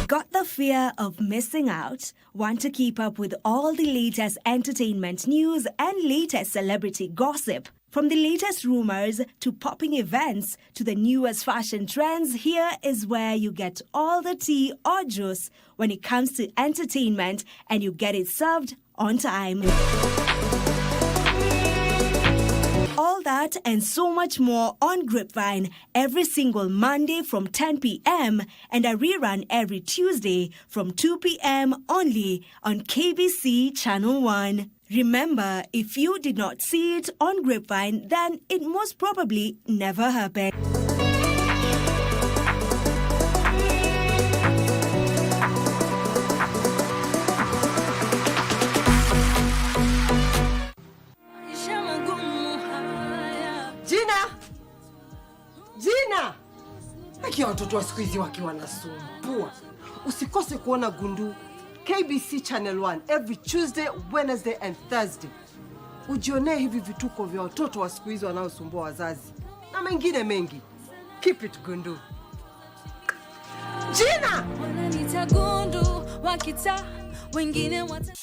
Got the fear of missing out? Want to keep up with all the latest entertainment news and latest celebrity gossip? From the latest rumors to popping events to the newest fashion trends, here is where you get all the tea or juice when it comes to entertainment, and you get it served on time. All that and so much more on Grapevine every single Monday from 10 p.m. and a rerun every Tuesday from 2 p.m. only on KBC Channel 1. Remember, if you did not see it on Grapevine, then it most probably never happened. Jina! Aki watoto wa siku hizi wakiwa wanasumbua. Usikose kuona Gundu KBC Channel 1 every Tuesday, Wednesday and Thursday. Ujionee hivi vituko vya watoto wa siku hizi wanaosumbua wazazi na mengine mengi. Keep it Gundu. Jina! Wananiita Gundu, wakita wengine wata.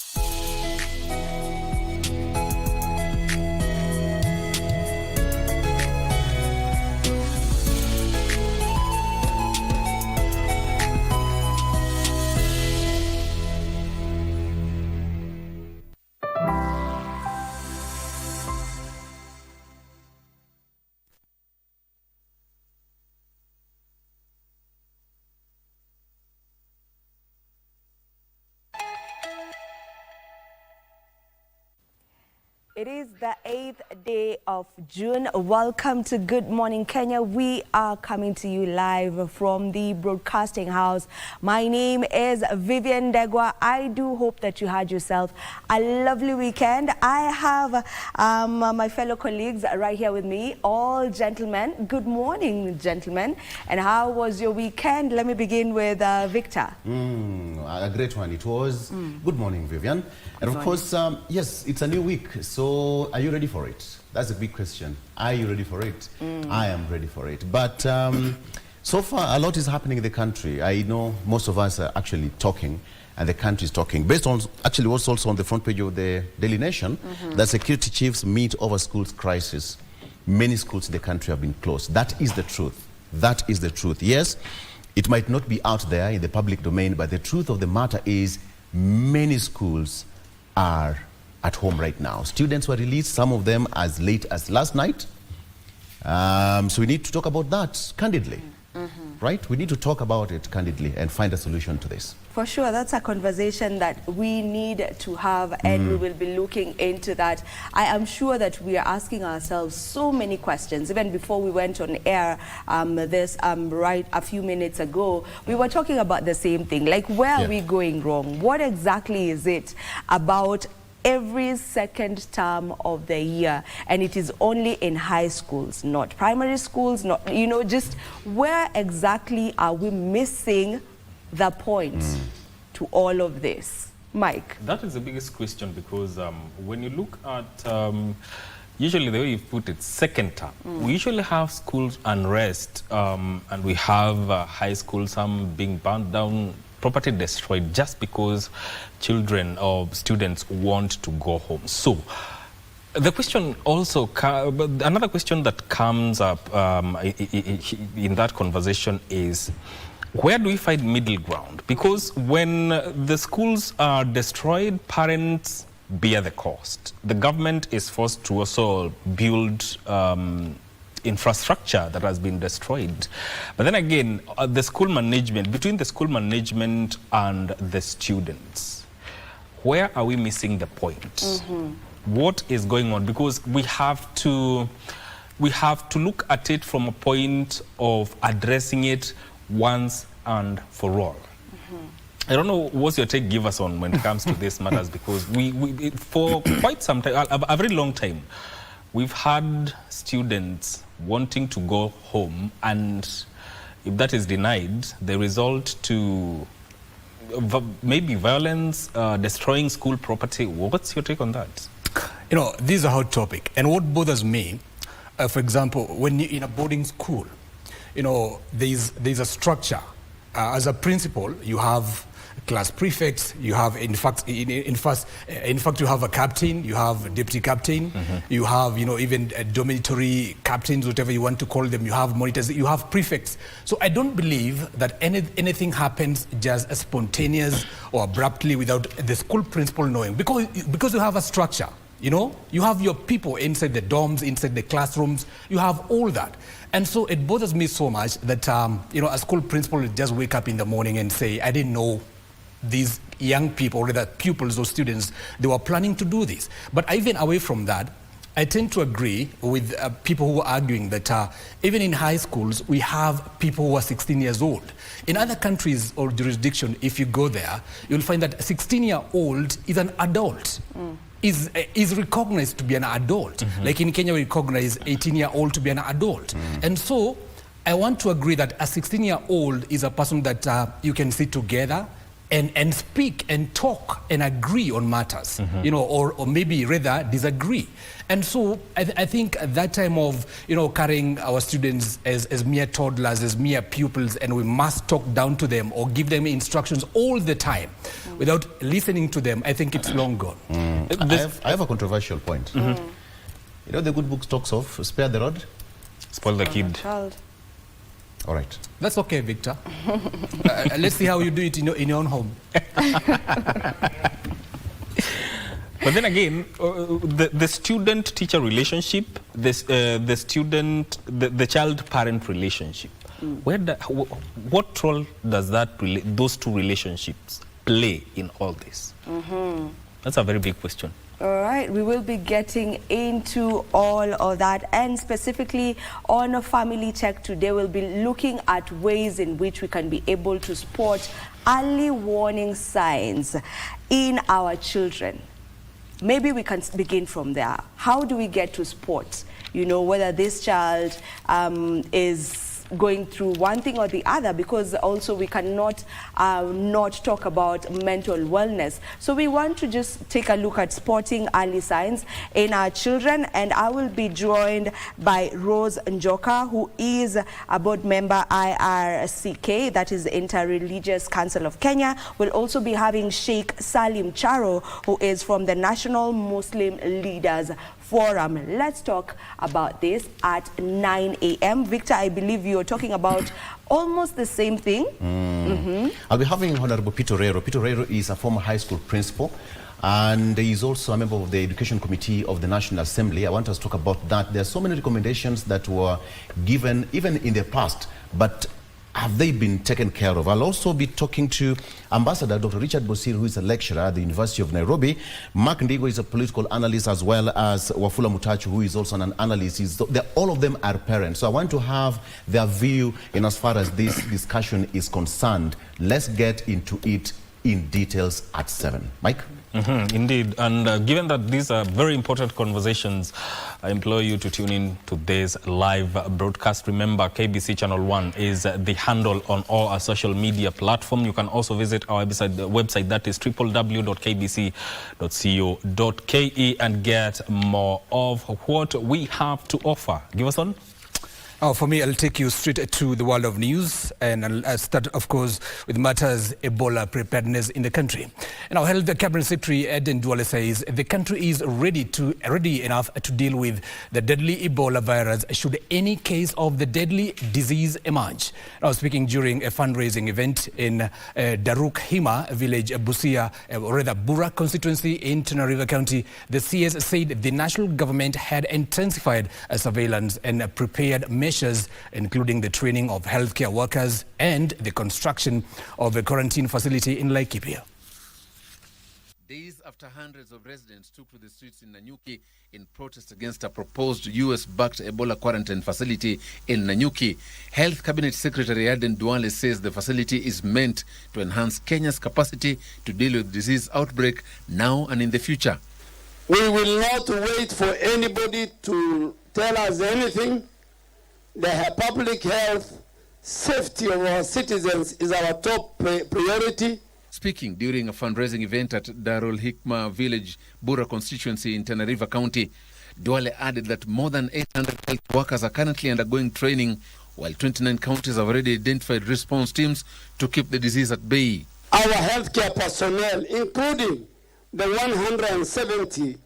It is the 8th day of June. Welcome to Good Morning Kenya. We are coming to you live from the broadcasting house. My name is Vivian Degwa. I do hope that you had yourself a lovely weekend. I have my fellow colleagues right here with me, all gentlemen. Good morning, gentlemen. And how was your weekend? Let me begin with Victor. A great one. It was. Good morning, Vivian. And of course, yes, it's a new week. So are you ready for it? That's a big question. Are you ready for it? I am ready for it. But so far, a lot is happening in the country. I know most of us are actually talking, and the country is talking. Based on actually what's also on the front page of the Daily Nation, that security chiefs meet over schools crisis. Many schools in the country have been closed. That is the truth. That is the truth. Yes, it might not be out there in the public domain, but the truth of the matter is many schools are at home right now. Students were released, some of them as late as last night. So we need to talk about that candidly, right? We need to talk about it candidly and find a solution to this. For sure, that's a conversation that we need to have, and we will be looking into that. I am sure that we are asking ourselves so many questions. Even before we went on air, right a few minutes ago, we were talking about the same thing. Like, where are we going wrong? What exactly is it about every second term of the year, and it is only in high schools, not primary schools, not, you know, just where exactly are we missing the point to all of this? Mike? That is the biggest question, because when you look at usually the way you put it, second term, we usually have schools unrest, and we have high schools, some being burned down, property destroyed, just because children or students want to go home. So the question also, another question that comes up in that conversation is, where do we find middle ground? Because when the schools are destroyed, parents bear the cost. The government is forced to also build infrastructure that has been destroyed. But then again, the school management, between the school management and the students, where are we missing the point? What is going on? Because we have to look at it from a point of addressing it once and for all. I don't know what's your take, give us on when it comes to these matters, because we for quite some time, a very long time, we've had students wanting to go home, and if that is denied, they result to maybe violence, destroying school property. What's your take on that? You know, this is a hot topic, and what bothers me, for example, when you're in a boarding school, you know, there's a structure as a principal, you have class prefects, you have, in fact, you have a captain, you have a deputy captain, you have, even dormitory captains, whatever you want to call them, you have monitors, you have prefects. So I don't believe that anything happens just spontaneous or abruptly without the school principal knowing, because you have a structure. You have your people inside the dorms, inside the classrooms, you have all that. And so it bothers me so much that, a school principal will just wake up in the morning and say, I didn't know these young people, or the pupils or students, they were planning to do this. But even away from that, I tend to agree with people who are arguing that even in high schools, we have people who are 16 years old. In other countries or jurisdiction, if you go there, you'll find that a 16-year-old is an adult. Is recognized to be an adult. Like in Kenya, we recognize 18-year-old to be an adult. And so I want to agree that a 16-year-old is a person that you can sit together and speak and talk and agree on matters, or maybe rather disagree. And so I think at that time of, carrying our students as mere toddlers, as mere pupils, and we must talk down to them or give them instructions all the time without listening to them, I think it's long gone. I have a controversial point. The good book talks of spare the rod, spoil the kid. Child. All right. That's okay, Victor. Let's see how you do it in your own home. But then again, the student-teacher relationship, the child-parent relationship, what role does those two relationships play in all this? That's a very big question. All right, we will be getting into all of that, and specifically on a family check today, we'll be looking at ways in which we can be able to spot early warning signs in our children. Maybe we can begin from there. How do we get to spot, whether this child is going through one thing or the other, because also we cannot not talk about mental wellness. So we want to just take a look at spotting early signs in our children, and I will be joined by Rose Njoka, who is a board member IRCK, that is the Interreligious Council of Kenya. We'll also be having Sheikh Salim Charo, who is from the National Muslim Leaders Forum. Let's talk about this at 9 a.m. Victor, I believe you're talking about almost the same thing. I'll be having Honorable Peter Rero. Peter Rero is a former high school principal, and he is also a member of the Education Committee of the National Assembly. I want us to talk about that. There are so many recommendations that were given even in the past, but have they been taken care of? I'll also be talking to Ambassador Dr. Richard Bosir, who is a lecturer at the University of Nairobi. Mark Ndigo is a political analyst, as well as Wafula Mutachu, who is also an analyst. All of them are parents. So I want to have their view in as far as this discussion is concerned. Let's get into it in details at 7. Mike? Indeed, and given that these are very important conversations, I implore you to tune in to this live broadcast. Remember, KBC Channel 1 is the handle on all our social media platforms. You can also visit our website, that is www.kbc.co.ke, and get more of what we have to offer. Give us one. For me, I'll take you straight to the world of news, and I'll start, of course, with matters Ebola preparedness in the country. And our Health Cabinet Secretary Eden Duale says the country is ready enough to deal with the deadly Ebola virus should any case of the deadly disease emerge. I was speaking during a fundraising event in Daruk Hima village, Busia, or rather Bura constituency in Tana River County. The CS said the national government had intensified surveillance and prepared measures, including the training of healthcare workers and the construction of a quarantine facility in Laikipia. Days after hundreds of residents took to the streets in Nanyuki in protest against a proposed US-backed Ebola quarantine facility in Nanyuki, Health Cabinet Secretary Aden Duale says the facility is meant to enhance Kenya's capacity to deal with disease outbreak now and in the future. We will not wait for anybody to tell us anything. The public health, safety of our citizens is our top priority. Speaking during a fundraising event at Darul Hikma village, Bura constituency in Tana River County, Duale added that more than 800 health workers are currently undergoing training while 29 counties have already identified response teams to keep the disease at bay. Our healthcare personnel, including the 170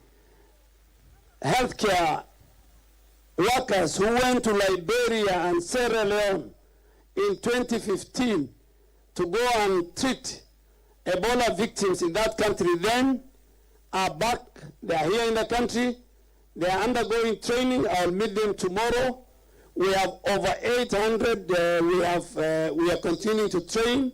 healthcare workers who went to Liberia and Sierra Leone in 2015 to go and treat Ebola victims in that country, then are back. They are here in the country. They are undergoing training. I'll meet them tomorrow. We have over 800. We are continuing to train.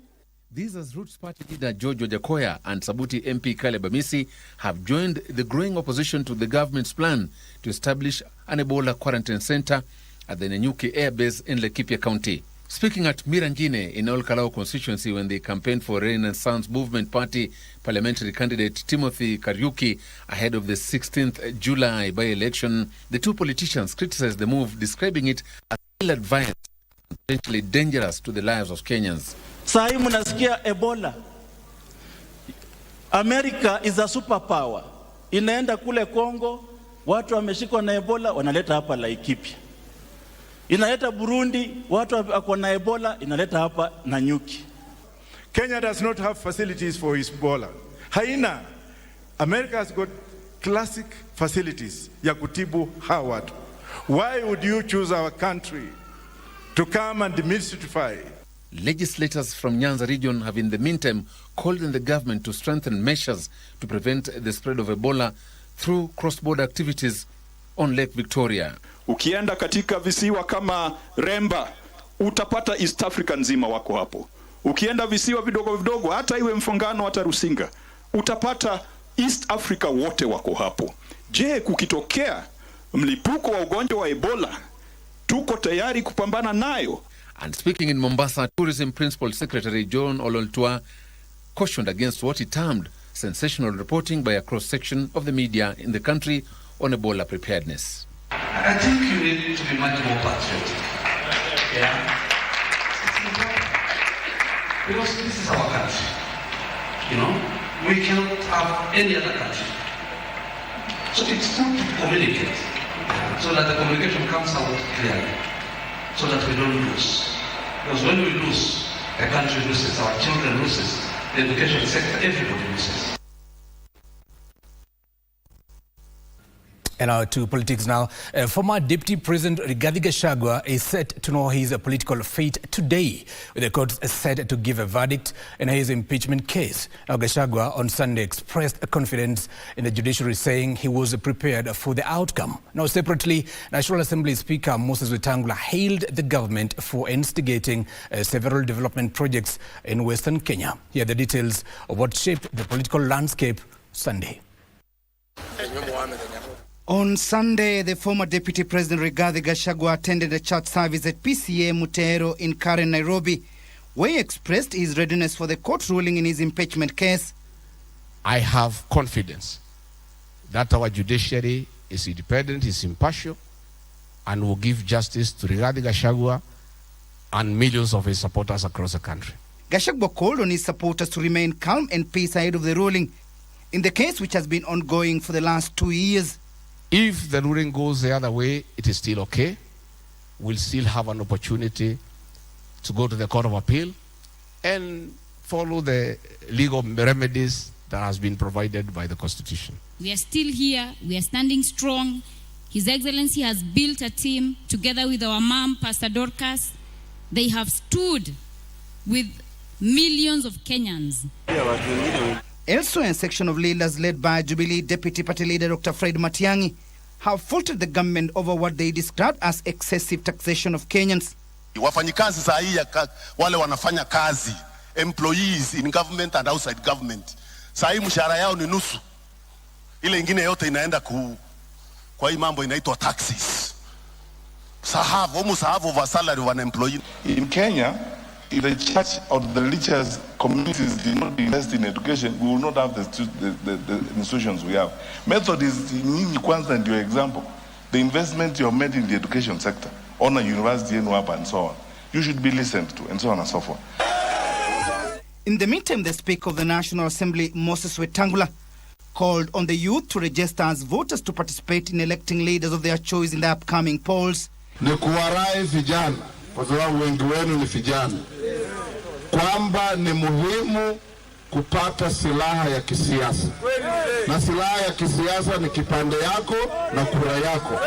These as Roots Party leader George Wajakoya and Sabuti MP Caleb Amisi have joined the growing opposition to the government's plan to establish an Ebola quarantine center at the Nanyuki Air Base in Laikipia County. Speaking at Mirangine in Olkalou constituency when they campaigned for Renaissance Movement Party parliamentary candidate Timothy Kariuki ahead of the 16th July by-election, the two politicians criticized the move, describing it as ill-advised and potentially dangerous to the lives of Kenyans. Saa hii mnasikia Ebola. America is a superpower. Inaenda kule Kongo, watu wameshikwa na Ebola wanaleta hapa Laikipia. Inaleta Burundi, watu wako na Ebola inaleta hapa Nanyuki. Kenya does not have facilities for Ebola. Haina. America has got classic facilities ya kutibu hawa watu. Why would you choose our country to come and demystify? Legislators from Nyanza region have in the meantime called on the government to strengthen measures to prevent the spread of Ebola through cross-border activities on Lake Victoria. Ukienda katika visiwa kama Remba, utapata East Africa nzima wako hapo. Ukienda visiwa vidogo vidogo, hata iwe Mfongano hata Rusinga, utapata East Africa wote wako hapo. Je, kukitokea mlipuko wa ugonjwa wa Ebola, tuko tayari kupambana nayo? And speaking in Mombasa, Tourism Principal Secretary John Ololtua cautioned against what he termed sensational reporting by a cross-section of the media in the country on Ebola preparedness. I think you need to be much more patriotic. Yeah? Because this is our country. You know? We cannot have any other country. So it's good to communicate. So that the communication comes out clearly. So that we don't lose. Because when we lose, the country loses, our children loses, the education sector, everybody loses. And now to politics now. Former Deputy President Rigathi Gachagua is set to know his political fate today, with the court set to give a verdict in his impeachment case. Now, Gachagua on Sunday expressed confidence in the judiciary, saying he was prepared for the outcome. Now, separately, National Assembly Speaker Moses Wetangula hailed the government for instigating several development projects in Western Kenya. Here are the details of what shaped the political landscape Sunday. On Sunday, the former Deputy President Rigathi Gachagua attended a church service at PCA Mutero in Karen, Nairobi, where he expressed his readiness for the court ruling in his impeachment case. I have confidence that our judiciary is independent, is impartial, and will give justice to Rigathi Gachagua and millions of his supporters across the country. Gachagua called on his supporters to remain calm and peace ahead of the ruling in the case which has been ongoing for the last 2 years. If the ruling goes the other way, it is still okay. We'll still have an opportunity to go to the Court of Appeal and follow the legal remedies that has been provided by the Constitution. We are still here. We are standing strong. His Excellency has built a team together with our mom, Pastor Dorcas. They have stood with millions of Kenyans. Elsewhere, a section of leaders led by Jubilee Deputy Party Leader Dr. Fred Matiang'i have faulted the government over what they described as excessive taxation of Kenyans. Wafanyikazi saa hii wale wanafanya kazi, employees in government and outside government, saa hii mshahara yao ni nusu. Ile ingine yote inaenda kwa hii mambo inaitwa taxes. Almost half of a salary of an employee. In Kenya, if the church or the religious communities did not invest in education, we will not have the institutions we have. Method is Nyinyi Kwanza and your example. The investment you have made in the education sector, on a university and so on. You should be listened to, and so on and so forth. In the meantime, the Speaker of the National Assembly, Moses Wetangula, called on the youth to register as voters to participate in electing leaders of their choice in the upcoming polls. Ni kuwarai vijana kwa sababu wengi wenu ni vijana, kwamba ni muhimu kupata silaha ya kisiasa, na silaha ya kisiasa ni kipande yako na kura yako.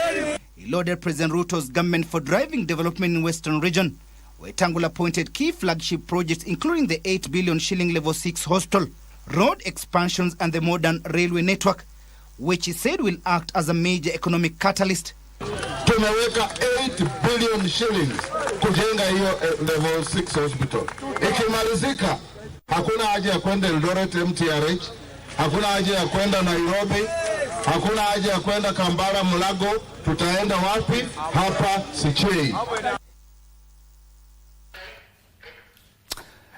He lauded President Ruto's government for driving development in Western region, where Tangula pointed key flagship projects including the 8 billion shilling level 6 hostel, road expansions and the modern railway network, which he said will act as a major economic catalyst. Tumeweka 8 billion shillings kujenga hiyo level 6 hospital. Ikimalizika, hakuna haja ya kwenda Eldoret MTRH, hakuna haja ya kwenda Nairobi, hakuna haja ya kwenda Kampala Mulago. Tutaenda wapi? Hapa Sichei.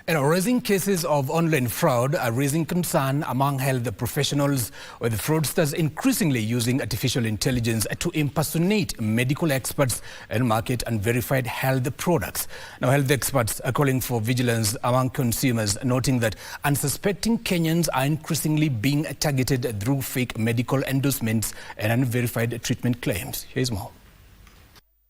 Raising cases of online fraud are raising concern among health professionals, with fraudsters increasingly using artificial intelligence to impersonate medical experts and market unverified health products. Now, health experts are calling for vigilance among consumers, noting that unsuspecting Kenyans are increasingly being targeted through fake medical endorsements and unverified treatment claims. Here's more.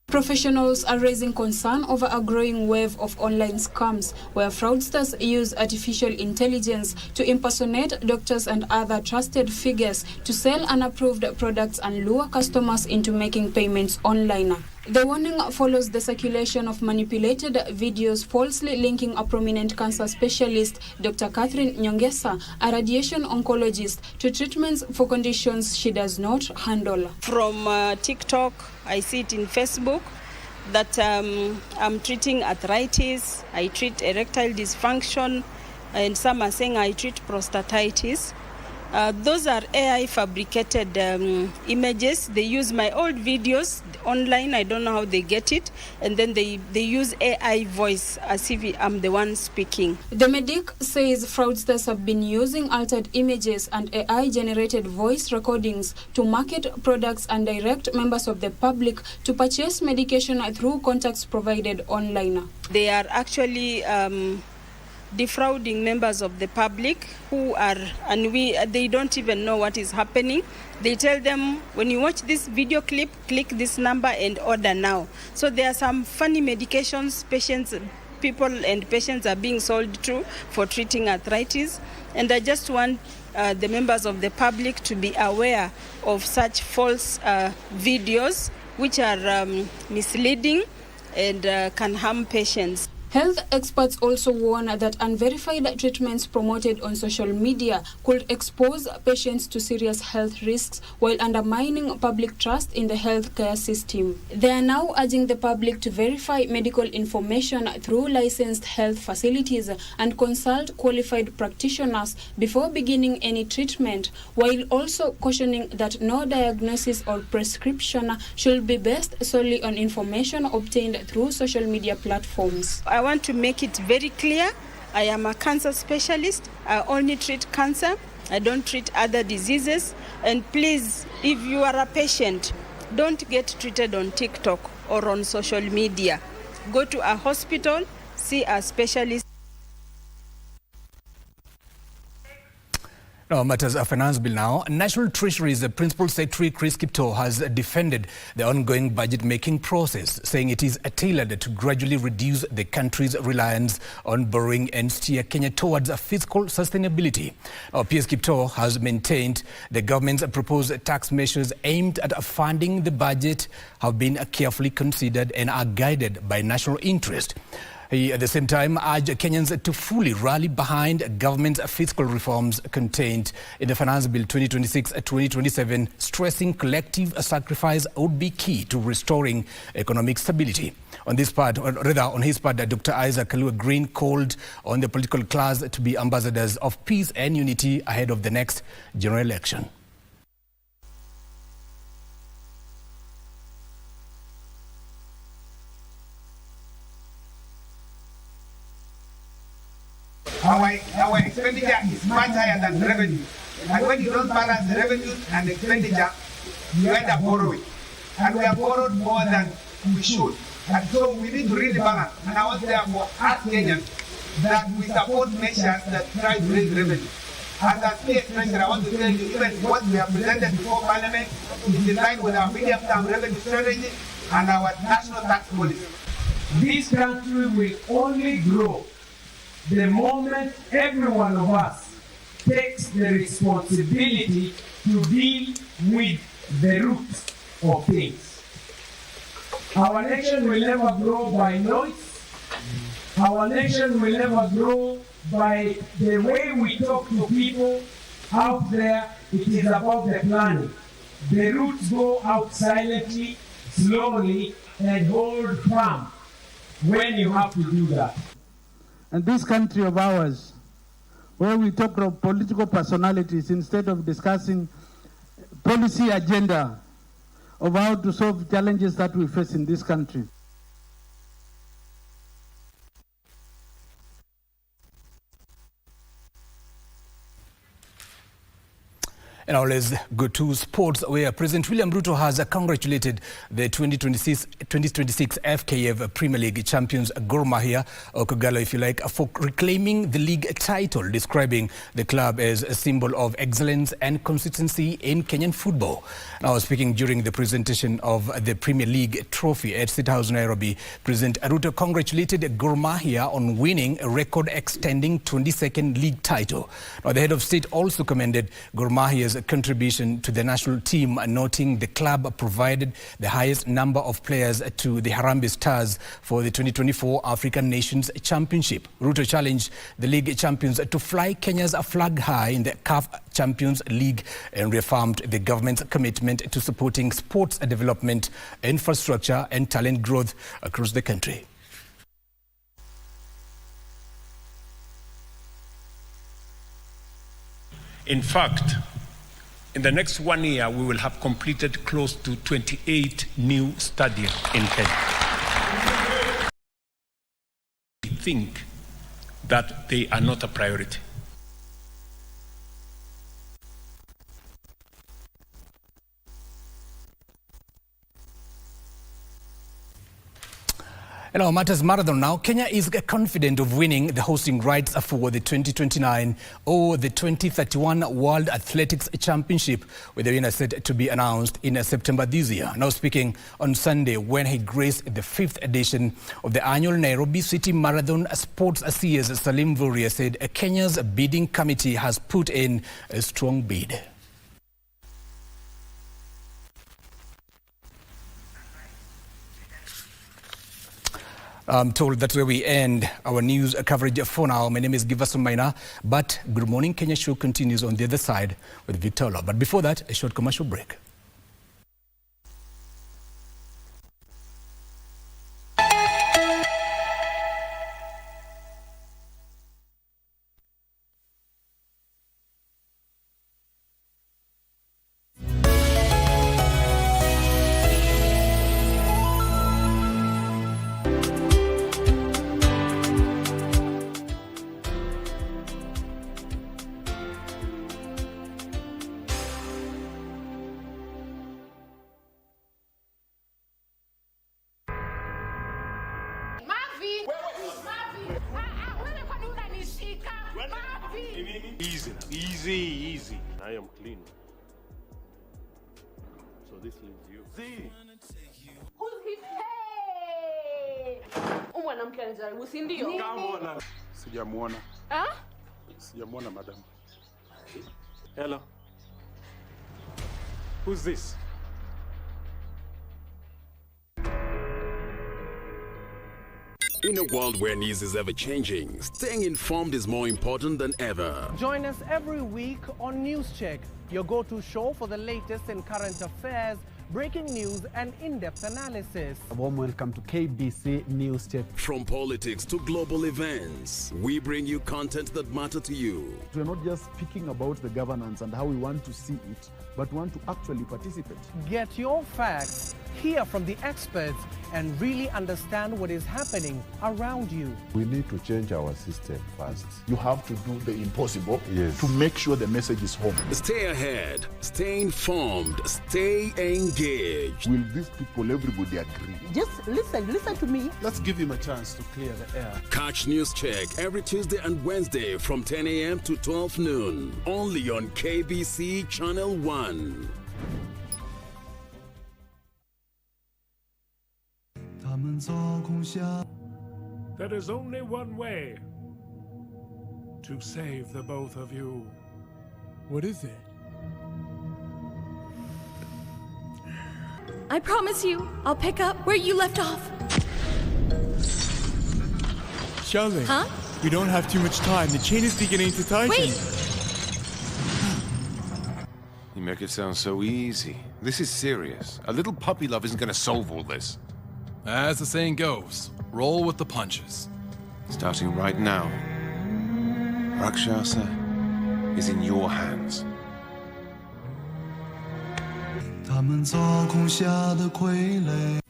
Professionals are raising concern over a growing wave of online scams where fraudsters use artificial intelligence to impersonate doctors and other trusted figures to sell unapproved products and lure customers into making payments online. The warning follows the circulation of manipulated videos falsely linking a prominent cancer specialist, Dr. Catherine Nyongesa, a radiation oncologist, to treatments for conditions she does not handle. From TikTok, I see it in Facebook, that I'm treating arthritis, I treat erectile dysfunction, and some are saying I treat prostatitis. Those are AI fabricated images. They use my old videos online. I don't know how they get it. And then they use AI voice as if I'm the one speaking. The medic says fraudsters have been using altered images and AI-generated voice recordings to market products and direct members of the public to purchase medication through contacts provided online. They are actually defrauding members of the public who are, and they don't even know what is happening. They tell them, when you watch this video clip, click this number and order now. So there are some funny medications people and patients are being sold through for treating arthritis. And I just want the members of the public to be aware of such false videos which are misleading and can harm patients. Health experts also warn that unverified treatments promoted on social media could expose patients to serious health risks while undermining public trust in the healthcare system. They are now urging the public to verify medical information through licensed health facilities and consult qualified practitioners before beginning any treatment, while also cautioning that no diagnosis or prescription should be based solely on information obtained through social media platforms. I want to make it very clear, I am a cancer specialist. I only treat cancer. I don't treat other diseases. And please, if you are a patient, don't get treated on TikTok or on social media. Go to a hospital, see a specialist. Now, matters of finance bill now. National Treasury's Principal Secretary Chris Kiptoo has defended the ongoing budget-making process, saying it is tailored to gradually reduce the country's reliance on borrowing and steer Kenya towards a fiscal sustainability. PS Kiptoo has maintained the government's proposed tax measures aimed at funding the budget have been carefully considered and are guided by national interest. He, at the same time, urged Kenyans to fully rally behind government's fiscal reforms contained in the Finance Bill 2026-2027, stressing collective sacrifice would be key to restoring economic stability. On his part, Dr. Isaac Kalua Green called on the political class to be ambassadors of peace and unity ahead of the next general election. Our expenditure is much higher than revenue. And when you don't balance the revenue and expenditure, you end up borrowing. And we have borrowed more than we should. And so we need to really balance. And I want therefore ask Kenyans that we support measures that try to raise revenue. And as PS Treasurer, I want to tell you, even what we have presented before Parliament is in line with our medium-term revenue strategy and our national tax policy. This country will only grow the moment every one of us takes the responsibility to deal with the root of things. Our nation will never grow by noise. Our nation will never grow by the way we talk to people out there. It is about the planning. The roots go out silently, slowly, and hold firm when you have to do that. And this country of ours, where we talk of political personalities instead of discussing policy agenda of how to solve challenges that we face in this country. And now let's go to sports, where President William Ruto has congratulated the 2026 FKF Premier League champions Gor Mahia, or Kogalo if you like, for reclaiming the league title, describing the club as a symbol of excellence and consistency in Kenyan football. Now, speaking during the presentation of the Premier League trophy at State House, Nairobi, President Ruto congratulated Gor Mahia on winning a record-extending 22nd league title. Now, the head of state also commended Gor Mahia's contribution to the national team, noting the club provided the highest number of players to the Harambee Stars for the 2024 African Nations Championship. Ruto challenged the league champions to fly Kenya's flag high in the CAF Champions League and reaffirmed the government's commitment to supporting sports development, infrastructure and talent growth across the country. In fact, in the next 1 year, we will have completed close to 28 new stadiums in Kenya. We think that they are not a priority. In our Matters Marathon now, Kenya is confident of winning the hosting rights for the 2029 or the 2031 World Athletics Championship, with the winner set to be announced in September this year. Now speaking on Sunday when he graced the 5th edition of the annual Nairobi City Marathon, Sports CS Salim Vuria said Kenya's bidding committee has put in a strong bid. I'm told that's where we end our news coverage for now. My name is Giverson Maina, but Good Morning Kenya show continues on the other side with Victor Ola. But before that, a short commercial break. Easy. I am clean. So this leaves you. See? Who's he? Hey! Mwanamke anajaribu, si ndio? Kamona. Sijamuona. Ah? Sijamuona, madam. Hello. Who's this? In a world where news is ever changing, staying informed is more important than ever. Join us every week on News Check, your go-to show for the latest in current affairs, breaking news and in-depth analysis. A warm welcome to KBC News Check. From politics to global events, we bring you content that matter to you. We're not just speaking about the governance and how we want to see it, but want to actually participate. Get your facts, hear from the experts, and really understand what is happening around you. We need to change our system first. You have to do the impossible to make sure the message is home. Stay ahead, stay informed, stay engaged. Will these people, everybody agree? Just listen to me. Let's give him a chance to clear the air. Catch News Check every Tuesday and Wednesday from 10 a.m. to 12 noon. Only on KBC Channel 1. There is only one way to save the both of you. What is it? I promise you, I'll pick up where you left off. Xiaolin, Huh? we don't have too much time. The chain is beginning to tighten. Wait! You make it sound so easy. This is serious. A little puppy love isn't going to solve all this. As the saying goes, roll with the punches. Starting right now, Rakshasa is in your hands. 他们操控下的傀儡。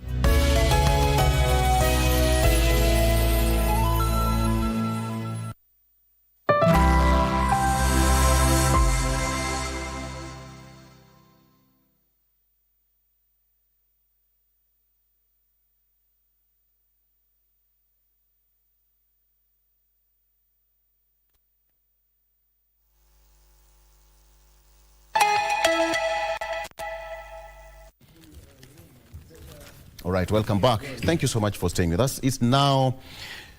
All right, welcome back. Thank you so much for staying with us. It's now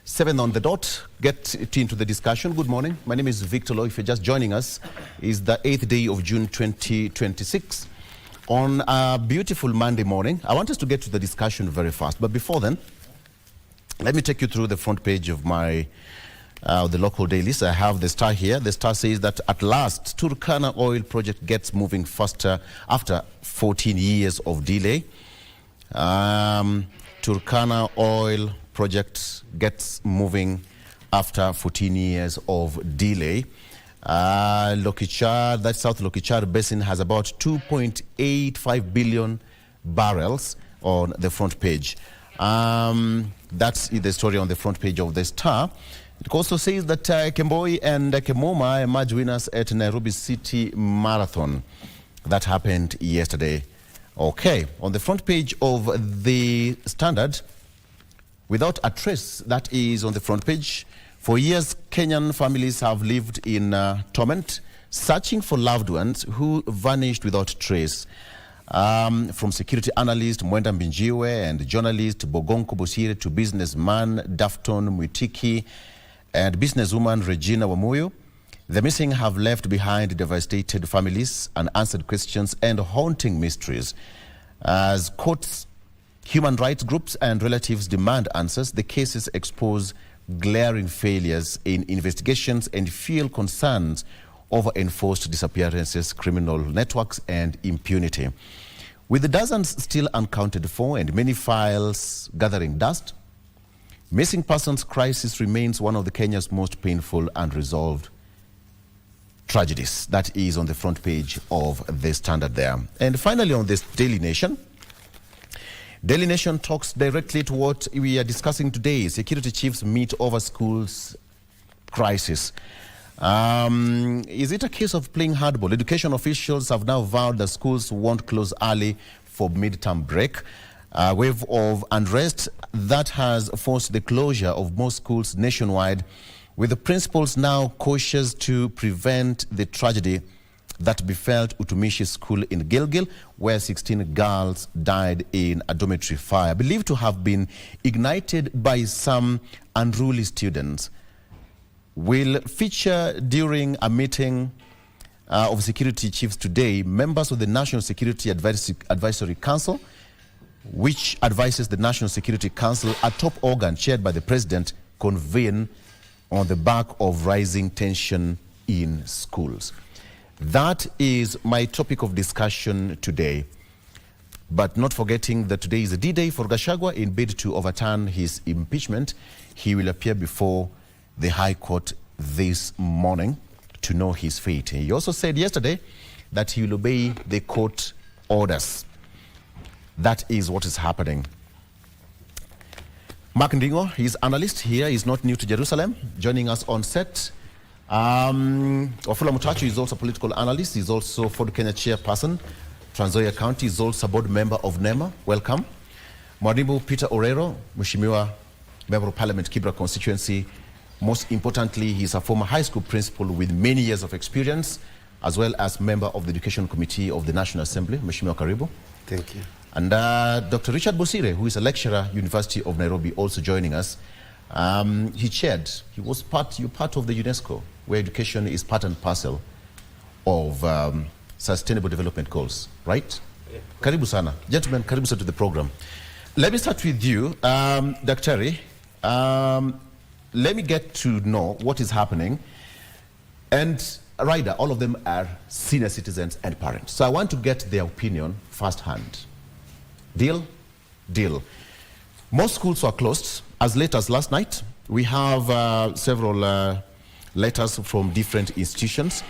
7 on the dot. Get into the discussion. Good morning. My name is Victor Loy. If you're just joining us, it's the 8th day of June 2026. On a beautiful Monday morning, I want us to get to the discussion very fast. But before then, let me take you through the front page of my the local dailies. I have the Star here. The Star says that at last, Turkana oil project gets moving faster after 14 years of delay. Turkana oil project gets moving after 14 years of delay. Lokichar, that South Lokichar Basin has about 2.85 billion barrels on the front page. That's the story on the front page of the Star. It also says that Kemboi and Kemoma emerged winners at Nairobi City Marathon. That happened yesterday. Okay, on the front page of the Standard, without a trace, that is on the front page. For years, Kenyan families have lived in torment, searching for loved ones who vanished without trace. From security analyst Mwenda Mbinjiwe and journalist Bogonko Bosire to businessman Dafton Mwitiki and businesswoman Regina Wamuyo, the missing have left behind devastated families, unanswered questions, and haunting mysteries. As courts, human rights groups, and relatives demand answers, the cases expose glaring failures in investigations and fuel concerns over enforced disappearances, criminal networks, and impunity. With the dozens still unaccounted for and many files gathering dust, missing persons crisis remains one of Kenya's most painful unresolved tragedies. That is on the front page of the Standard there. And finally on this Daily Nation. Daily Nation talks directly to what we are discussing today. Security chiefs meet over schools crisis. Is it a case of playing hardball? Education officials have now vowed that schools won't close early for midterm break. A wave of unrest that has forced the closure of most schools nationwide, with the principals now cautious to prevent the tragedy that befell Utumishi School in Gilgil, where 16 girls died in a dormitory fire, believed to have been ignited by some unruly students. Will feature during a meeting of security chiefs today. Members of the National Security Advisory Council, which advises the National Security Council, a top organ chaired by the President, convene on the back of rising tension in schools. That is my topic of discussion today. But not forgetting that today is a D-Day for Gachagua. In bid to overturn his impeachment, he will appear before the High Court this morning to know his fate. He also said yesterday that he will obey the court orders. That is what is happening. Mark Ndingo, he's analyst here. He's not new to Jerusalem. Joining us on set. Wafula Mutachu is also a political analyst. He's also Ford Kenya chairperson, Trans Nzoia County. He's also a board member of NEMA. Welcome. Mwalimu Peter Orero, Mheshimiwa Member of Parliament, Kibra constituency. Most importantly, he's a former high school principal with many years of experience, as well as member of the Education Committee of the National Assembly. Mheshimiwa Karibu. Thank you. And Dr. Richard Bosire, who is a lecturer, University of Nairobi, also joining us. You're part of the UNESCO, where education is part and parcel of sustainable development goals, right? Yeah. Karibu sana. Gentlemen, karibu sana to the program. Let me start with you, Daktari. Let me get to know what is happening. And Ryder, all of them are senior citizens and parents. So I want to get their opinion firsthand. Deal? Deal. Most schools were closed as late as last night. We have several letters from different institutions.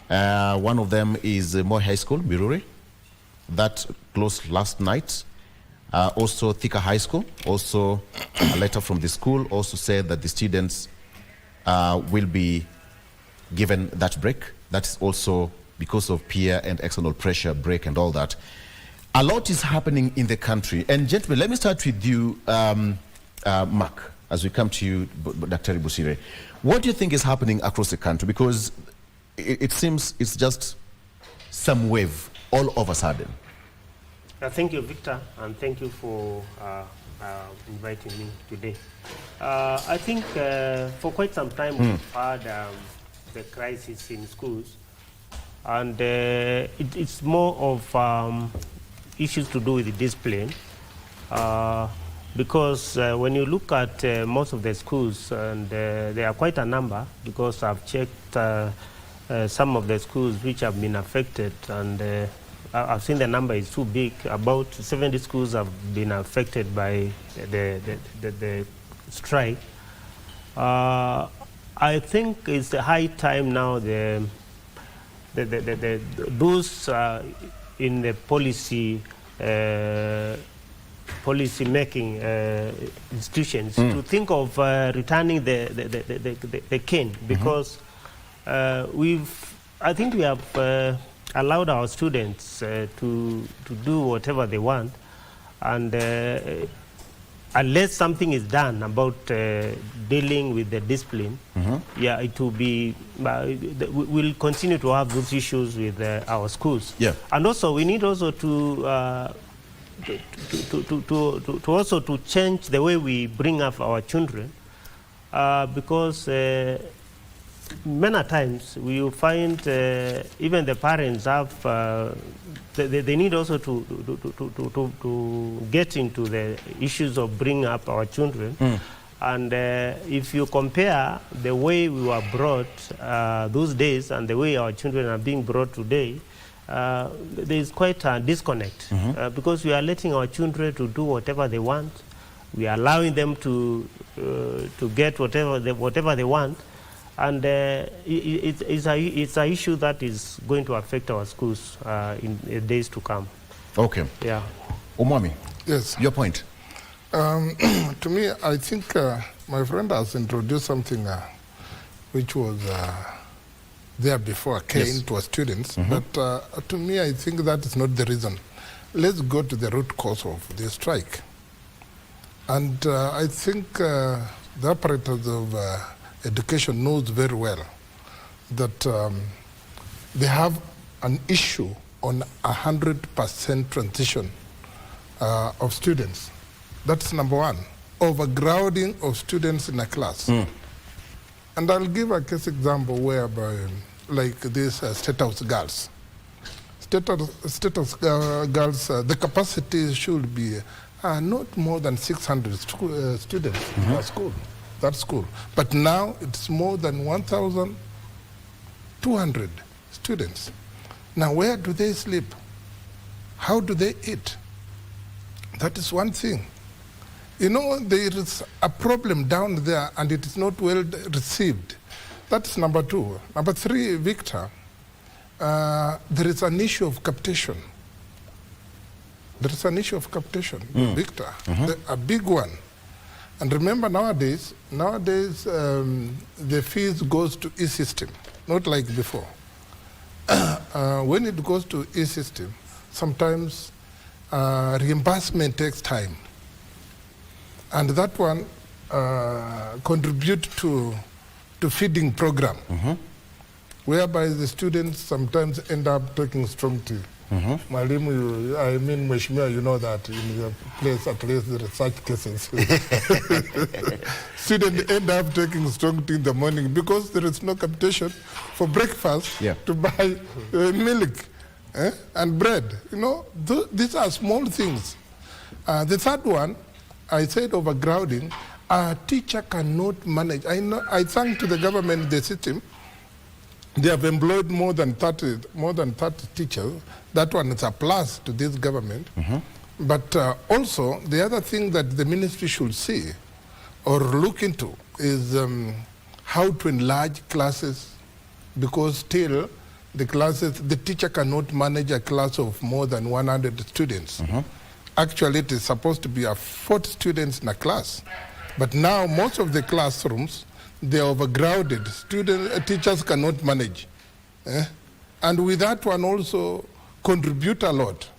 One of them is Moi High School, Miruri, that closed last night. Also Thika High School, also a letter from the school also said that the students will be given that break. That's also because of peer and external pressure break and all that. A lot is happening in the country. And gentlemen, let me start with you, Mark, as we come to you, Dr. Bosire. What do you think is happening across the country? Because it seems it's just some wave all of a sudden. Thank you, Victor, and thank you for inviting me today. I think for quite some time we've had the crisis in schools, and it's more of issues to do with the discipline, because when you look at most of the schools, and there are quite a number, because I've checked some of the schools which have been affected, and I've seen the number is too big. About 70 schools have been affected by the strike. I think it's the high time now those in the policy making institutions to think of returning the cane, because I think we have allowed our students to do whatever they want, and unless something is done about dealing with the discipline, yeah, it will be, we'll continue to have those issues with our schools. Yeah. And also we need also to change the way we bring up our children, because many times we will find even the parents have they need also to get into the issues of bringing up our children. And if you compare the way we were brought those days and the way our children are being brought today, there is quite a disconnect, because we are letting our children to do whatever they want. We are allowing them to get whatever they want. And it's an issue that is going to affect our schools in the days to come. Okay. Yeah. Omwami. Yes. Your point. To me, I think my friend has introduced something which was there before, cane to our students. But to me, I think that is not the reason. Let's go to the root cause of the strike. And I think the apparatus of education knows very well that they have an issue on 100% transition of students. That's number one. Overcrowding of students in a class. And I'll give a case example whereby, like these State House girls. State House girls, the capacity should be not more than 600 students per school. That school. But now it's more than 1,200 students. Now where do they sleep? How do they eat? That is one thing. You know, there is a problem down there and it is not well received. That's number two. Number three, Victor, there is an issue of captation. There is an issue of captation, Victor, a big one. And remember nowadays the fees goes to e-system, not like before. When it goes to e-system, sometimes reimbursement takes time. And that one contribute to feeding program, whereby the students sometimes end up taking strong tea Mwalimu, I mean, Mheshimiwa, you know that in the place, at least there are such cases. Students end up taking strong tea in the morning because there is no capitation for breakfast to buy milk and bread. You know, these are small things. The third one, I said overcrowding. A teacher cannot manage. I thank to the government, the system. They have employed more than 30 teachers. That one is a plus to this government. But also, the other thing that the ministry should see or look into is how to enlarge classes, because still the teacher cannot manage a class of more than 100 students. Actually, it is supposed to be 40 students in a class. But now, most of the classrooms, they are overcrowded. Teachers cannot manage. And with that one also contribute a lot.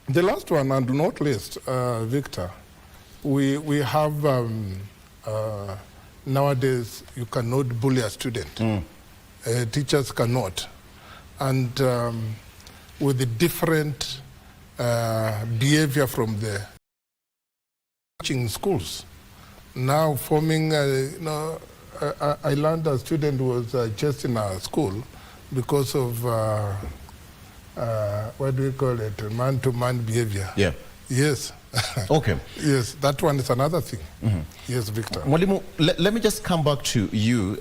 The last one, and not least, Victor, we have nowadays, you cannot bully a student. Teachers cannot. And with the different behavior from the teaching schools, now forming, I learned a student was just in our school because of, what do we call it, man-to-man behavior. Yeah. Yes. Okay. Yes, that one is another thing. Yes, Victor. Mwalimu, let me just come back to you.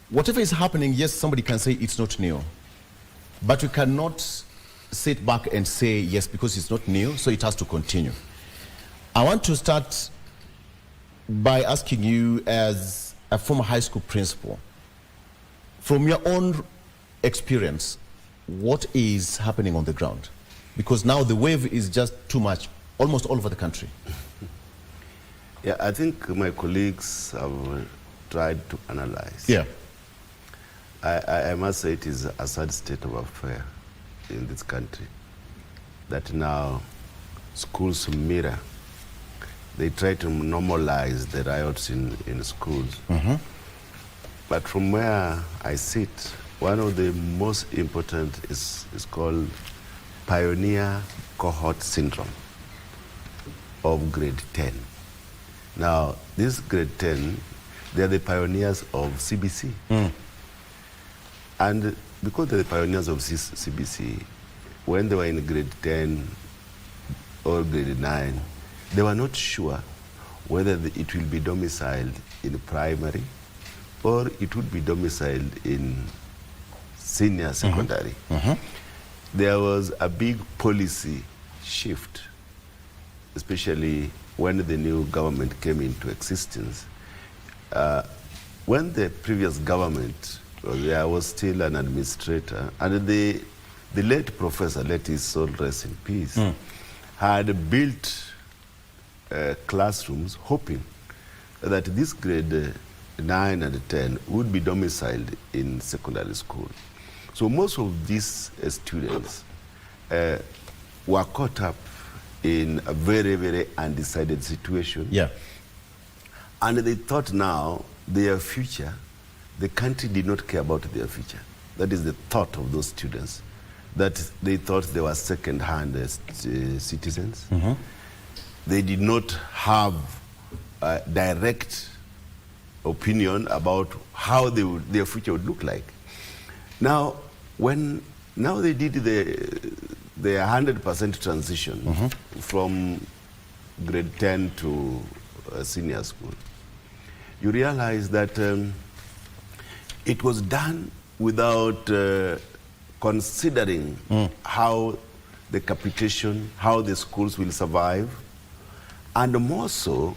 Whatever is happening, yes, somebody can say it's not new. But we cannot sit back and say, yes, because it's not new, so it has to continue. I want to start by asking you, as a former high school principal, from your own experience, what is happening on the ground? Because now the wave is just too much, almost all over the country. Yeah, I think my colleagues have tried to analyze. Yeah. I must say it is a sad state of affair in this country that now schools mirror. They try to normalize the riots in schools. But from where I sit, one of the most important is called Pioneer Cohort Syndrome of grade 10. Now, this grade 10, they are the pioneers of CBC. And because they're the pioneers of CBC, when they were in grade 10 or grade 9, they were not sure whether it will be domiciled in primary or it would be domiciled in senior secondary. There was a big policy shift, especially when the new government came into existence. When the previous government, there was still an administrator, and the late professor, let his soul rest in peace, had built classrooms hoping that this grade 9 and 10 would be domiciled in secondary school. So most of these students were caught up in a very, very undecided situation. Yeah. And they thought now their future, the country did not care about their future. That is the thought of those students, that they thought they were second-hand citizens. They did not have a direct opinion about how their future would look like. Now, now they did the 100% transition from grade 10 to senior school, you realize that it was done without considering how the capitation, how the schools will survive. And more so,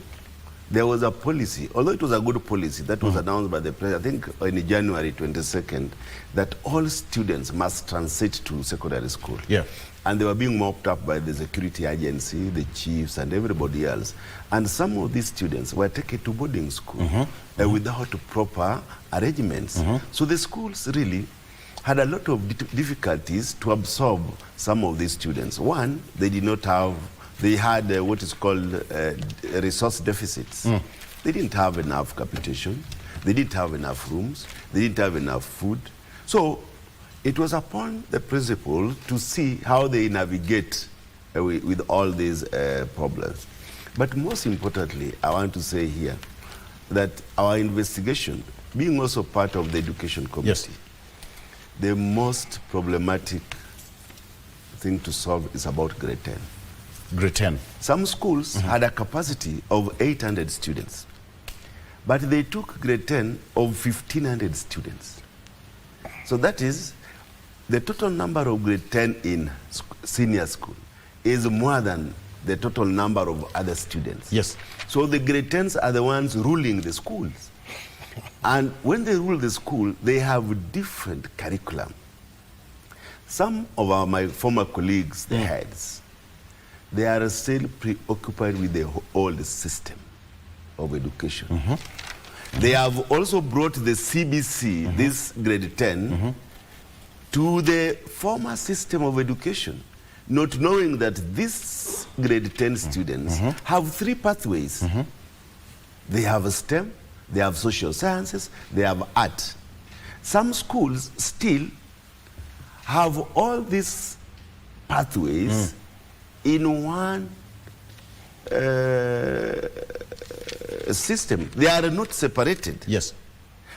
there was a policy, although it was a good policy, that was announced by the president, I think in January 22nd, that all students must transit to secondary school. Yeah. And they were being mopped up by the security agency, the chiefs, and everybody else. And some of these students were taken to boarding school without proper arrangements. So the schools really had a lot of difficulties to absorb some of these students. One, they did not have, they had what is called resource deficits. They didn't have enough capitation. They didn't have enough rooms. They didn't have enough food. So it was upon the principal to see how they navigate with all these problems. But most importantly, I want to say here that our investigation, being also part of the education committee, the most problematic thing to solve is about grade 10. Grade 10. Some schools had a capacity of 800 students, but they took grade 10 of 1,500 students. So that is, the total number of grade 10 in senior school is more than the total number of other students. Yes. So the grade 10s are the ones ruling the schools. And when they rule the school, they have different curriculum. Some of my former colleagues, the heads, they are still preoccupied with the old system of education. They have also brought the CBC, this grade 10, to the former system of education, not knowing that these grade 10 students have 3 pathways. They have STEM, they have social sciences, they have art. Some schools still have all these pathways in one system. They are not separated. Yes.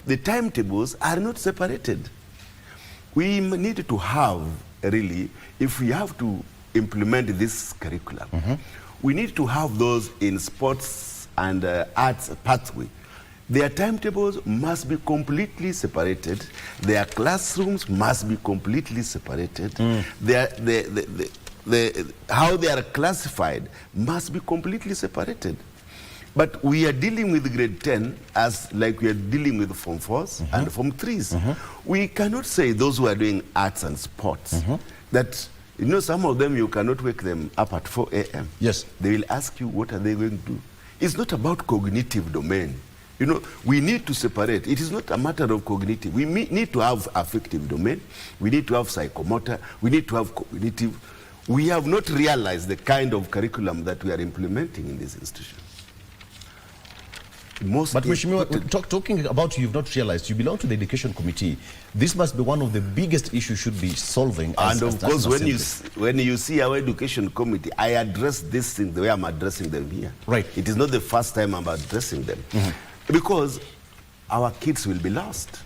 The timetables are not separated. We need to have, really, if we have to implement this curriculum, we need to have those in sports and arts pathway. Their timetables must be completely separated. Their classrooms must be completely separated. How they are classified must be completely separated. But we are dealing with grade 10 as like we are dealing with Form 4s and Form 3s. We cannot say those who are doing arts and sports that, you know, some of them you cannot wake them up at 4 a.m. Yes. They will ask you, what are they going to do? It's not about cognitive domain. You know, we need to separate. It is not a matter of cognitive. We need to have affective domain. We need to have psychomotor. We need to have cognitive. We have not realized the kind of curriculum that we are implementing in this institution. But Mheshimiwa, talking about you've not realized, you belong to the education committee. This must be one of the biggest issues should be solving. And of course, when you see our education committee, I address these things the way I'm addressing them here. Right. It is not the first time I'm addressing them. Because our kids will be lost.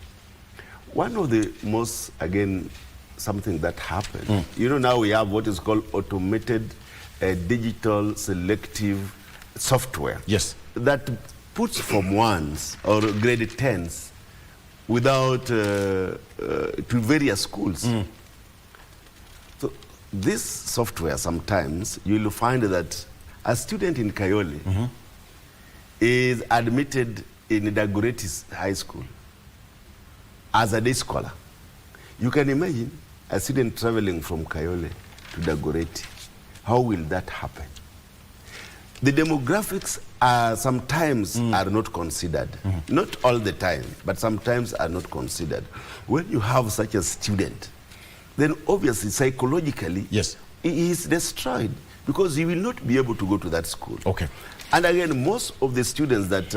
One of the most, again, something that happened, you know, now we have what is called automated digital selective software. Yes. That puts Form 1s or grade 10s without to various schools. So this software, sometimes you'll find that a student in Kayole is admitted in Dagoretti High School as a day scholar. You can imagine a student traveling from Kayole to Dagoretti. How will that happen? The demographics are sometimes are not considered. Not all the time, but sometimes are not considered. When you have such a student, then obviously psychologically, he is destroyed because he will not be able to go to that school. Okay. And again, most of the students that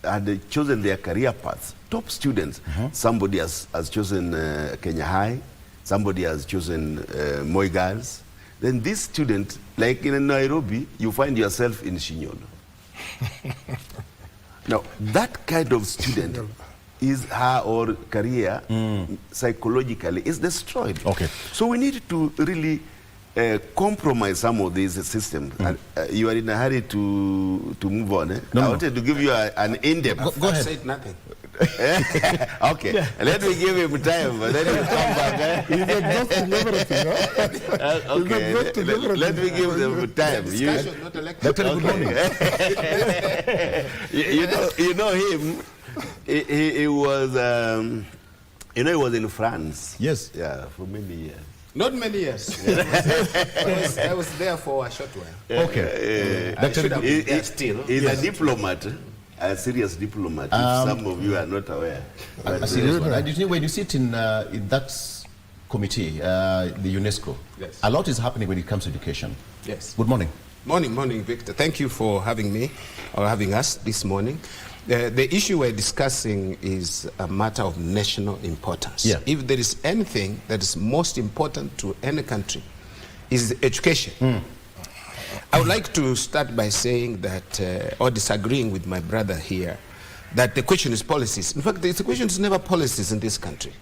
had chosen their career paths, top students, somebody has chosen Kenya High, somebody has chosen Moi Girls. Then this student, like in Nairobi, you find yourself in Shinyolo. Now, that kind of student is her or career psychologically is destroyed. Okay. So we need to really compromise some of these systems. You are in a hurry to move on. I wanted to give you an in-depth. Go ahead. I said nothing. Okay, let me give him time, but then he'll come back. He's exhausting everything. Okay, let me give them time. Discussion, not election. Dr. Good morning. you know him. He was, he was in France. Yes. Yeah, for many years. Not many years. I was there for a short while. Okay. He's a diplomat. A serious diplomat, if some of you are not aware. A serious one. And when you sit in that committee, the UNESCO, a lot is happening when it comes to education. Yes. Good morning. Morning, Victor. Thank you for having me, or having us this morning. The issue we're discussing is a matter of national importance. Yeah. If there is anything that is most important to any country, is education. I would like to start by saying that, or disagreeing with my brother here, that the question is policies. In fact, the question is never policies in this country.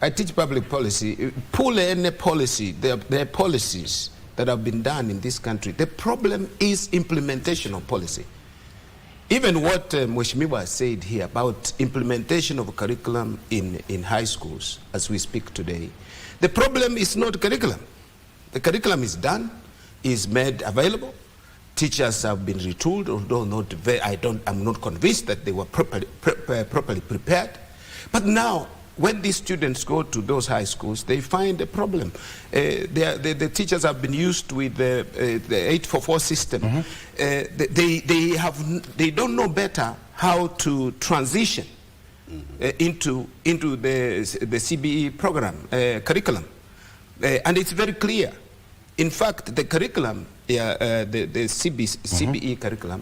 I teach public policy. Pull any policy, there are policies that have been done in this country. The problem is implementation of policy. Even what Mheshimiwa said here about implementation of curriculum in high schools as we speak today, the problem is not curriculum. The curriculum is done, is made available. Teachers have been retooled, although I'm not convinced that they were properly prepared. But now, when these students go to those high schools, they find a problem. The teachers have been used with the 844 system. They don't know better how to transition into the CBE program, curriculum. And it's very clear. In fact, the curriculum, the CBE curriculum,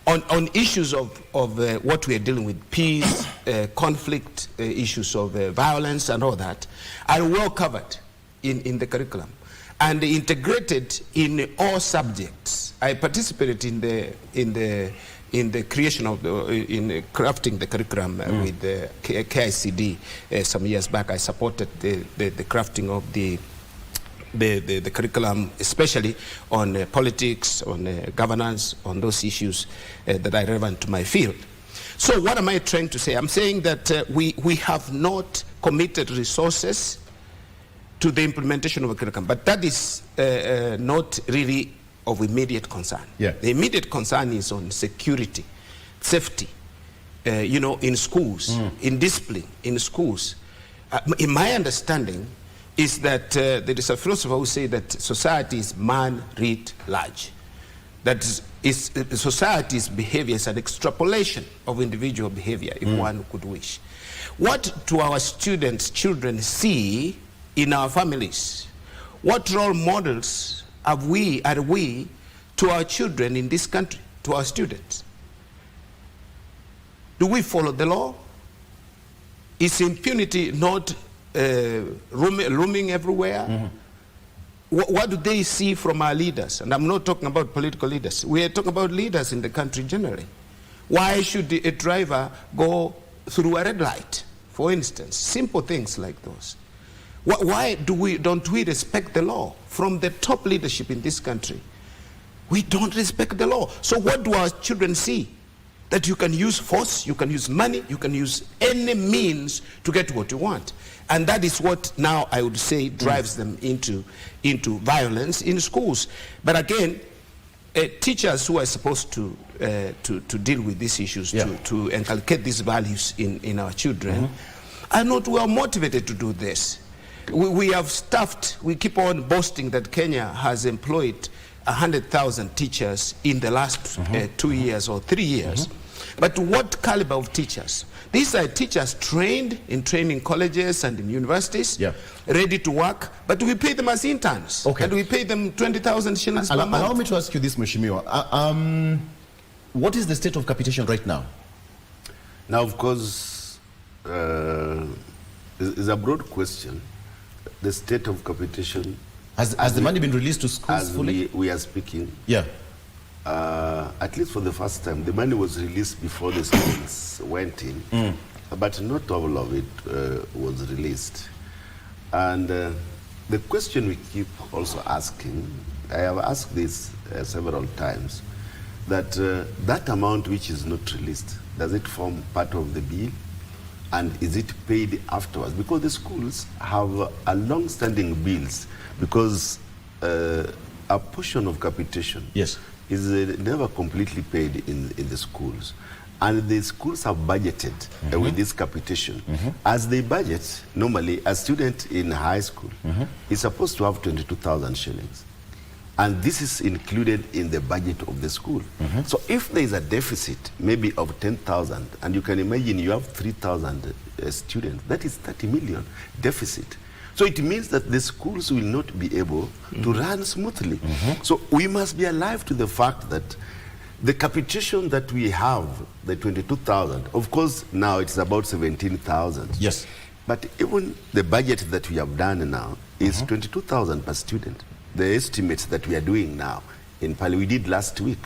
on issues of what we are dealing with, peace, conflict, issues of violence and all that, are well covered in the curriculum and integrated in all subjects. I participated in the creation of in crafting the curriculum with the KICD some years back. I supported the crafting of the curriculum, especially on politics, on governance, on those issues that are relevant to my field. So what am I trying to say? I'm saying that we have not committed resources to the implementation of a curriculum, but that is not really of immediate concern. Yeah. The immediate concern is on security, safety, in schools, in discipline, in schools. In my understanding, is that there is a philosopher who says that society is man writ large. That is society's behavior is an extrapolation of individual behavior, if one could wish. What do our children see in our families? What role models are we to our children in this country, to our students? Do we follow the law? Is impunity not roaming everywhere? What do they see from our leaders? And I'm not talking about political leaders. We are talking about leaders in the country generally. Why should a driver go through a red light, for instance? Simple things like those. Why don't we respect the law? From the top leadership in this country, we don't respect the law. So what do our children see? That you can use force, you can use money, you can use any means to get what you want. And that is what now I would say drives them into violence in schools. But again, teachers who are supposed to deal with these issues, to inculcate these values in our children, are not well motivated to do this. We have staffed, we keep on boasting that Kenya has employed 100,000 teachers in the last 2 years or 3 years. But what caliber of teachers? These are teachers trained in training colleges and in universities, ready to work, but we pay them as interns. And we pay them 20,000 shillings per month. Allow me to ask you this, Mheshimiwa. What is the state of capitation right now? Now, of course, it's a broad question. The state of capitation. Has the money been released to schools fully? We are speaking. Yeah. At least for the first time, the money was released before the students went in, but not all of it was released. And the question we keep also asking, I have asked this several times, that that amount which is not released, does it form part of the bill? And is it paid afterwards? Because the schools have a long-standing bills, because a portion of capitation is never completely paid in the schools. And the schools have budgeted with this capitation. As they budget, normally a student in high school is supposed to have 22,000 shillings. And this is included in the budget of the school. So if there is a deficit, maybe of 10,000, and you can imagine you have 3,000 students, that is 30 million deficit. So it means that the schools will not be able to run smoothly. So we must be alive to the fact that The capitation that we have, the 22,000, of course, now it's about 17,000. Yes. But even the budget that we have done now is 22,000 per student. The estimates that we are doing now in Pali, we did last week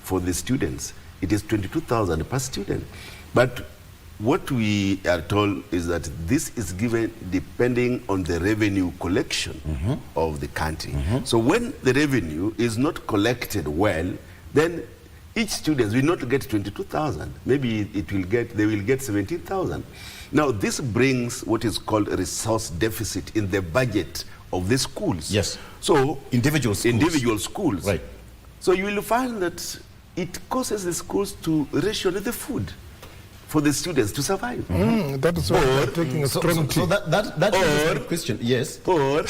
for the students, it is 22,000 per student. But what we are told is that this is given depending on the revenue collection of the country. So when the revenue is not collected well, then each student will not get 22,000. Maybe they will get 17,000. Now this brings what is called a resource deficit in the budget of the schools. Yes. So individual schools. Right. So you will find that it causes the schools to ration the food for the students to survive. That is why they're taking a strong So that is a question, yes. Or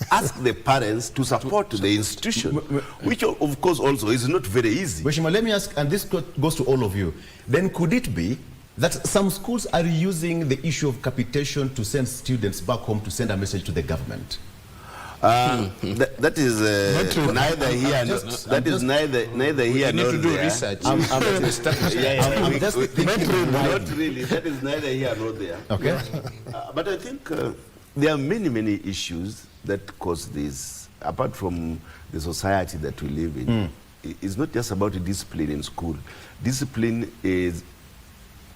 ask the parents to support the institution, which of course also is not very easy. Weshima, let me ask, and this goes to all of you, then could it be that some schools are using the issue of capitation to send students back home to send a message to the government? That is neither here nor neither here nor there. You need to do research. I'm just thinking, not really. That is neither here nor there. Okay. But I think there are many issues that cause this. Apart from the society that we live in, it's not just about discipline in school. Discipline is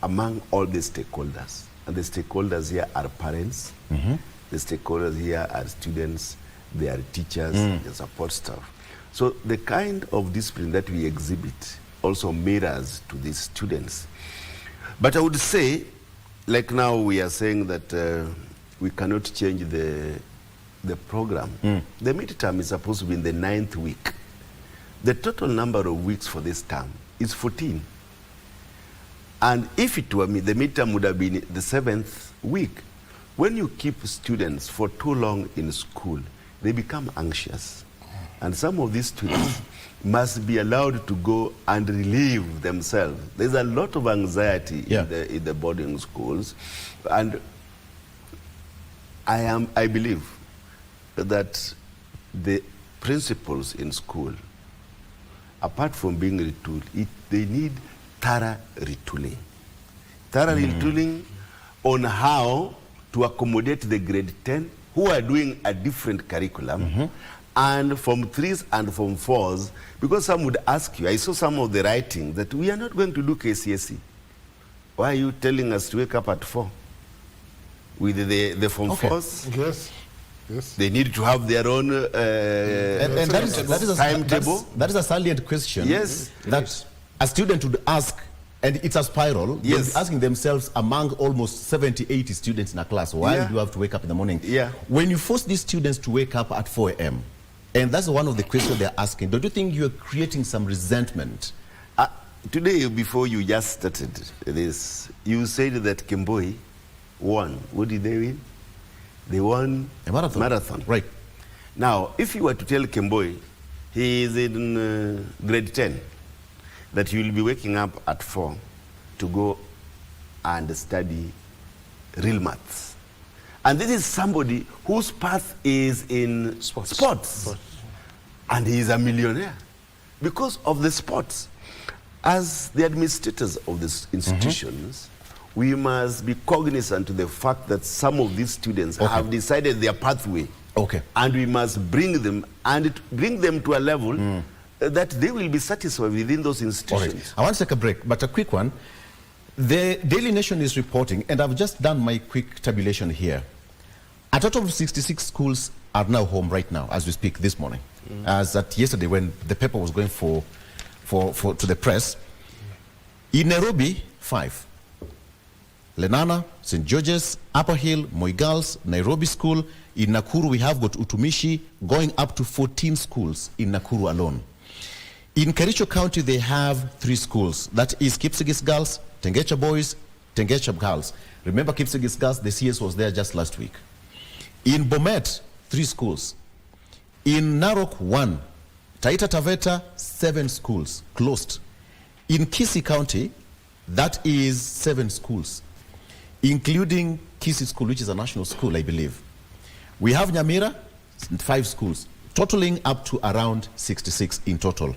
among all the stakeholders, and the stakeholders here are parents. The stakeholders here are students. They are teachers, the support staff. So the kind of discipline that we exhibit also mirrors to these students. But I would say, like now we are saying that we cannot change the program. The midterm is supposed to be in the 9th week. The total number of weeks for this term is 14. And if it were me, the midterm would have been the 7th week. When you keep students for too long in school, they become anxious. And some of these students must be allowed to go and relieve themselves. There's a lot of anxiety in the boarding schools. And I believe that the principals in school, apart from being retooled, they need thorough retooling. Thorough retooling on how to accommodate the grade 10 who are doing a different curriculum, and Form 3s and Form 4s, because some would ask you, I saw some of the writing that we are not going to do KCSE. Why are you telling us to wake up at 4? With the Form 4s? Yes. They need to have their own and that is timetable. That is a salient question. Yes. That a student would ask, and it's a spiral. They'll be asking themselves, among almost 70, 80 students in a class, why do you have to wake up in the morning? When you force these students to wake up at 4 a.m., and that's one of the questions they're asking, don't you think you're creating some resentment? Today, before you just started this, you said that Kemboi won. What did they win? They won a marathon. Right. Now, if you were to tell Kemboi, he is in grade 10, that he will be waking up at 4 to go and study real maths. And this is somebody whose path is in sports. And he is a millionaire because of the sports. As the administrators of these institutions, we must be cognizant to the fact that some of these students have decided their pathway. And we must bring them to a level that they will be satisfied within those institutions. I want to take a break, but a quick one. The Daily Nation is reporting, and I've just done my quick tabulation here. A total of 66 schools are now home right now, as we speak this morning. As at yesterday, when the paper was going to the press. In Nairobi, 5. Lenana, St. George's, Upper Hill, Moi Girls, Nairobi School. In Nakuru, we have got Utumishi, going up to 14 schools in Nakuru alone. In Kericho County, they have 3 schools. That is Kipsigis Girls, Tengecha Boys, Tengecha Girls. Remember Kipsigis Girls, the CS was there just last week. In Bomet, 3 schools. In Narok, 1. Taita Taveta, 7 schools, closed. In Kisii County, that is 7 schools, including Kisii School, which is a national school, I believe. We have Nyamira, 5 schools, totaling up to around 66 in total.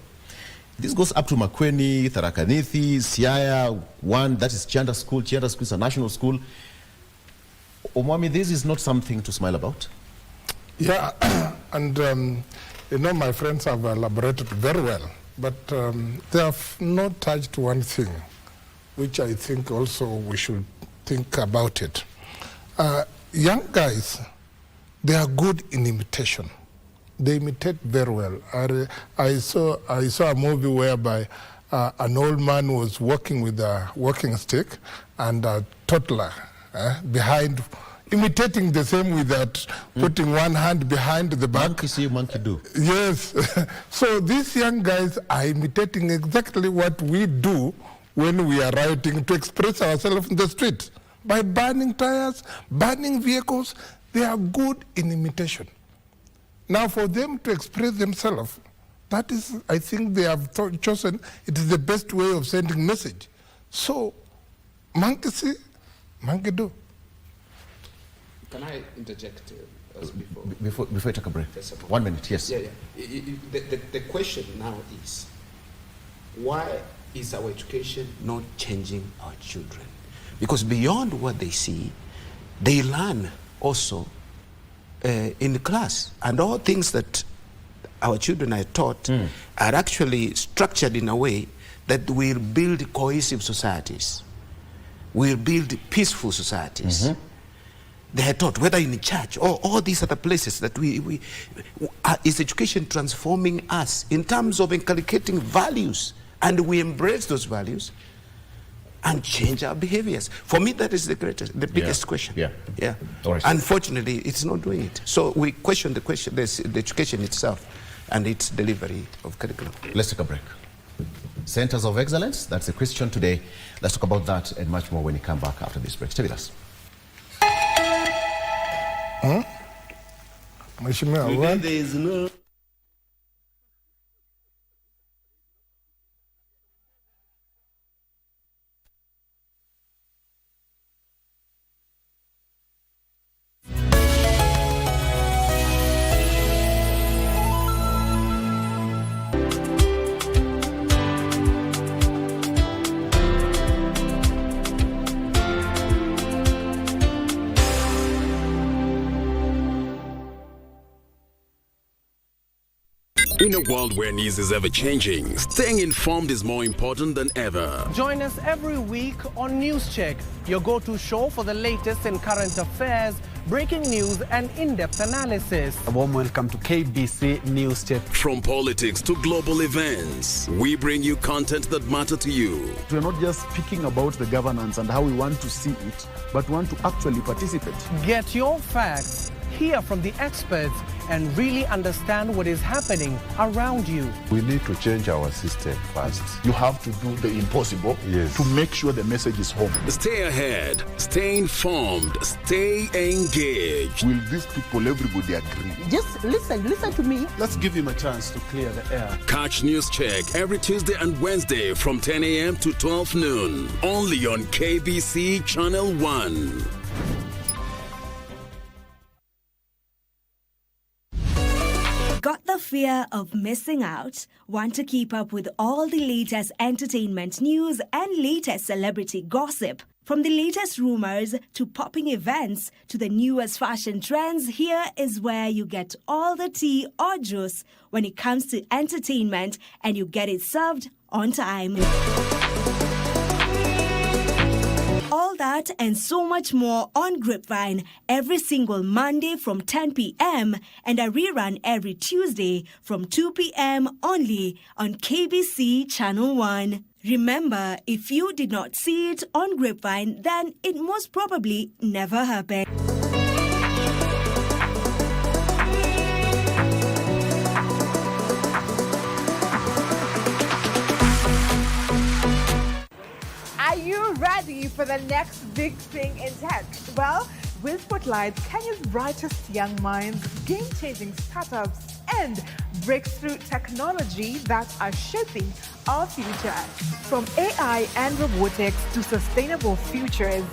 This goes up to Makueni, Tharakanithi, Siaya, one, that is Chianda School. Chianda School is a national school. Omwami, this is not something to smile about. Yeah, and you know, my friends have elaborated very well, but they have not touched one thing, which I think also we should think about it. Young guys, they are good in imitation. They imitate very well. I saw a movie whereby an old man was walking with a walking stick and a toddler behind, imitating the same with that, putting one hand behind the back. Monkey see, monkey do. Yes. So these young guys are imitating exactly what we do when we are rioting to express ourselves in the street. By burning tires, burning vehicles, they are good in imitation. Now for them to express themselves, that is, I think they have chosen, it is the best way of sending message. So, monkey see, monkey do. Can I interject before you take a break? 1 minute, yes. Yeah. The question now is, why is our education not changing our children? Because beyond what they see, they learn also in the class, and all things that our children are taught are actually structured in a way that will build cohesive societies, will build peaceful societies. They are taught, whether in church or all these other places, that is education transforming us in terms of inculcating values, and we embrace those values and change our behaviors. For me, that is the biggest question. Yeah. Right. Unfortunately, it's not doing it. So we question the education itself and its delivery of curriculum. Let's take a break. Centers of Excellence, that's the question today. Let's talk about that and much more when we come back after this break. Stay with us. Mheshimiwa, there is no... In a world where news is ever changing, staying informed is more important than ever. Join us every week on News Check, your go-to show for the latest in current affairs, breaking news and in-depth analysis. A warm welcome to KBC News Check. From politics to global events, we bring you content that matter to you. We're not just speaking about the governance and how we want to see it, but want to actually participate. Get your facts, hear from the experts, and really understand what is happening around you. We need to change our system first. You have to do the impossible to make sure the message is home. Stay ahead, stay informed, stay engaged. Will these people, everybody agree? Just listen to me. Let's give him a chance to clear the air. Catch News Check every Tuesday and Wednesday from 10 a.m. to 12 noon. Only on KBC Channel 1. Got the fear of missing out? Want to keep up with all the latest entertainment news and latest celebrity gossip? From the latest rumors to popping events to the newest fashion trends, here is where you get all the tea or juice when it comes to entertainment, and you get it served on time. All that and so much more on Grapevine every single Monday from 10 p.m. and a rerun every Tuesday from 2 p.m. only on KBC Channel 1. Remember, if you did not see it on Grapevine, then it most probably never happened. Are you ready for the next big thing in tech? Well, we'll spotlight Kenya's brightest young minds, game-changing startups, and breakthrough technology that are shaping our future. From AI and robotics to sustainable futures,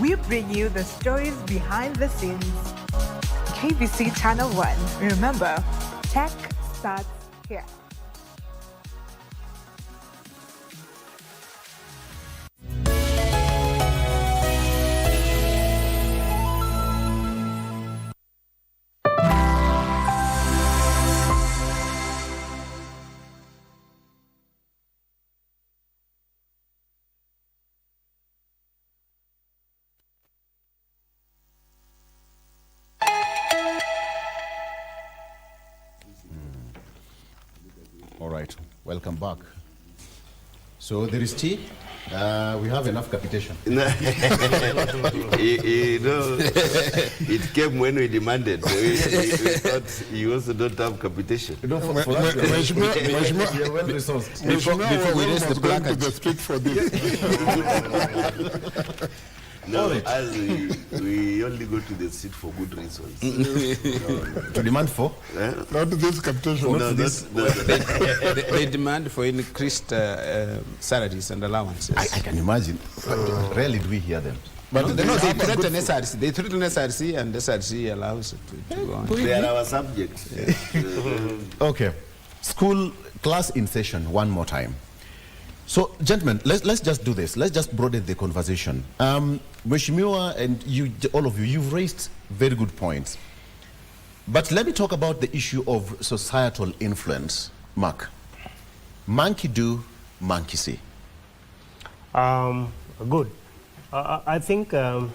we bring you the stories behind the scenes. KBC Channel 1. Remember, tech starts here. Welcome back. So there is tea. We have enough capitation. You know, it came when we demanded. We thought you also don't have capitation. You know, for us, you're well resourced. Before we raise the placard to the street for this. No, as we only go to the street for good reasons. To demand for? Not this capitation. No, this. They demand for increased salaries and allowances. I can imagine. But rarely do we hear them. But they threaten SRC. They threaten SRC, and SRC allows it to go on. They are our subjects. Okay. School class in session one more time. So, gentlemen, let's just do this. Let's just broaden the conversation. Mheshimiwa and you, all of you, you've raised very good points. But let me talk about the issue of societal influence. Mark, monkey do, monkey see. Good. I think there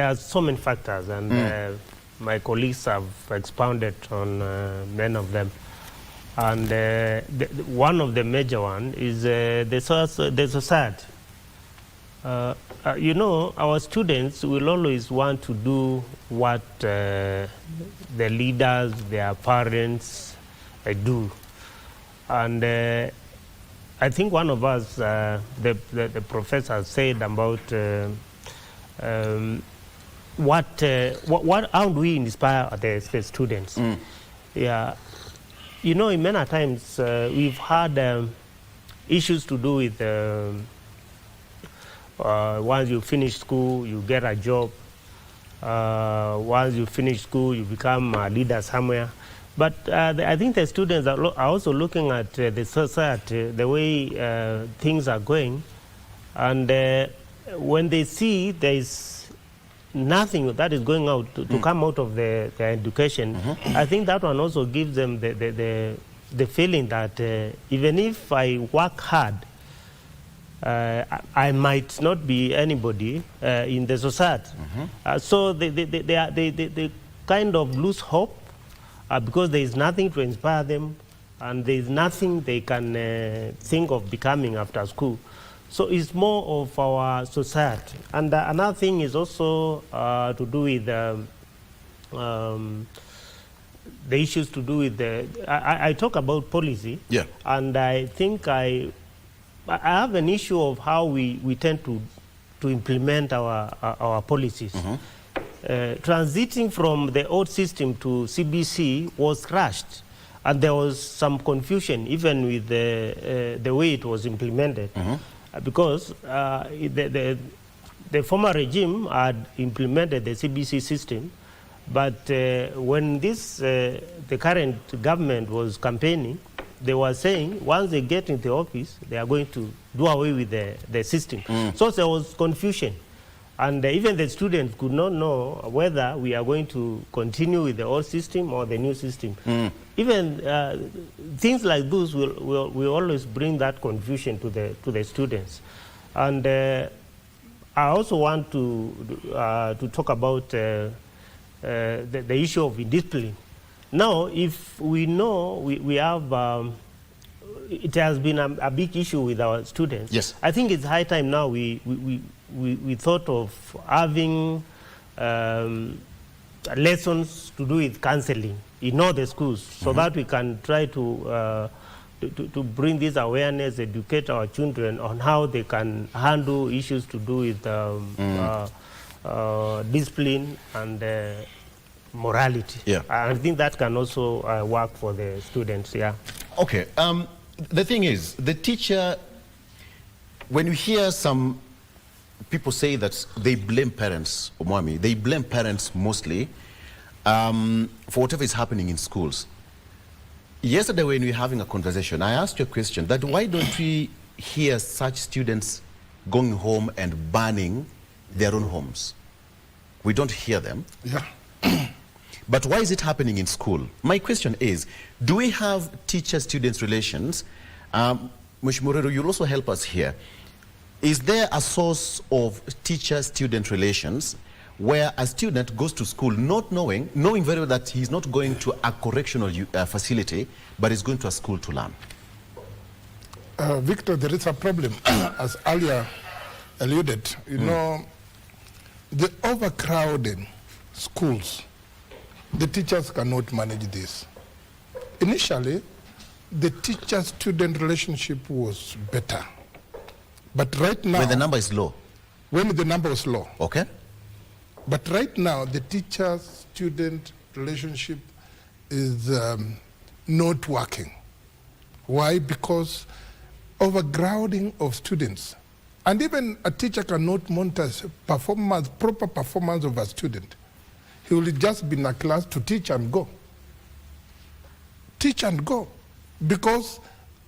are so many factors, and my colleagues have expounded on many of them. And one of the major one is the society. You know, our students will always want to do what the leaders, their parents do. And I think one of us, the professor said about how do we inspire the students? Yeah. You know, in many times we've had issues to do with once you finish school, you get a job. Once you finish school, you become a leader somewhere. But I think the students are also looking at the society, the way things are going. And when they see there is nothing that is going out to come out of their education, I think that one also gives them the feeling that even if I work hard, I might not be anybody in the society. So they kind of lose hope because there is nothing to inspire them, and there is nothing they can think of becoming after school. So it's more of our society. And another thing is also to do with the issues to do with I talk about policy, and I think I have an issue of how we tend to implement our policies. Transiting from the old system to CBC was rushed, and there was some confusion even with the way it was implemented. Because the former regime had implemented the CBC system, but when the current government was campaigning, they were saying once they get into office, they are going to do away with the system. So there was confusion. And even the students could not know whether we are going to continue with the old system or the new system. Even things like those will always bring that confusion to the students. And I also want to talk about the issue of discipline. Now, if we know we have, it has been a big issue with our students. Yes. I think it's high time now we thought of having lessons to do with counseling in all the schools, so that we can try to bring this awareness, educate our children on how they can handle issues to do with discipline and morality. I think that can also work for the students. Okay. The thing is, the teacher, when you hear some people say that they blame parents, Omwami, they blame parents mostly for whatever is happening in schools. Yesterday when we were having a conversation, I asked you a question that why don't we hear such students going home and burning their own homes? We don't hear them. But why is it happening in school? My question is, do we have teacher-student relations? Mheshimiwa, you'll also help us here. Is there a source of teacher-student relations where a student goes to school not knowing very well that he's not going to a correctional facility, but is going to a school to learn? Victor, there is a problem, as earlier alluded. You know, the overcrowding schools, the teachers cannot manage this. Initially, the teacher-student relationship was better. But right now... When the number is low? When the number was low. Okay. But right now, the teacher-student relationship is not working. Why? Because overcrowding of students. And even a teacher cannot monitor proper performance of a student. He will just be in a class to teach and go. Teach and go. Because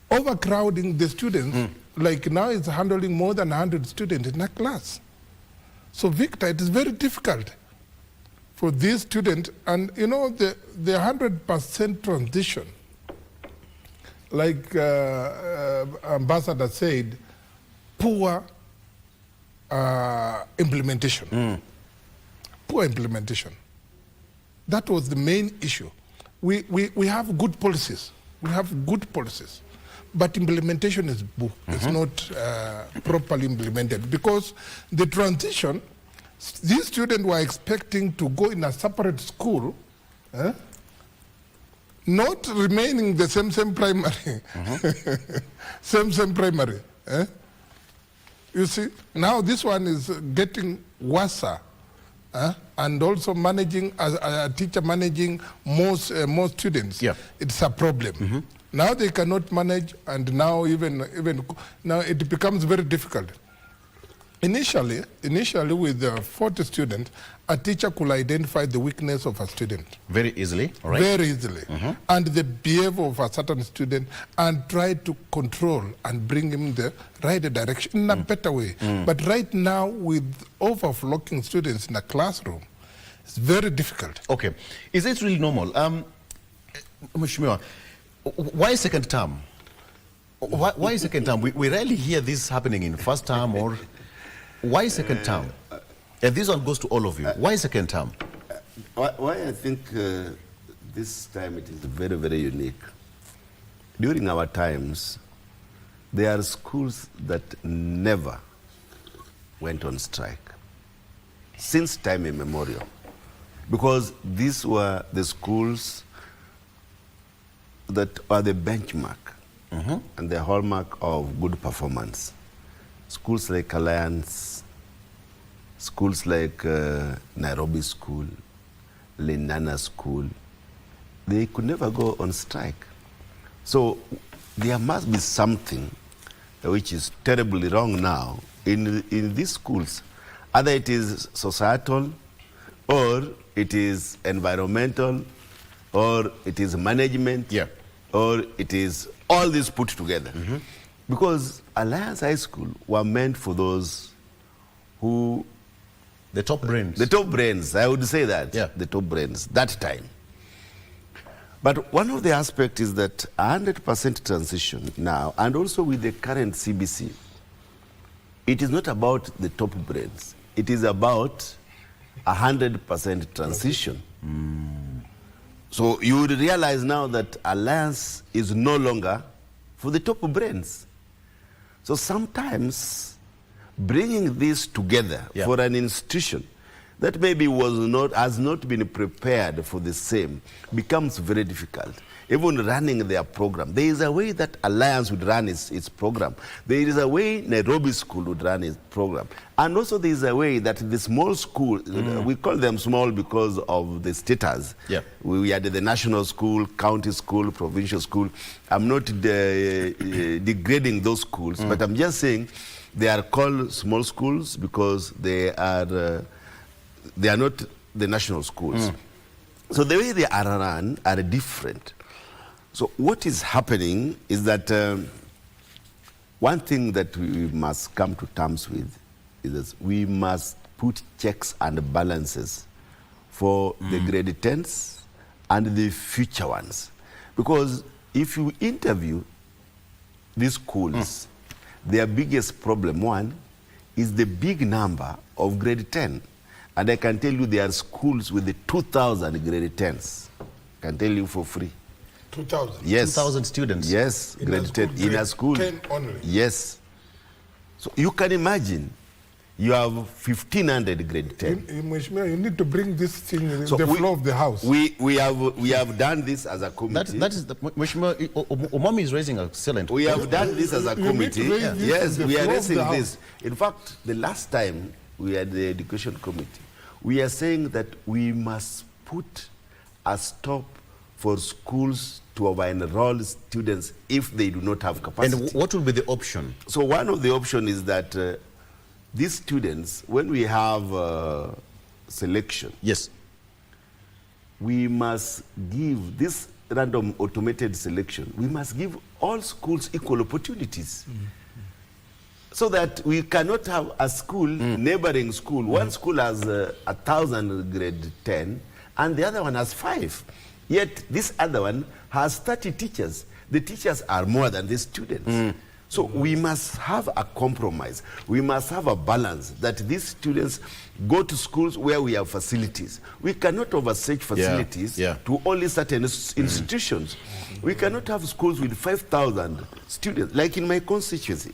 overcrowding the students, like now it's handling more than 100 students in a class. So Victor, it is very difficult for these students, and you know, the 100% transition, like Ambassador said, poor implementation. Poor implementation. That was the main issue. We have good policies. We have good policies. But implementation is it's not properly implemented, because the transition, these students were expecting to go in a separate school, not remaining the same primary, same primary. You see, now this one is getting worse, and also managing, as a teacher managing more students. It's a problem. Now they cannot manage, and now even now it becomes very difficult. Initially with 40 students, a teacher could identify the weakness of a student. Very easily, all right? Very easily. And the behavior of a certain student, and try to control and bring him in the right direction in a better way. But right now, with overflowing students in a classroom, it's very difficult. Okay. Is it really normal? Mheshimiwa, why second term? Why second term? We rarely hear this happening in first term, or why second term? And this one goes to all of you. Why second term? Why I think this time it is very, very unique. During our times, there are schools that never went on strike since time immemorial, because these were the schools that are the benchmark and the hallmark of good performance. Schools like Alliance, schools like Nairobi School, Lenana School, they could never go on strike. So there must be something which is terribly wrong now in these schools. Either it is societal, or it is environmental, or it is management, or it is all this put together. Because Alliance High School were meant for those who... The top brains. The top brains, I would say that. The top brains, that time. But one of the aspects is that 100% transition now, and also with the current CBC, it is not about the top brains. It is about 100% transition. So you would realize now that Alliance is no longer for the top brains. So sometimes bringing this together for an institution that maybe has not been prepared for the same becomes very difficult. Even running their program, there is a way that Alliance would run its program. There is a way Nairobi School would run its program. And also there is a way that the small school, we call them small because of the status. We had the national school, county school, provincial school. I'm not degrading those schools, but I'm just saying they are called small schools because they are not the national schools. So the way they are run are different. So what is happening is that one thing that we must come to terms with is that we must put checks and balances for the grade 10s and the future ones. Because if you interview these schools, their biggest problem, one, is the big number of grade 10. And I can tell you there are schools with the 2,000 grade 10s. I can tell you for free. 2,000? Yes. 2,000 students? Yes, grade 10 in a school. 10 only? Yes. So you can imagine, you have 1,500 grade 10. You need to bring this thing in the floor of the house. We have done this as a committee. That is the Omami is raising a excellent. We have done this as a committee. Yes, we are raising this. In fact, the last time we had the education committee, we are saying that we must put a stop for schools to over-enroll students if they do not have capacity. And what will be the option? So one of the options is that these students, when we have selection, yes, we must give this random automated selection. We must give all schools equal opportunities. So that we cannot have a school, neighboring school. One school has 1,000 grade 10, and the other one has 5. Yet this other one has 30 teachers. The teachers are more than the students. So we must have a compromise. We must have a balance that these students go to schools where we have facilities. We cannot oversearch facilities to only certain institutions. We cannot have schools with 5,000 students. Like in my constituency,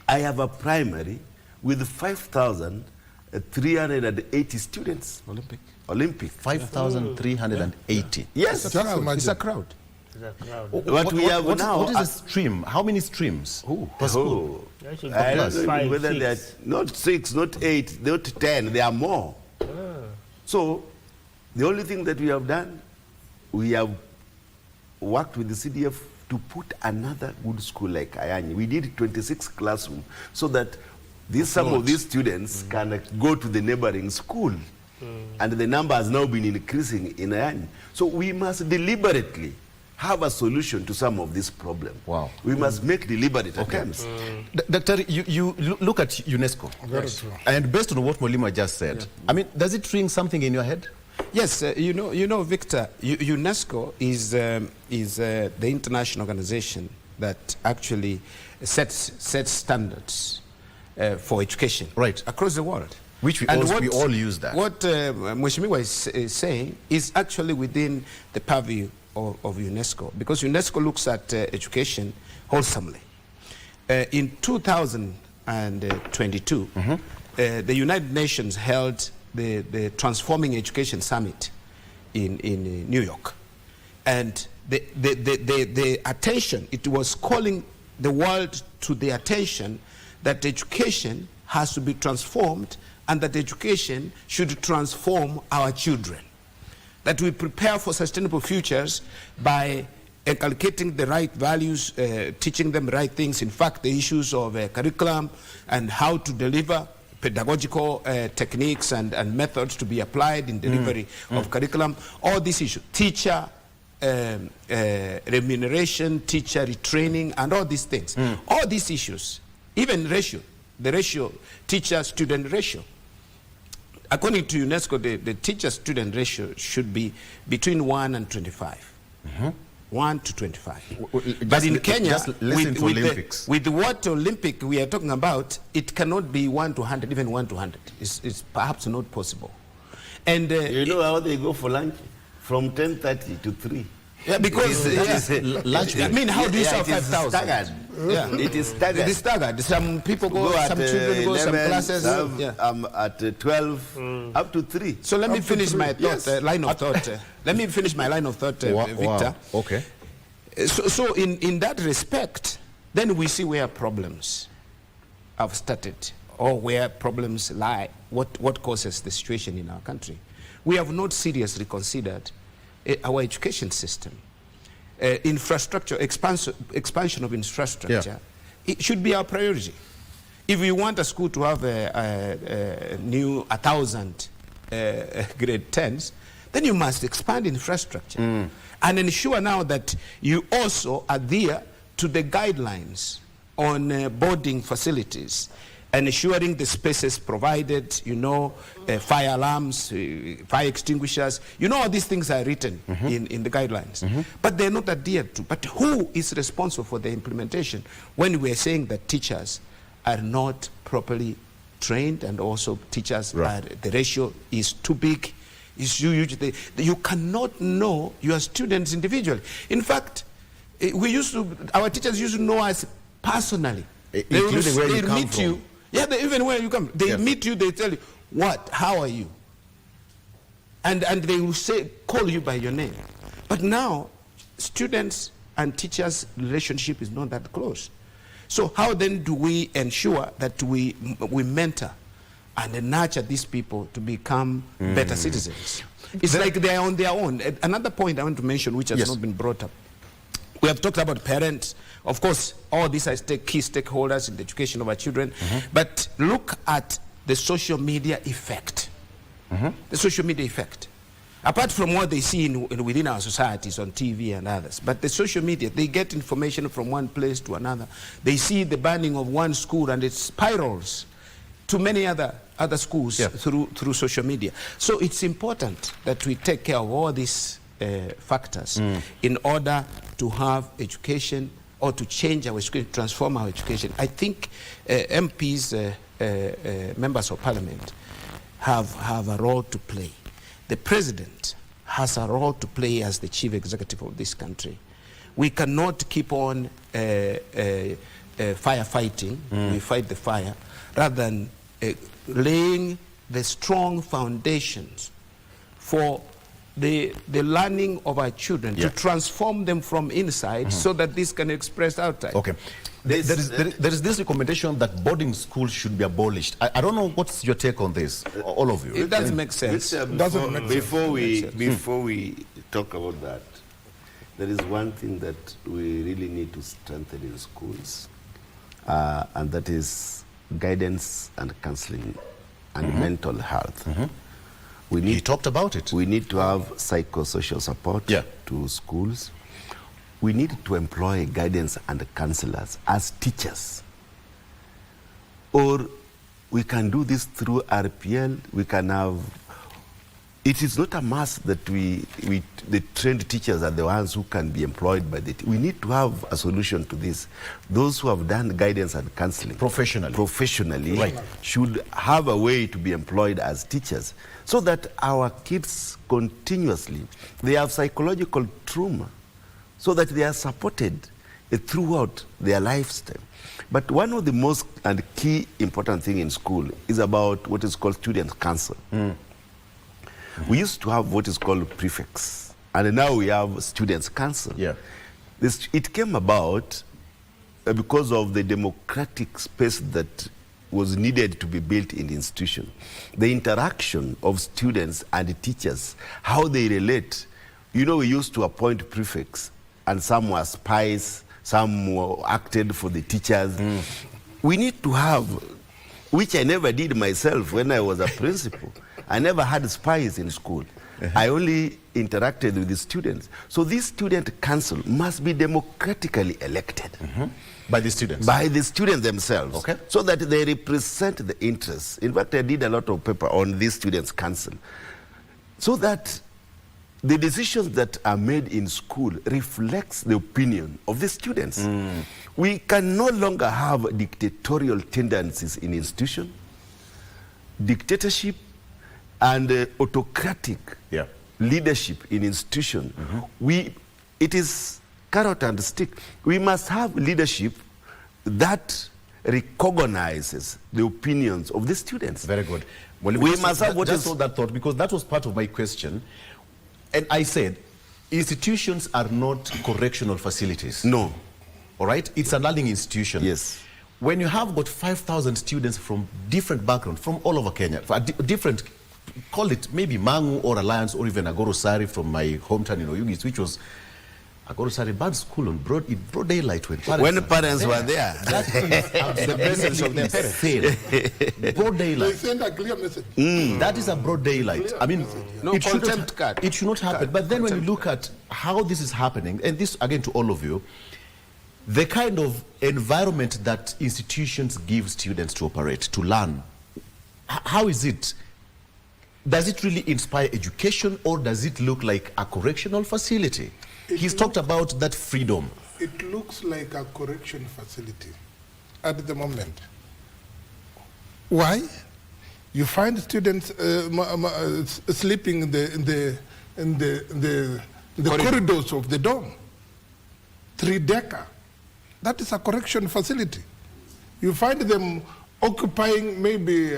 I have a primary with 5,380 students. Olympic. 5,380. Yes. It's a crowd. It's a crowd. What we have now. What is a stream? How many streams per school? I don't know whether they're not 6, not 8, not 10. There are more. So the only thing that we have done, we have worked with the CDF to put another good school like Ayanyi. We did 26 classrooms so that some of these students can go to the neighboring school. And the number has now been increasing in Ayanyi. So we must deliberately have a solution to some of these problems. Wow. We must make deliberate attempts. Doctor, you look at UNESCO. Very true. And based on what Molima just said, I mean, does it ring something in your head? Yes, you know, Victor, UNESCO is the international organization that actually sets standards for education across the world. Which we all use that. What Mheshimiwa is saying is actually within the purview of UNESCO, because UNESCO looks at education wholesomely. In 2022, the United Nations held the Transforming Education Summit in New York. And the attention, it was calling the world to the attention that education has to be transformed and that education should transform our children. That we prepare for sustainable futures by inculcating the right values, teaching them the right things. In fact, the issues of curriculum and how to deliver pedagogical techniques and methods to be applied in delivery of curriculum, all these issues, teacher remuneration, teacher retraining, and all these things. All these issues, even ratio, the ratio, teacher-student ratio. According to UNESCO, the teacher-student ratio should be between 1 and 25. 1 to 25. But in Kenya, with what Olympic we are talking about, it cannot be 1 to 100, even 1 to 100. It's perhaps not possible. And you know how they go for lunch? From 10:30 to 3. Yeah, because lunch. I mean, how do you sell 5,000? Yeah, it is staggered. It is staggered. Some people go, some children go, 11, some classes. At 12, up to 3. So let me finish my thought, line of thought. Let me finish my line of thought, Victor. Wow. Okay. So in that respect, then we see where problems have started, or where problems lie. What causes the situation in our country? We have not seriously considered our education system. Infrastructure, expansion of infrastructure, it should be our priority. If we want a school to have a new 1,000 grade 10s, then you must expand infrastructure and ensure now that you also adhere to the guidelines on boarding facilities, and ensuring the spaces provided, fire alarms, fire extinguishers, all these things are written in the guidelines. But they're not adhered to. But who is responsible for the implementation when we're saying that teachers are not properly trained, and also teachers, the ratio is too big. Is huge. You cannot know your students individually. In fact, our teachers used to know us personally. Including where you come meet from. you. Yeah, even where you come. They meet you, they tell you, how are you? And they will call you by your name. But now, students and teachers' relationship is not that close. So how then do we ensure that we mentor and nurture these people to become better citizens? It's like they are on their own. Another point I want to mention, which has not been brought up. We have talked about parents. Of course, all these are key stakeholders in the education of our children. But look at the social media effect. The social media effect. Apart from what they see within our societies on TV and others, but the social media, they get information from one place to another. They see the banning of one school and it spirals to many other schools through social media. So it's important that we take care of all these factors in order to have education, or to change our education, transform our education. I think MPs, members of parliament, have a role to play. The president has a role to play as the chief executive of this country. We cannot keep on firefighting. We fight the fire, rather than laying the strong foundations for the learning of our children, to transform them from inside so that this can express outside. Okay. There is this recommendation that boarding schools should be abolished. I don't know, what's your take on this, all of you? It doesn't make sense. Before we talk about that, there is one thing that we really need to strengthen in schools, and that is guidance and counseling and mental health. He talked about it. We need to have psychosocial support to schools. We need to employ guidance and counselors as teachers. Or we can do this through RPL. We can have, it is not a must that the trained teachers are the ones who can be employed by the we need to have a solution to this. Those who have done guidance and counseling professionally should have a way to be employed as teachers, so that our kids continuously, they have psychological trauma, so that they are supported throughout their lifetime. But one of the most and key important thing in school is about what is called student council. We used to have what is called prefects, and now we have students council. It came about because of the democratic space that was needed to be built in the institution. The interaction of students and teachers, how they relate. You know, we used to appoint prefects, and some were spies, some acted for the teachers. We need to have, which I never did myself when I was a principal. I never had spies in school. I only interacted with the students. So this student council must be democratically elected. By the students? By the students themselves. So that they represent the interests. In fact, I did a lot of paper on this students council. So that the decisions that are made in school reflects the opinion of the students. We can no longer have dictatorial tendencies in institution, dictatorship, and autocratic leadership in institution. It is carrot and stick. We must have leadership that recognizes the opinions of the students. Very good. Well, we must have what is that thought, because that was part of my question. And I said, institutions are not correctional facilities. No. All right? It's a learning institution. Yes. When you have got 5,000 students from different backgrounds, from all over Kenya, different, call it maybe Mangu or Alliance or even Agorosari from my hometown in Oyugis, which was Agorosari bad school in broad daylight when parents were there. That is the presence of their parents. Broad daylight. They send a clear message. That is a broad daylight. I mean, it should not happen. But then when you look at how this is happening, and this again to all of you, the kind of environment that institutions give students to operate, to learn, how is it? Does it really inspire education, or does it look like a correctional facility? He's talked about that freedom. It looks like a correction facility at the moment. Why? You find students sleeping in the corridors of the dorm. 3-decker. That is a correction facility. You find them occupying maybe...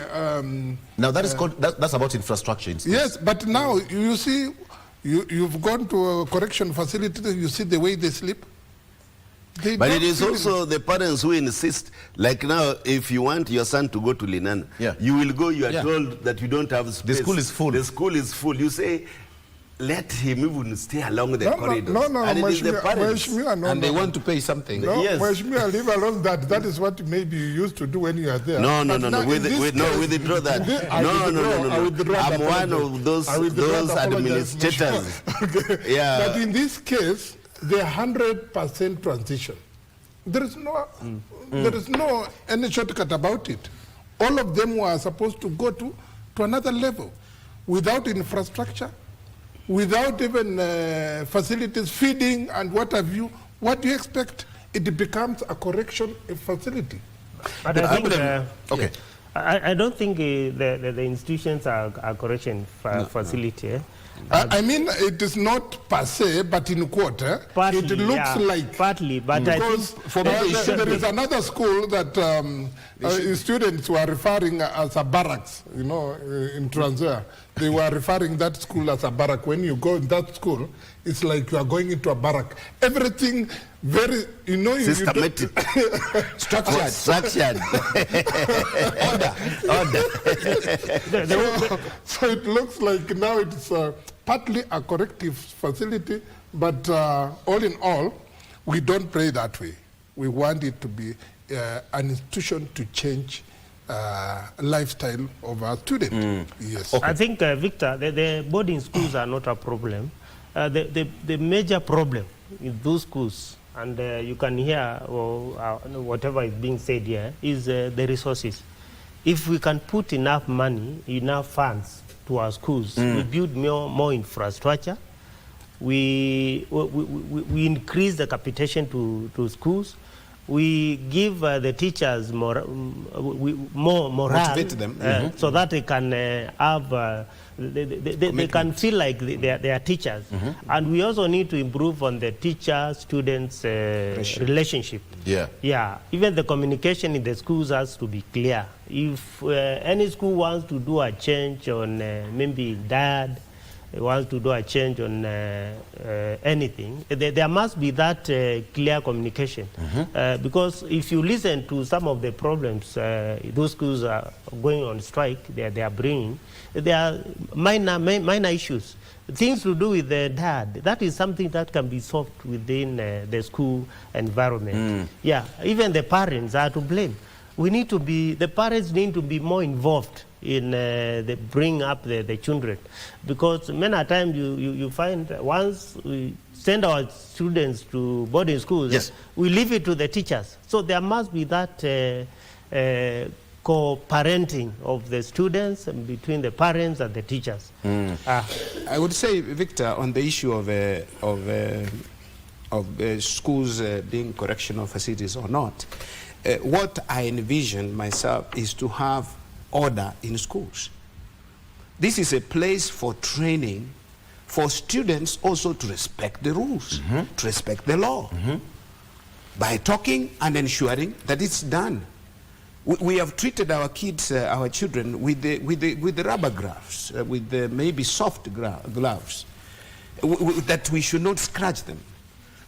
now that is called, that's about infrastructure. Yes, but now you see, you've gone to a correction facility, you see the way they sleep. But it is also the parents who insist, like now, if you want your son to go to Linan, you will go, you are told that you don't have space. The school is full. The school is full. You say, let him even stay along the corridors. No, and it is the parents. And they want to pay something. No, yes. leave alone that. That is what maybe you used to do when you are there. No. We withdraw that. No. I'm one of those administrators. Okay. Yeah. But in this case, the 100% transition. There is no any shortcut about it. All of them were supposed to go to another level without infrastructure, without even facilities, feeding and what have you. What do you expect? It becomes a correction facility. But I think, I don't think the institutions are correction facility. I mean, it is not per se, but in quarter, it looks like. Partly, but because there is another school that students were referring as a barracks, in Transia. They were referring that school as a barrack. When you go in that school, it's like you are going into a barrack. Everything very, systematic. Structured. Order. So it looks like now it's partly a corrective facility, but all in all, we don't play that way. We want it to be an institution to change lifestyle of our students. Yes. I think, Victor, the boarding schools are not a problem. The major problem in those schools, and you can hear whatever is being said here, is the resources. If we can put enough money, enough funds to our schools, we build more infrastructure, we increase the capitation to schools, we give the teachers more morale, motivate them, so that they can have they can feel like they are teachers. And we also need to improve on the teacher-students relationship. Even the communication in the schools has to be clear. If any school wants to do a change on maybe dad, wants to do a change on anything, there must be that clear communication. Because if you listen to some of the problems those schools are going on strike, they are bringing, there are minor issues. Things to do with the dad, that is something that can be solved within the school environment. Even the parents are to blame. The parents need to be more involved in the bring up the children, because many a time you find once we send our students to boarding schools, we leave it to the teachers. So there must be that co-parenting of the students and between the parents and the teachers. I would say, Victor, on the issue of schools being correctional facilities or not, what I envision myself is to have order in schools. This is a place for training for students also to respect the rules, to respect the law, by talking and ensuring that it's done. We have treated our kids, our children, with the rubber gloves, with the maybe soft gloves, that we should not scratch them.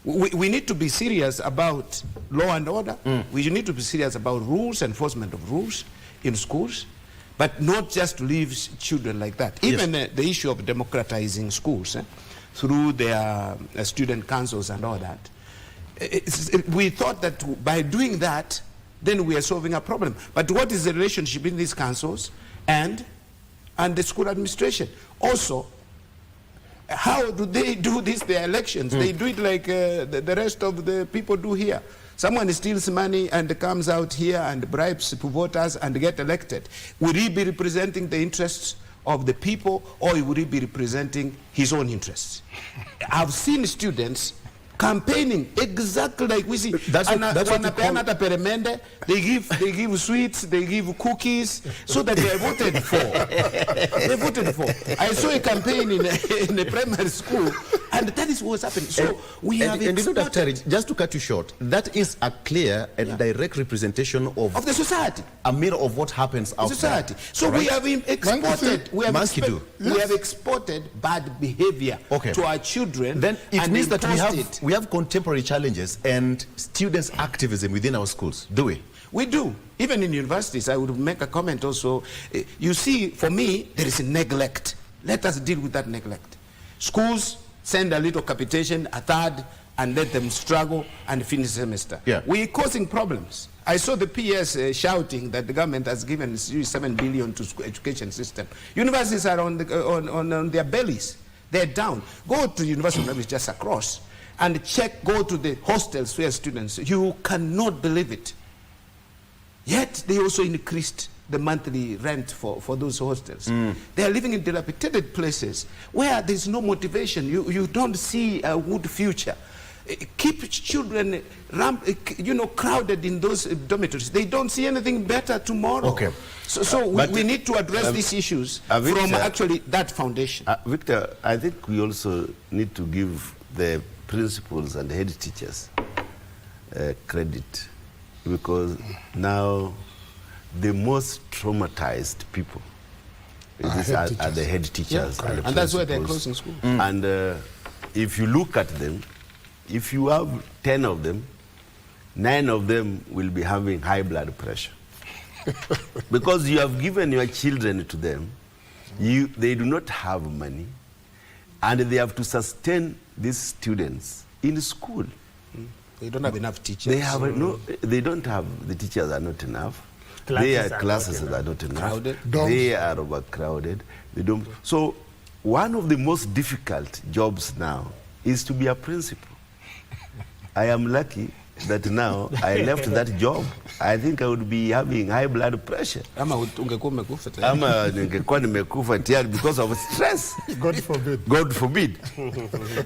We need to be serious about law and order. We need to be serious about rules, enforcement of rules in schools, but not just to leave children like that. Even the issue of democratizing schools through their student councils and all that. We thought that by doing that, then we are solving a problem. But what is the relationship in these councils and the school administration? Also, how do they do this, their elections? They do it like the rest of the people do here. Someone steals money and comes out here and bribes voters and get elected. Will he be representing the interests of the people, or will he be representing his own interests? I've seen students campaigning exactly like we see. That's what we call... They give sweets, they give cookies, so that they are voted for. They voted for. I saw a campaign in a primary school, and that is what's happening. So we have exported... Just to cut you short, that is a clear and direct representation of the society, a mirror of what happens out society. there. So we have exported. We have exported bad behavior to our children. Then it means that we have contemporary challenges and students' activism within our schools, do we? We do. Even in universities, I would make a comment also. You see, for me, there is a neglect. Let us deal with that neglect. Schools send a little capitation, a third, and let them struggle and finish the semester. Yeah. We're causing problems. I saw the PS shouting that the government has given 7 billion to the education system. Universities are on their bellies. They're down. Go to the University of just across and check, go to the hostels where students, you cannot believe it. Yet they also increased the monthly rent for those hostels. They are living in dilapidated places where there's no motivation. You don't see a good future. Keep children crowded in those dormitories. They don't see anything better tomorrow. Okay. So we need to address these issues Victor, from actually that foundation. Victor, I think we also need to give the principals and head teachers credit, because now the most traumatized people are the head teachers. Yeah, and that's why they're closing school. And if you look at them, if you have 10 of them, 9 of them will be having high blood pressure. Because you have given your children to them, they do not have money, and they have to sustain these students in school. They don't have enough teachers. They don't have, the teachers are not enough. Classes are not enough. Crowded. They are overcrowded. They don't. So one of the most difficult jobs now is to be a principal. I am lucky that now I left that job. I think I would be having high blood pressure. Because of stress. God forbid. God forbid.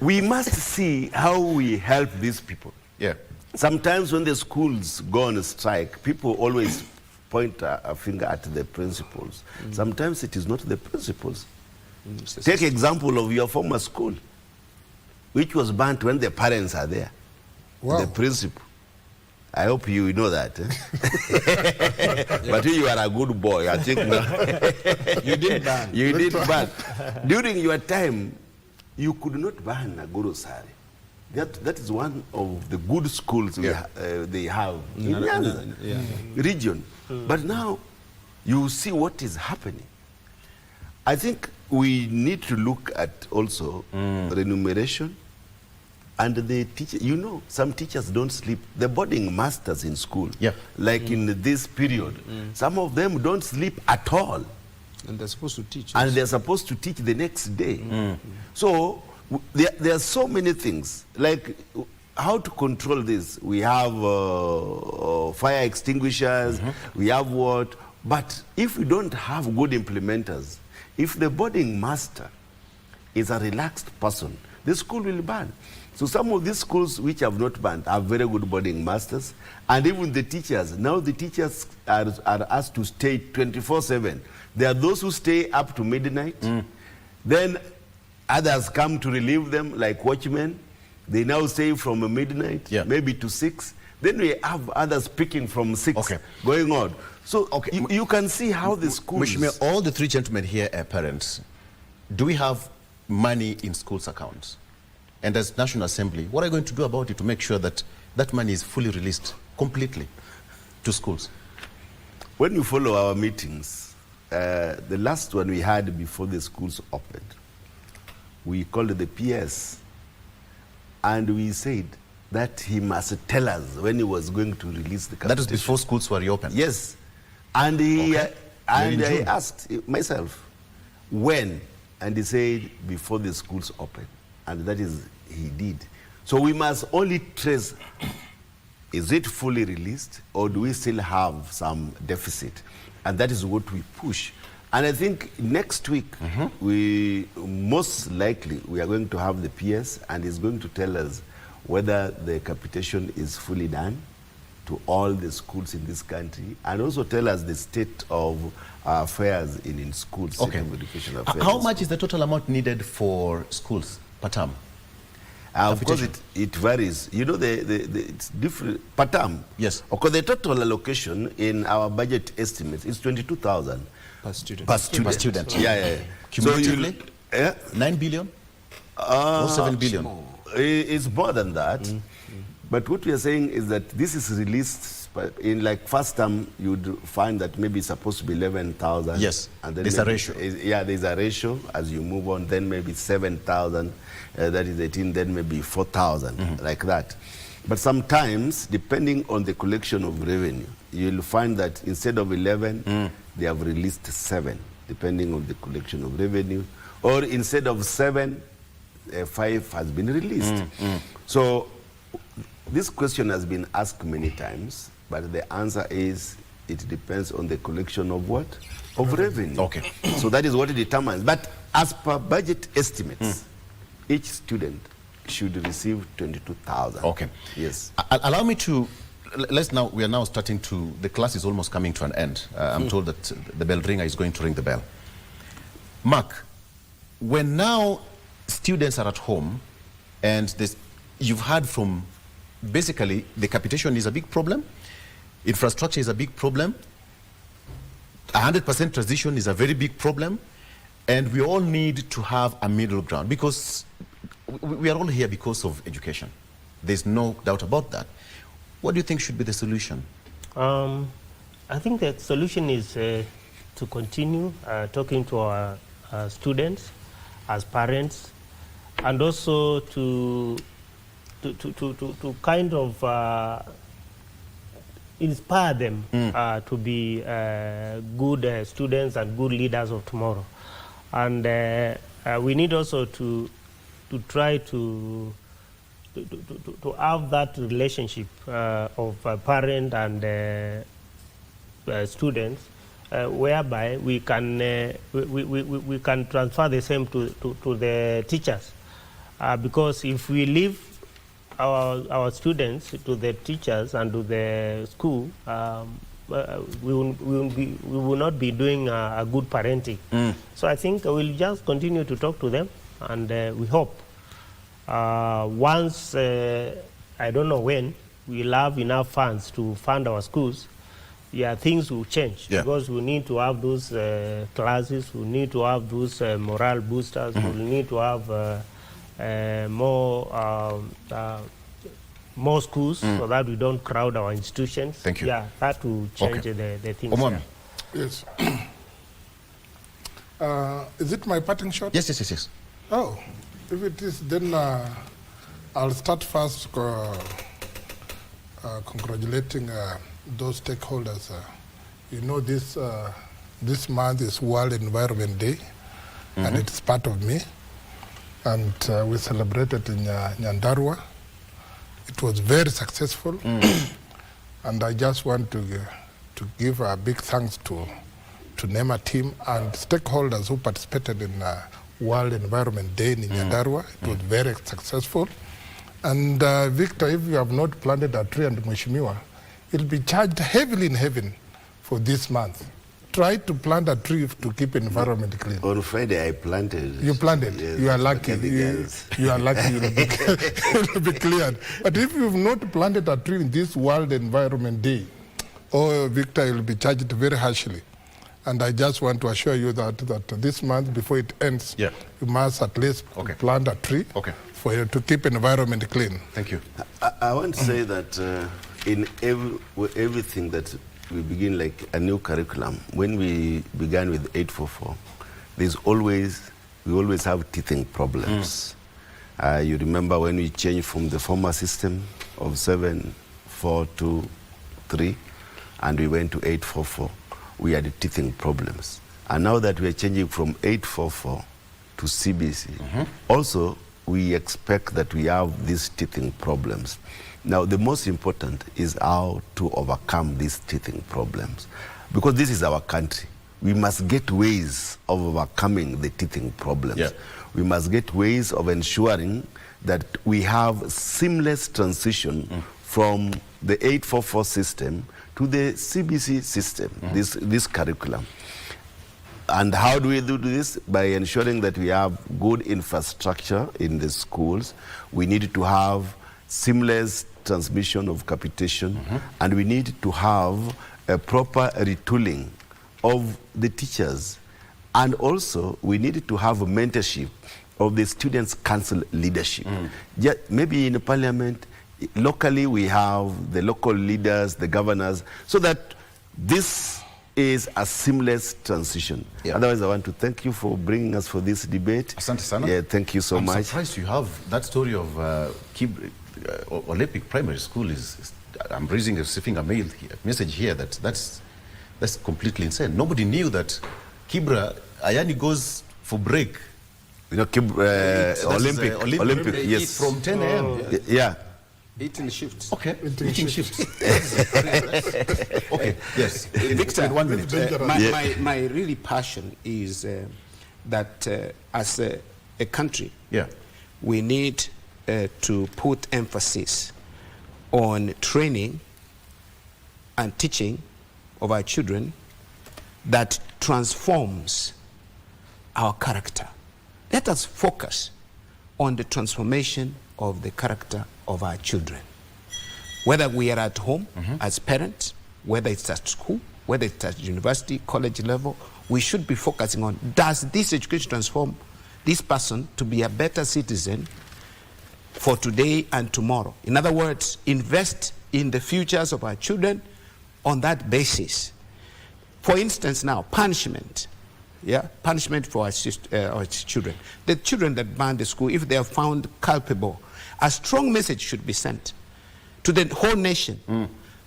We must see how we help these people. Yeah. Sometimes when the schools go on a strike, people always point a finger at the principals. Sometimes it is not the principals. Take example of your former school, which was burnt when the parents are there. Wow. The principal. I hope you know that. But you are a good boy. I think you did burn. You did burn. During your time, you could not burn a Gurusari. That is one of the good schools they have in the region. But now, you see what is happening. I think we need to look at also remuneration. And the teacher, some teachers don't sleep. The boarding masters in school, like in this period, some of them don't sleep at all. And they're supposed to teach. And they're supposed to teach the next day. So there are so many things, like how to control this. We have fire extinguishers, we have what, but if we don't have good implementers, if the boarding master is a relaxed person, the school will burn. So some of these schools which have not banned are very good boarding masters, and even the teachers. Now the teachers are asked to stay 24/7. There are those who stay up to midnight. Then others come to relieve them, like watchmen. They now stay from midnight, maybe to 6. Then we have others picking from 6, going on. So you can see how the schools... All the 3 gentlemen here are parents. Do we have money in schools' accounts? And as National Assembly, what are you going to do about it to make sure that that money is fully released completely to schools? When you follow our meetings, the last one we had before the schools opened, we called the PS, and we said that he must tell us when he was going to release the capitation. That was before schools were reopened? Yes. And I asked myself, when? And he said, before the schools opened. And that is, he did. So we must only trace, is it fully released, or do we still have some deficit? And that is what we push. And I think next week, we most likely, we are going to have the PS, and he's going to tell us whether the capitation is fully done to all the schools in this country, and also tell us the state of affairs in schools, secondary education affairs. How much is the total amount needed for schools per term? Of course, it varies. You know, it's different per term. Yes. Of course, the total allocation in our budget estimates is 22,000 per student. Per student. Yeah. Cumulatively? So 9 billion? Or 7 billion? It's more than that. But what we are saying is that this is released in like first term, you'd find that maybe it's supposed to be 11,000. Yes, and then there's a ratio. There's a ratio as you move on. Then maybe 7,000, that is 18, then maybe 4,000, like that. But sometimes, depending on the collection of revenue, you'll find that instead of 11, they have released 7, depending on the collection of revenue. Or instead of 7, 5 has been released. So this question has been asked many times, but the answer is it depends on the collection of what? Of revenue. Okay. So that is what it determines. But as per budget estimates, each student should receive 22,000. Okay. Yes. Allow me to, we are now starting to, the class is almost coming to an end. I'm told that the bell ringer is going to ring the bell. Mark, when now students are at home and you've heard from, basically the capitation is a big problem, infrastructure is a big problem, 100% transition is a very big problem, and we all need to have a middle ground because we are all here because of education. There's no doubt about that. What do you think should be the solution? I think the solution is to continue talking to our students as parents, and also to kind of inspire them to be good students and good leaders of tomorrow. And we need also to try to have that relationship of parent and students, whereby we can we can transfer the same to the teachers, because if we leave our students to the teachers and to the school, we will not be doing a good parenting. So I think we'll just continue to talk to them, and we hope once, I don't know when, we'll have enough funds to fund our schools, things will change, because we need to have those classes, we need to have those morale boosters, we need to have more schools, so that we don't crowd our institutions. Thank you. Yeah, that will change the things. Yes. Is it my parting shot? Yes. Oh, if it is, then I'll start first congratulating those stakeholders. You know, this month is World Environment Day, and it's part of me. And we celebrated in Nyandarua. It was very successful, and I just want to give a big thanks to name a team and stakeholders who participated in World Environment Day in Nyandarua. It was very successful. And Victor, if you have not planted a tree, and Mheshimiwa, it'll be charged heavily in heaven for this month. Try to plant a tree to keep environment clean. On Friday, I planted. You planted? Yes, you are lucky. You are lucky. You'll be cleared. But if you've not planted a tree in this World Environment Day, Victor, you'll be charged very harshly. And I just want to assure you that this month, before it ends, you must at least plant a tree for you to keep environment clean. Thank you. I want to say that in everything that we begin like a new curriculum. When we began with 844, we always have teething problems. You remember when we changed from the former system of 7-4-2-3 and we went to 844, we had teething problems. And now that we are changing from 844 to CBC, also we expect that we have these teething problems. Now, the most important is how to overcome these teething problems. Because this is our country. We must get ways of overcoming the teething problems. We must get ways of ensuring that we have seamless transition from the 844 system to the CBC system, this curriculum. And how do we do this? By ensuring that we have good infrastructure in the schools. We need to have seamless transmission of capitation, and we need to have a proper retooling of the teachers. And also, we need to have a mentorship of the Students' Council leadership. Maybe in the parliament, locally we have the local leaders, the governors, so that this is a seamless transition. Otherwise, I want to thank you for bringing us for this debate. Asante sana. Yeah, thank you so much. I'm surprised you have that story of Olympic Primary School. I'm receiving a message here that's completely insane. Nobody knew that Kibra Ayani goes for break. You know, Olympic, yes. From 10 a.m. Yeah. Eating shifts. Okay, eating shifts. Okay, yes. Victor, in 1 minute. My really passion is that as a country, we need to put emphasis on training and teaching of our children that transforms our character. Let us focus on the transformation of the character of our children. Whether we are at home as parents, whether it's at school, whether it's at university, college level, we should be focusing on, does this education transform this person to be a better citizen for today and tomorrow? In other words, invest in the futures of our children on that basis. For instance now, punishment. Punishment for our children. The children that ban the school, if they are found culpable, a strong message should be sent to the whole nation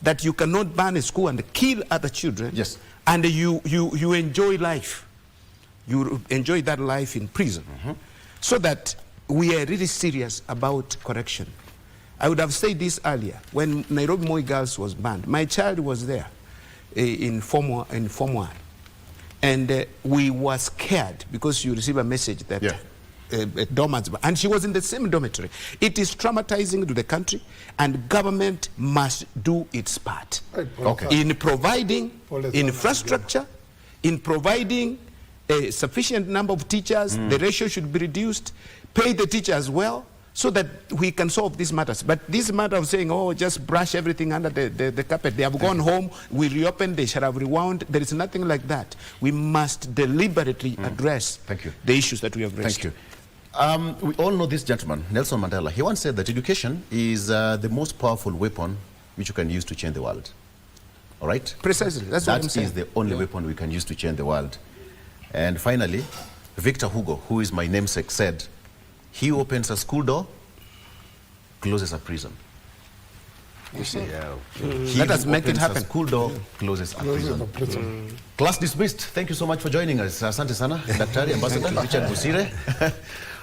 that you cannot ban a school and kill other children, and you enjoy life. You enjoy that life in prison. So that we are really serious about correction. I would have said this earlier. When Nairobi Moi Girls was banned, my child was there in Form 1. And we were scared because you receive a message that dormants, and she was in the same dormitory. It is traumatizing to the country, and government must do its part in providing infrastructure, in providing a sufficient number of teachers. The ratio should be reduced, pay the teachers well, so that we can solve these matters. But this matter of saying, oh, just brush everything under the carpet, they have gone home, we reopen, they shall have rewound, there is nothing like that. We must deliberately address the issues that we have raised. Thank you. We all know this gentleman, Nelson Mandela. He once said that education is the most powerful weapon which you can use to change the world. All right? Precisely. That's what I'm saying. That is the only weapon we can use to change the world. And finally, Victor Hugo, who is my namesake, said, he opens a school door, closes a prison. You see? Let us make it happen. A school door, closes a prison. Class dismissed. Thank you so much for joining us. Asante sana, Daktari Ambassador Richard Busire,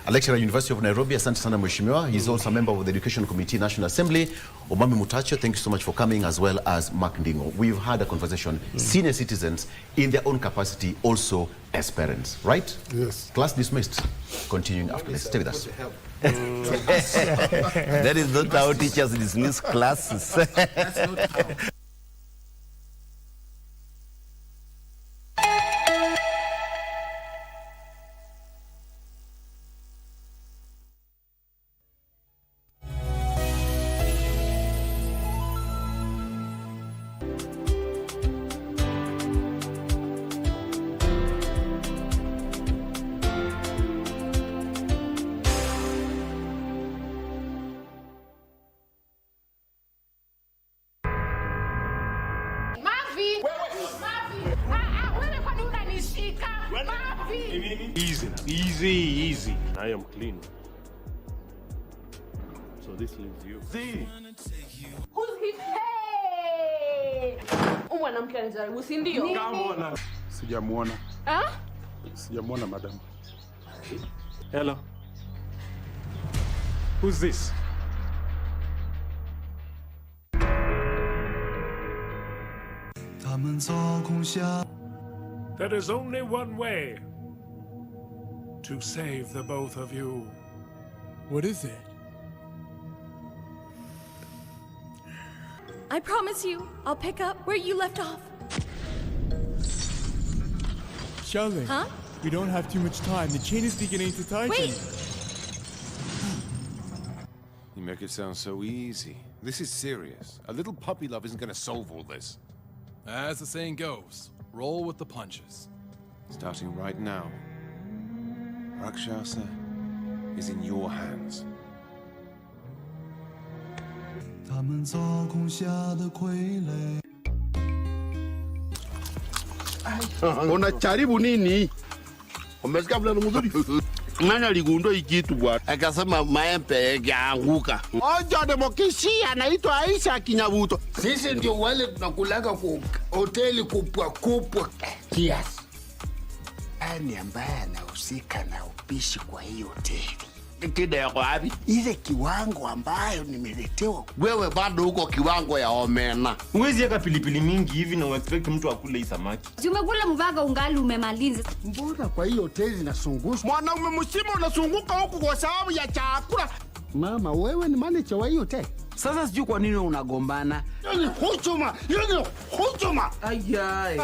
a lecturer at University of Nairobi. Asante sana Mheshimiwa. He's also a member of the Education Committee, National Assembly. Omami Mutacho, thank you so much for coming, as well as Mark Ndingo. We've had a conversation. Senior citizens in their own capacity, also as parents, right? Yes. Class dismissed. Continuing after this. Stay with us. That is not how teachers dismiss classes. That's not how. Easy. I am clean. So this leaves you. Who's he? Hey! Mwanamke anajaribu, si ndio? Sijamuona. Ah? Sijamuona, madam. Hello. Who's this? There is only one way to save the both of you. What is it? I promise you, I'll pick up where you left off. Xiaoling, Huh? we don't have too much time. The chain is beginning to tighten. Wait! You make it sound so easy. This is serious. A little puppy love isn't gonna solve all this. As the saying goes, roll with the punches. Starting right now, Rakshasa is in your hands. 他们操控下的傀儡。 Unajaribu nini? Umesikia vile ni mzuri? Nani aligundua hii kitu bwana? Akasema maembe yaanguka. Oja demokrasia anaitwa Aisha Kinyabuto. Sisi ndio wale tunakulaga kwa hoteli kubwa kubwa kiasi. Ani ambaye anahusika na upishi kwa hiyo hoteli. Kida yako wapi? Ile kiwango ambayo nimeletewa. Wewe bado uko kiwango ya omena. Huwezi weka pilipili mingi hivi na expect mtu akule hii samaki. Si umekula mvaga ungali umemaliza. Mbona kwa hiyo hoteli nasungusha? Mwanaume msima unasunguka huku kwa sababu ya chakula. Mama, wewe ni manager wa hiyo hoteli. Sasa sijui kwa nini unagombana. Yoni hujuma, yoni hujuma. Ayai.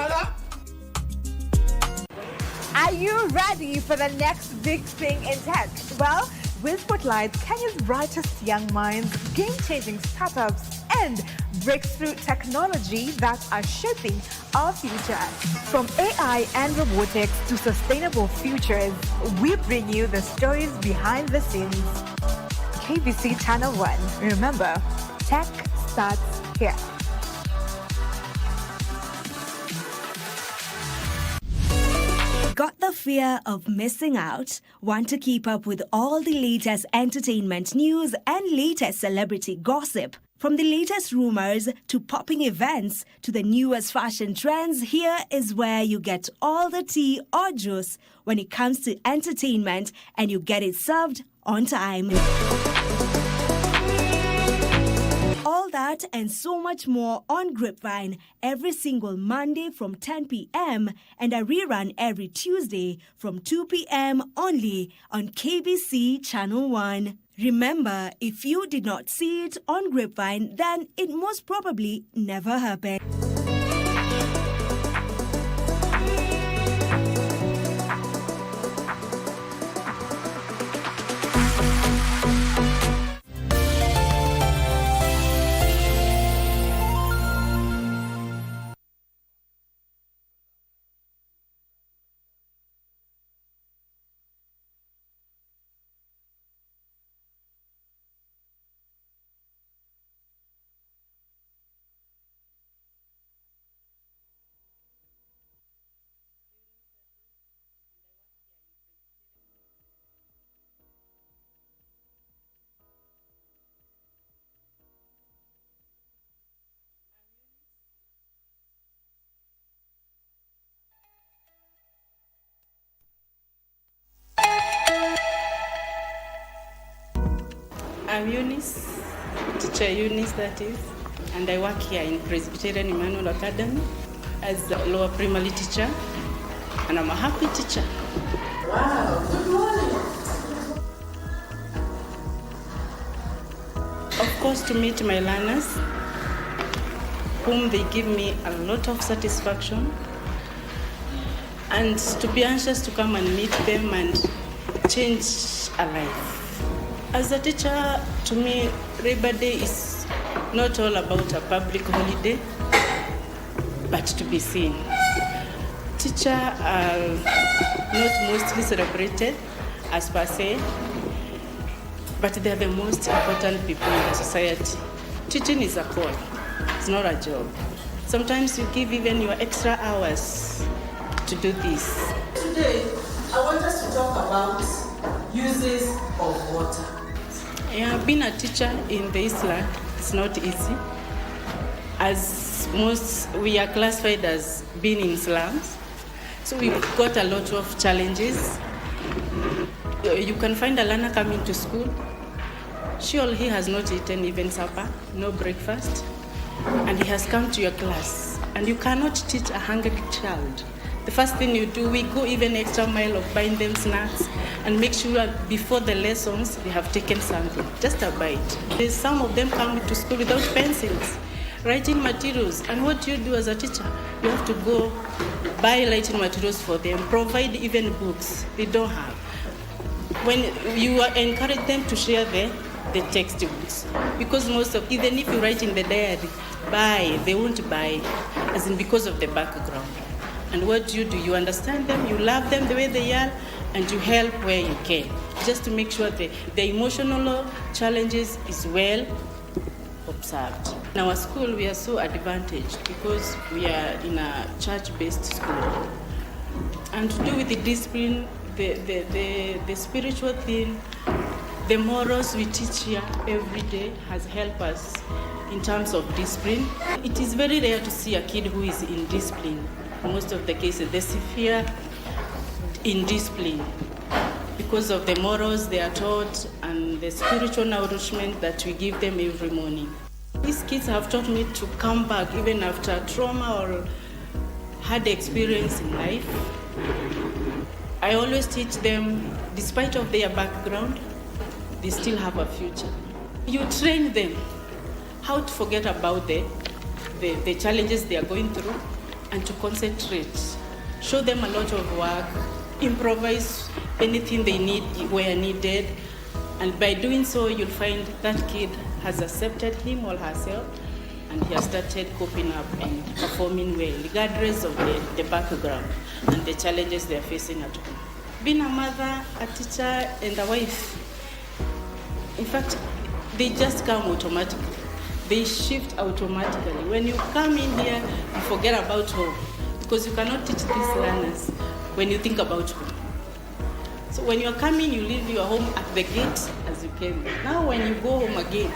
Are you ready for the next big thing in tech? Well, we'll spotlight Kenya's brightest young minds, game-changing startups, and breakthrough technology that are shaping our future. From AI and robotics to sustainable futures, we bring you the stories behind the scenes. KBC Channel 1. Remember, tech starts here. Got the fear of missing out? Want to keep up with all the latest entertainment news and latest celebrity gossip? From the latest rumors to popping events to the newest fashion trends, here is where you get all the tea or juice when it comes to entertainment, and you get it served on time. All that and so much more on Grapevine every single Monday from 10 p.m. and a rerun every Tuesday from 2 p.m. only on KBC Channel 1. Remember, if you did not see it on Grapevine, then it most probably never happened. I'm Eunice, teacher Eunice that is, and I work here in Presbyterian Emmanuel Academy as a lower primary teacher, and I'm a happy teacher. Wow, good morning. Of course, to meet my learners, whom they give me a lot of satisfaction, and to be anxious to come and meet them and change a life. As a teacher, to me, Labor Day is not all about a public holiday, but to be seen. Teachers are not mostly celebrated as per se, but they are the most important people in the society. Teaching is a call, it's not a job. Sometimes you give even your extra hours to do this. Today, I want us to talk about uses of water. Yeah, being a teacher in the Eastland, it's not easy. As we are classified as being in slums, so we've got a lot of challenges. You can find a learner coming to school, she or he has not eaten even supper, no breakfast, and he has come to your class, and you cannot teach a hungry child. The first thing you do, we go even extra mile of buying them snacks and make sure that before the lessons they have taken something, just a bite. Some of them come to school without pencils. writing materials. And what do you do as a teacher? You have to go buy writing materials for them, provide even books they don't have. When you encourage them to share the textbooks, because most of, even if you write in the diary, buy, they won't buy, as in because of the background. And what do? You understand them, you love them the way they are, and you help where you can, just to make sure the emotional challenges is well observed. In our school, we are so advantaged because we are in a church-based school. And to do with the discipline, the spiritual thing, the morals we teach here every day has helped us in terms of discipline. It is very rare to see a kid who is in discipline. Most of the cases, they severe in discipline because of the morals they are taught and the spiritual nourishment that we give them every morning. These kids have taught me to come back even after trauma or hard experience in life. I always teach them, despite of their background, they still have a future. You train them how to forget about the challenges they are going through and to concentrate. Show them a lot of work, improvise anything they need where needed, and by doing so, you'll find that kid has accepted him or herself, and he has started coping up and performing well, regardless of the background and the challenges they're facing at home. Being a mother, a teacher, and a wife, in fact, they just come automatically. They shift automatically. When you come in here, you forget about home, because you cannot teach these learners when you think about home. So when you're coming, you leave your home at the gate as you came. Now when you go home again,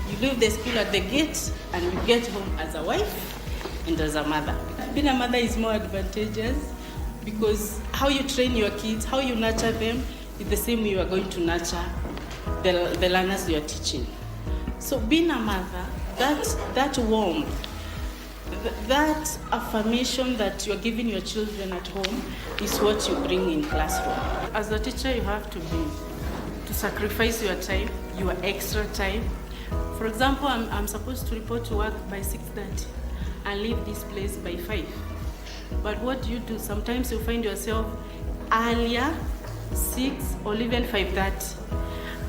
you leave the school at the gate and you get home as a wife and as a mother. Being a mother is more advantageous because how you train your kids, how you nurture them, is the same way you are going to nurture the learners you are teaching. So being a mother, that warmth, that affirmation that you are giving your children at home is what you bring in classroom. As a teacher, you have to sacrifice your time, your extra time. For example, I'm supposed to report to work by 6:30 and leave this place by 5. But what do? Sometimes you find yourself earlier, 6 or even 5:30,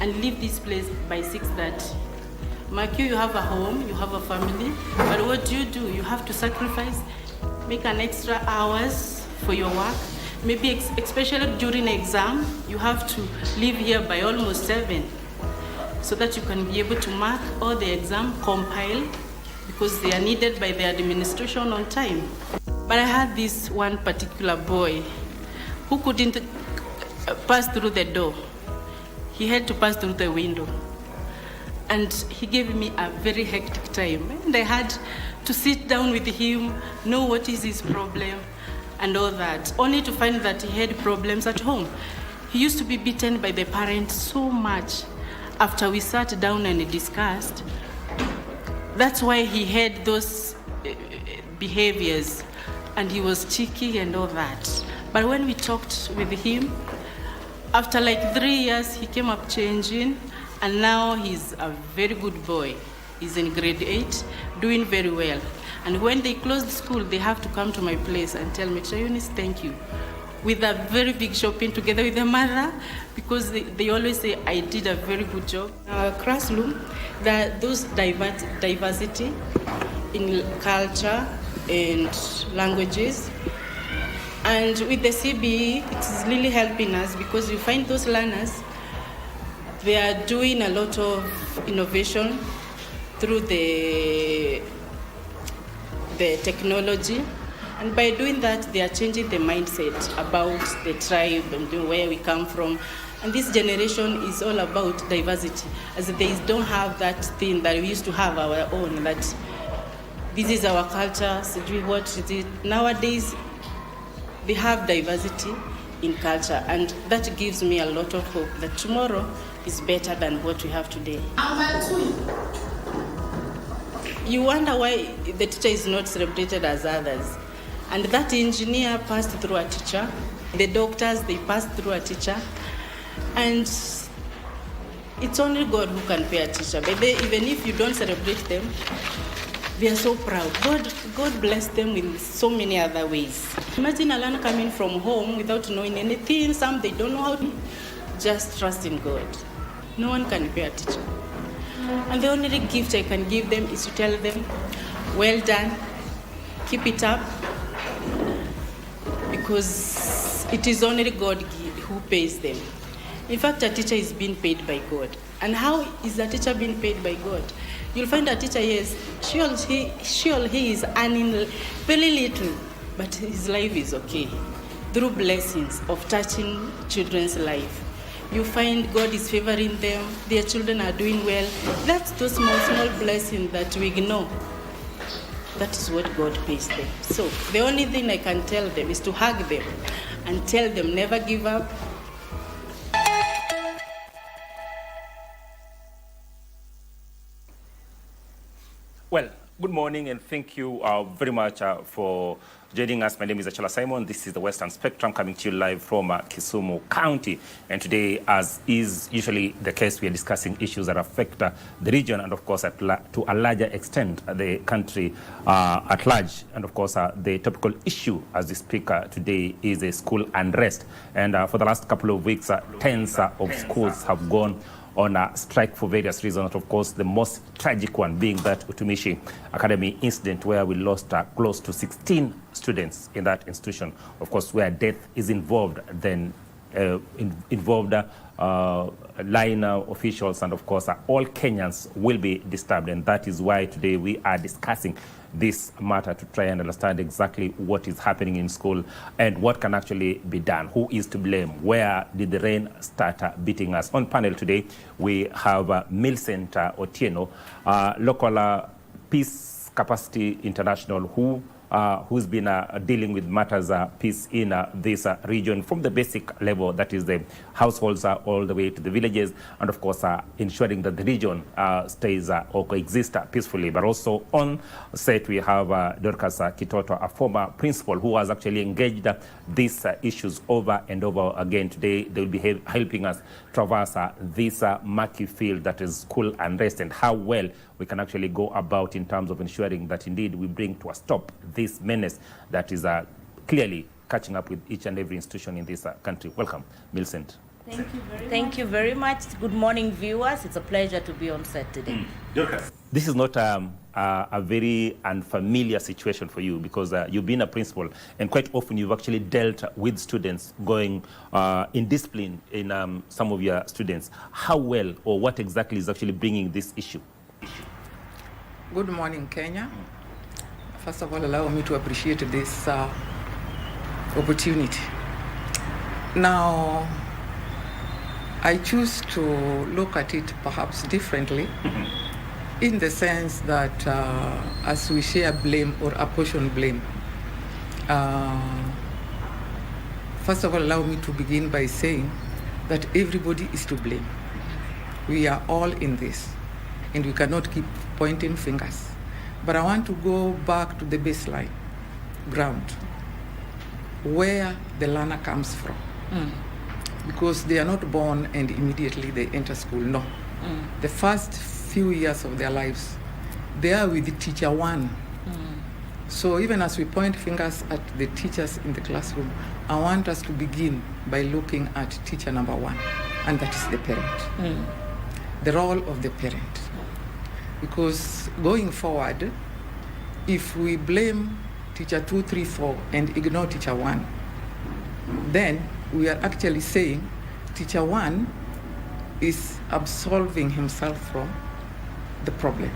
and leave this place by 6:30. Like you have a home, you have a family, but what do? You have to sacrifice, make an extra hours for your work. Maybe especially during exam, you have to leave here by almost 7 so that you can be able to mark all the exam, compile, because they are needed by the administration on time. But I had this one particular boy who couldn't pass through the door. He had to pass through the window. And he gave me a very hectic time. And I had to sit down with him, know what is his problem and all that, only to find that he had problems at home. He used to be beaten by the parents so much. After we sat down and discussed, that's why he had those behaviors and he was cheeky and all that. But when we talked with him, after like 3 years, he came up changing, and now he's a very good boy. He's in grade 8, doing very well. And when they close the school, they have to come to my place and tell me, Eunice, thank you. With a very big shopping together with their mother, because they always say, I did a very good job. Our classroom, those diversity in culture and languages. And with the CBE, it's really helping us because we find those learners, they are doing a lot of innovation through the technology. And by doing that, they are changing the mindset about the tribe and where we come from. And this generation is all about diversity, as they don't have that thing that we used to have our own, that this is our culture, what is it? Nowadays, they have diversity in culture, and that gives me a lot of hope that tomorrow is better than what we have today. You wonder why the teacher is not celebrated as others. And that engineer passed through a teacher. The doctors, they passed through a teacher. And it's only God who can pay a teacher. But even if you don't celebrate them, They are so proud. God bless them in so many other ways. Imagine a learner coming from home without knowing anything. Some they don't know how to. Just trust in God. No one can be a teacher. And the only gift I can give them is to tell them, well done, keep it up, because it is only God who pays them. In fact, a teacher is being paid by God. And how is a teacher being paid by God? You'll find a teacher, yes, she or he is earning very little, but his life is okay. Through blessings of touching children's life. You find God is favoring them, their children are doing well. That's those small blessings that we ignore. That is what God pays them. So the only thing I can tell them is to hug them and tell them never give up. Well, good morning and thank you very much for joining us. My name is Achala Simon. This is the Western Spectrum coming to you live from Kisumu County. And today, as is usually the case, we are discussing issues that affect the region and, of course, to a larger extent, the country at large. And, of course, the topical issue as we speak today is a school unrest. And for the last couple of weeks, tens of schools have gone on a strike for various reasons. Of course, the most tragic one being that Utumishi Academy incident where we lost close to 16 students in that institution. Of course, where death is involved, then involved line officials and, of course, all Kenyans will be disturbed. And that is why today we are discussing this matter to try and understand exactly what is happening in school and what can actually be done. Who is to blame? Where did the rain start beating us? On panel today, we have Millicent Otieno, local Peace Capacity International, who's been dealing with matters peace in this region from the basic level, that is the households all the way to the villages, and of course ensuring that the region stays or coexists peacefully. But also on set we have Dorcas Kitoto, a former principal who has actually engaged these issues over and over again. Today they will be helping us traverse this murky field that is school unrest and how well we can actually go about in terms of ensuring that indeed we bring to a stop this menace that is clearly catching up with each and every institution in this country. Welcome, Millicent. Thank you very much. Good morning, viewers. It's a pleasure to be on set today. This is not a very unfamiliar situation for you because you've been a principal and quite often you've actually dealt with students going in discipline in some of your students. How well or what exactly is actually bringing this issue? Good morning, Kenya. First of all, allow me to appreciate this opportunity. Now, I choose to look at it perhaps differently in the sense that as we share blame or apportion blame, first of all, allow me to begin by saying that everybody is to blame. We are all in this, and we cannot keep pointing fingers. But I want to go back to the baseline ground, where the learner comes from. Because they are not born and immediately they enter school, no. The first few years of their lives, they are with the teacher one. So even as we point fingers at the teachers in the classroom, I want us to begin by looking at teacher number one, and that is the parent. The role of the parent. Because going forward, if we blame teacher 2, 3, 4 and ignore teacher 1, then we are actually saying teacher 1 is absolving himself from the problem.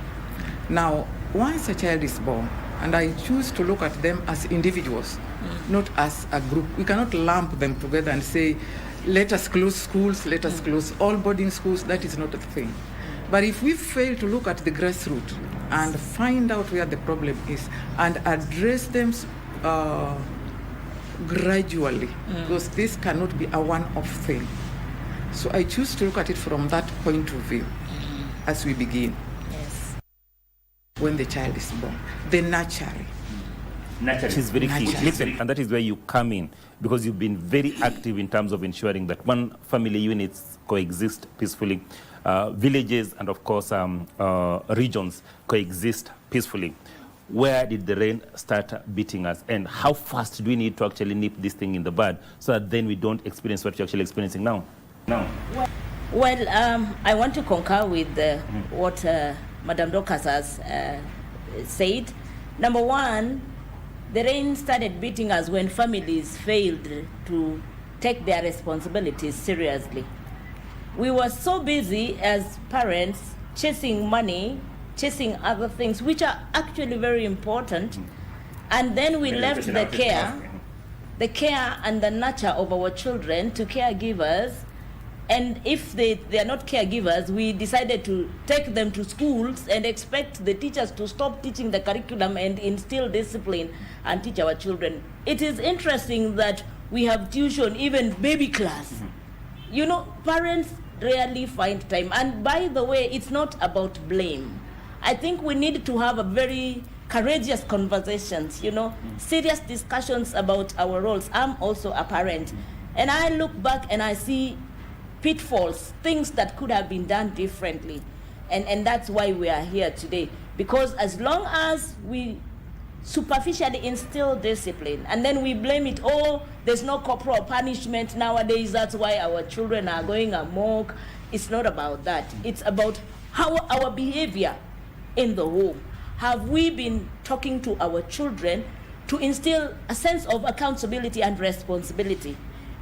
Now, once a child is born, and I choose to look at them as individuals, not as a group. We cannot lump them together and say, let us close schools, let us close all boarding schools. That is not the thing. But if we fail to look at the grassroots and find out where the problem is and address them gradually, because this cannot be a one-off thing. So I choose to look at it from that point of view as we begin. When the child is born, the nurturing. It is very key. Listen, and that is where you come in, because you've been very active in terms of ensuring that one family units coexist peacefully, villages and of course regions coexist peacefully. Where did the rain start beating us, and how fast do we need to actually nip this thing in the bud so that then we don't experience what you're actually experiencing now? Well, I want to concur with what Madam Dorcas has said. Number one, the rain started beating us when families failed to take their responsibilities seriously. We were so busy as parents chasing money, chasing other things, which are actually very important. And then we left the care and the nurture of our children to caregivers. And if they are not caregivers, we decided to take them to schools and expect the teachers to stop teaching the curriculum and instill discipline and teach our children. It is interesting that we have tuition, even baby class. You know, parents rarely find time. And by the way, it's not about blame. I think we need to have a very courageous conversations, you know, serious discussions about our roles. I'm also a parent. And I look back and I see pitfalls, things that could have been done differently. And that's why we are here today. Because as long as we superficially instill discipline and then we blame it, oh, there's no corporal punishment nowadays, that's why our children are going amok. It's not about that. It's about how our behavior in the home. Have we been talking to our children to instill a sense of accountability and responsibility?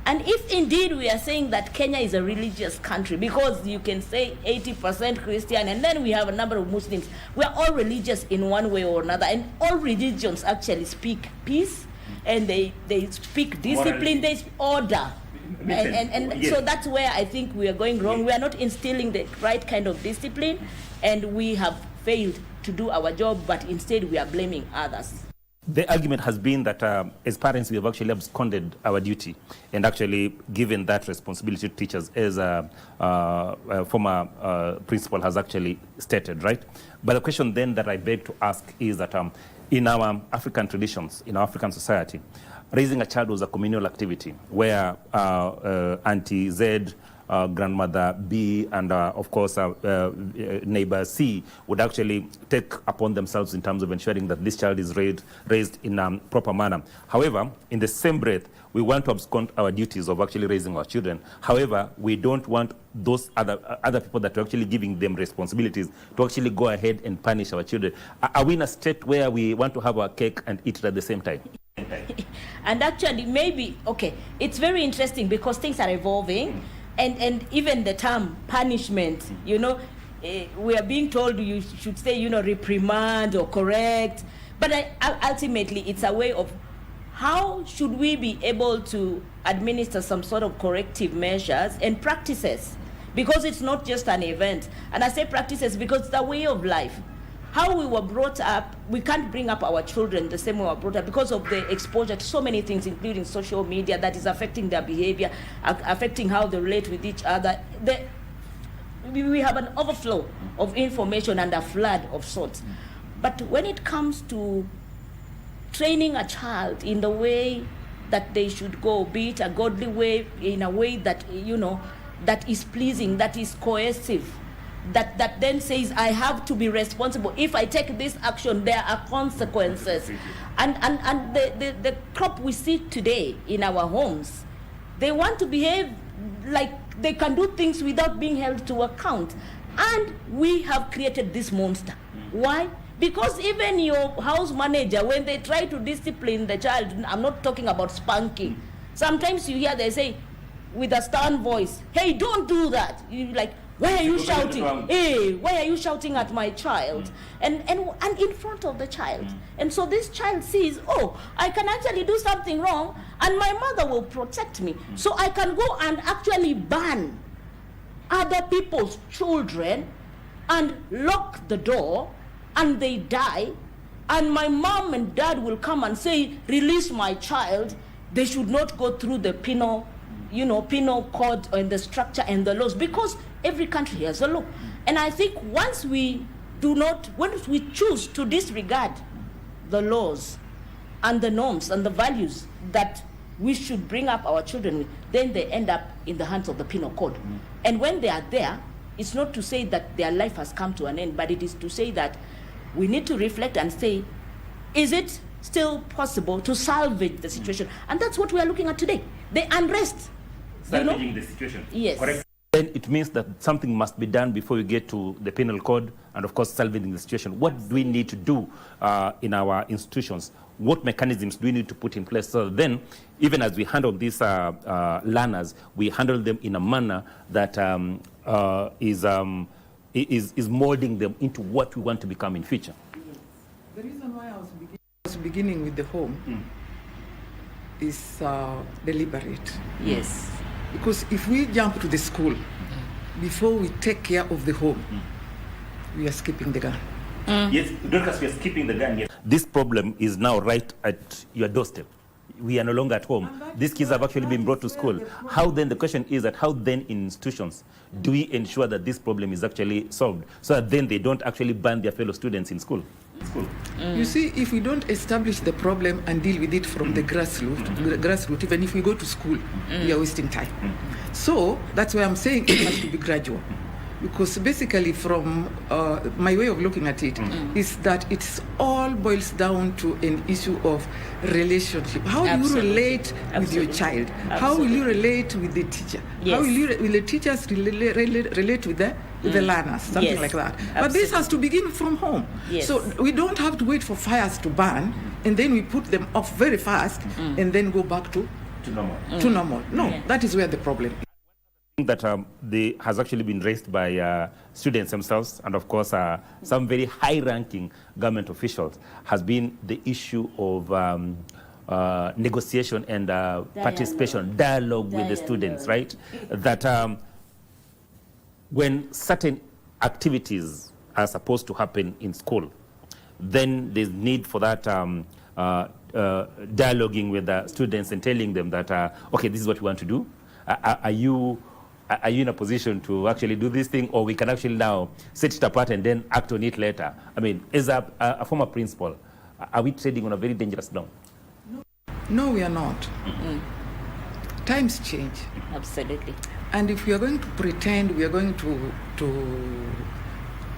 And if indeed we are saying that Kenya is a religious country, because you can say 80% Christian, and then we have a number of Muslims, we are all religious in one way or another, and all religions actually speak peace, and they speak discipline, they speak order. And so that's where I think we are going wrong. We are not instilling the right kind of discipline, and we have failed to do our job, but instead we are blaming others. The argument has been that as parents, we have actually absconded our duty and actually given that responsibility to teachers, as a former principal has actually stated, right? But the question then that I beg to ask is that in our African traditions, in our African society, raising a child was a communal activity where Auntie Z, grandmother B, and of course neighbor C would actually take upon themselves in terms of ensuring that this child is raised in a proper manner. However, in the same breath, we want to abscond our duties of actually raising our children. However, we don't want those other people that are actually giving them responsibilities to actually go ahead and punish our children. Are we in a state where we want to have our cake and eat it at the same time? And actually, maybe, okay, it's very interesting because things are evolving. And even the term punishment, you know, we are being told you should say, you know, reprimand or correct. But ultimately, it's a way of how should we be able to administer some sort of corrective measures and practices? Because it's not just an event. And I say practices because it's a way of life. How we were brought up, we can't bring up our children the same way we were brought up because of the exposure to so many things, including social media, that is affecting their behavior, affecting how they relate with each other. We have an overflow of information and a flood of sorts. But when it comes to training a child in the way that they should go, be it a godly way, in a way that, you know, that is pleasing, that is cohesive, that then says, I have to be responsible. If I take this action, there are consequences. And the crop we see today in our homes, they want to behave like they can do things without being held to account. And we have created this monster. Why? Because even your house manager, when they try to discipline the child, I'm not talking about spanking. Sometimes you hear they say, with a stern voice, hey, don't do that. You're like, why are you shouting? Hey, why are you shouting at my child? And in front of the child. And so this child sees, oh, I can actually do something wrong, and my mother will protect me. So I can go and actually ban other people's children and lock the door, and they die, and my mom and dad will come and say, release my child. They should not go through the penal code and the structure and the laws, because every country has a law. And I think once we choose to disregard the laws, and the norms and the values that we should bring up our children with, then they end up in the hands of the penal code. And when they are there, it's not to say that their life has come to an end, but it is to say that we need to reflect and say, is it still possible to salvage the situation? And that's what we are looking at today. The unrest. Salvaging the situation. Yes. Correct. Then it means that something must be done before we get to the penal code and, of course, salvaging the situation. What do we need to do in our institutions? What mechanisms do we need to put in place so that then, even as we handle these learners, we handle them in a manner that is molding them into what we want to become in future? The reason why I was beginning with the home is deliberate. Yes. Because if we jump to the school before we take care of the home, we are skipping the gun. Yes, Dorcas, we are skipping the gun. Yes. This problem is now right at your doorstep. We are no longer at home. These kids have actually been brought to school. How then, the question is that how then in institutions do we ensure that this problem is actually solved so that then they don't actually ban their fellow students in school? You see, if we don't establish the problem and deal with it from the grassroots, even if we go to school, we are wasting time. So that's why I'm saying it has to be gradual. Because basically from my way of looking at it is that it's all boils down to an issue of relationship. How do you relate with your child? How will you relate with the teacher? How will the teachers relate with the learners? Something like that. But this has to begin from home. So we don't have to wait for fires to burn and then we put them off very fast and then go back to normal. No, that is where the problem is. That has actually been raised by students themselves and, of course, some very high-ranking government officials has been the issue of negotiation and participation, dialogue with the students, right? That when certain activities are supposed to happen in school, then there's need for that dialoguing with the students and telling them that, okay, this is what we want to do. Are you in a position to actually do this thing, or we can actually now set it apart and then act on it later? I mean, as a former principal, are we trading on a very dangerous ground? No, we are not. Times change. Absolutely. And if we are going to pretend we are going to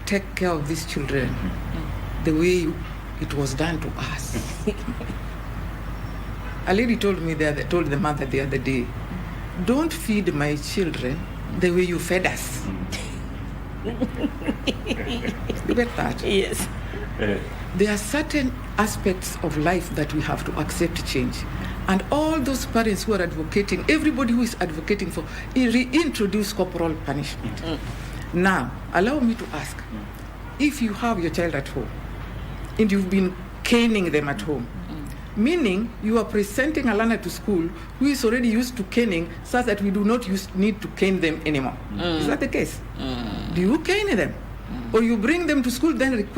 take care of these children the way it was done to us. A lady told the mother the other day, don't feed my children the way you fed us. You get that? Yes. There are certain aspects of life that we have to accept change. And all those parents who are advocating, everybody who is advocating for, reintroduce corporal punishment. Now, allow me to ask, if you have your child at home and you've been caning them at home, meaning you are presenting a learner to school who is already used to caning such that we do not need to cane them anymore. Is that the case? Do you cane them? Or you bring them to school, then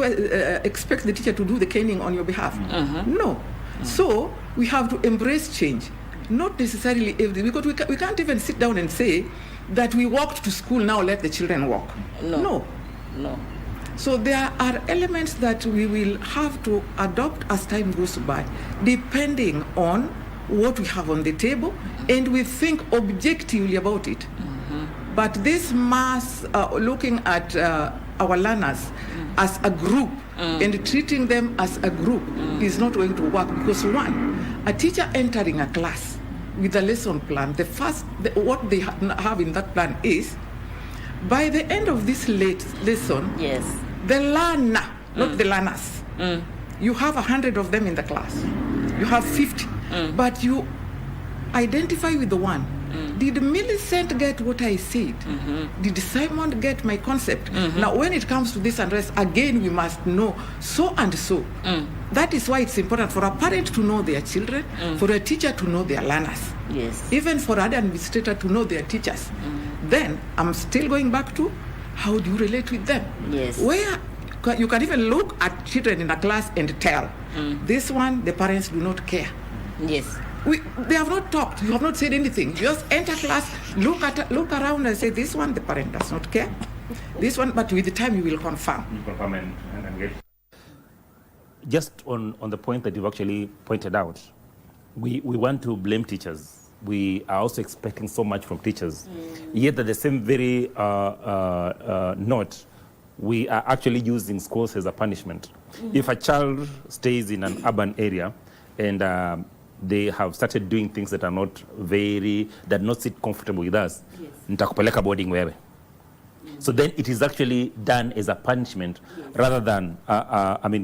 expect the teacher to do the caning on your behalf? No. So we have to embrace change. Not necessarily every, because we can't even sit down and say that we walked to school, now let the children walk. No. So there are elements that we will have to adopt as time goes by, depending on what we have on the table, and we think objectively about it. But this mass looking at our learners as a group and treating them as a group is not going to work, because one, a teacher entering a class with a lesson plan, what they have in that plan is, by the end of this lesson, the learner, not the learners, you have 100 of them in the class, you have 50, but you identify with the one. Did Millicent get what I said? Did Simon get my concept? Now, when it comes to this unrest, again, we must know so and so. That is why it's important for a parent to know their children, for a teacher to know their learners, even for an administrator to know their teachers. Then I'm still going back to, how do you relate with them? Where you can even look at children in a class and tell, this one, the parents do not care. They have not talked. You have not said anything. You just enter class, look around and say, this one, the parent does not care. This one, but with the time you will confirm. You confirm and get. just on the point that you've actually pointed out, we want to blame teachers. We are also expecting so much from teachers. Yet at the same very note, we are actually using schools as a punishment. If a child stays in an urban area and they have started doing things that are not sit comfortable with us, nitakupeleka boarding wewe. So then it is actually done as a punishment rather than,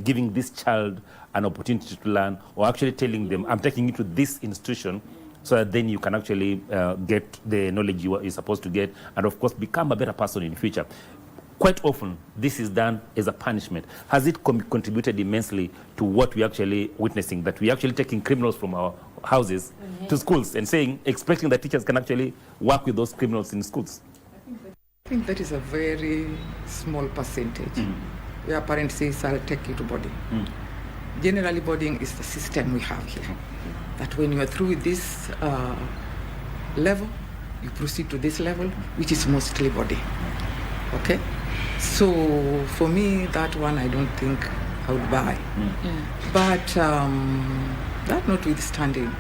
giving this child an opportunity to learn, or actually telling them, I'm taking you to this institution so that then you can actually get the knowledge you're supposed to get, and of course become a better person in the future. Quite often, this is done as a punishment. Has it contributed immensely to what we're actually witnessing, that we're actually taking criminals from our houses to schools and expecting that teachers can actually work with those criminals in schools? I think that is a very small percentage where parents say, I'll take you to boarding. Generally, boarding is the system we have here. That when you are through with this level, you proceed to this level, which is mostly boarding. Okay? So for me, that one I don't think I would buy. But that notwithstanding,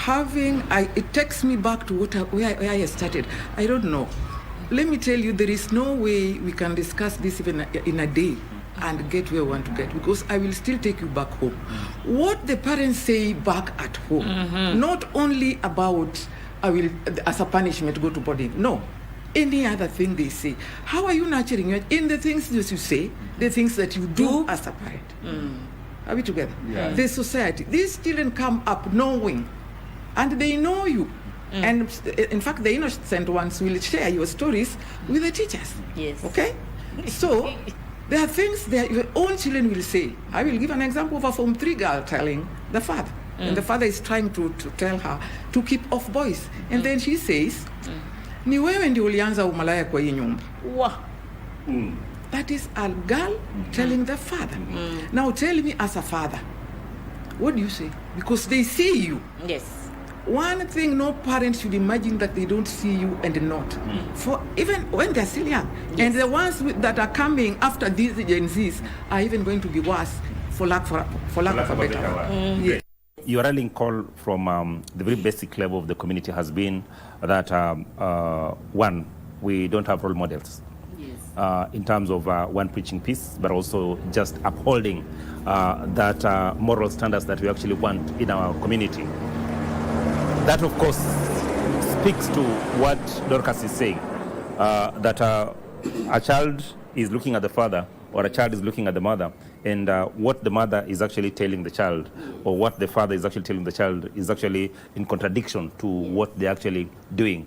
it takes me back to where I started. I don't know. Let me tell you, there is no way we can discuss this even in a day and get where we want to get, because I will still take you back home. What the parents say back at home, not only about I will, as a punishment, go to boarding. No. Any other thing they say. How are you nurturing it? In the things that you say, the things that you do as a parent. Are we together? Yeah. The society. These children come up knowing, and they know you. And in fact, the innocent ones will share your stories with the teachers. Yes. Okay? So, there are things that your own children will say. I will give an example of a Form 3 girl telling the father. And the father is trying to tell her to keep off boys. And then she says, ni wewe ndio ulianza umalaya kwa hii nyumba. That is a girl telling the father. Now tell me as a father, what do you say? Because they see you. Yes. One thing no parent should imagine that they don't see you and not. For even when they're still young. Yes. And the ones that are coming after these Gen Zs are even going to be worse for lack of a better word. Yes. Your rallying call from the very basic level of the community has been that, one, we don't have role models. Yes. In terms of one, preaching peace, but also just upholding that moral standards that we actually want in our community. That, of course, speaks to what Dorcas is saying, that a child is looking at the father, or a child is looking at the mother, and what the mother is actually telling the child, or what the father is actually telling the child, is actually in contradiction to what they're actually doing.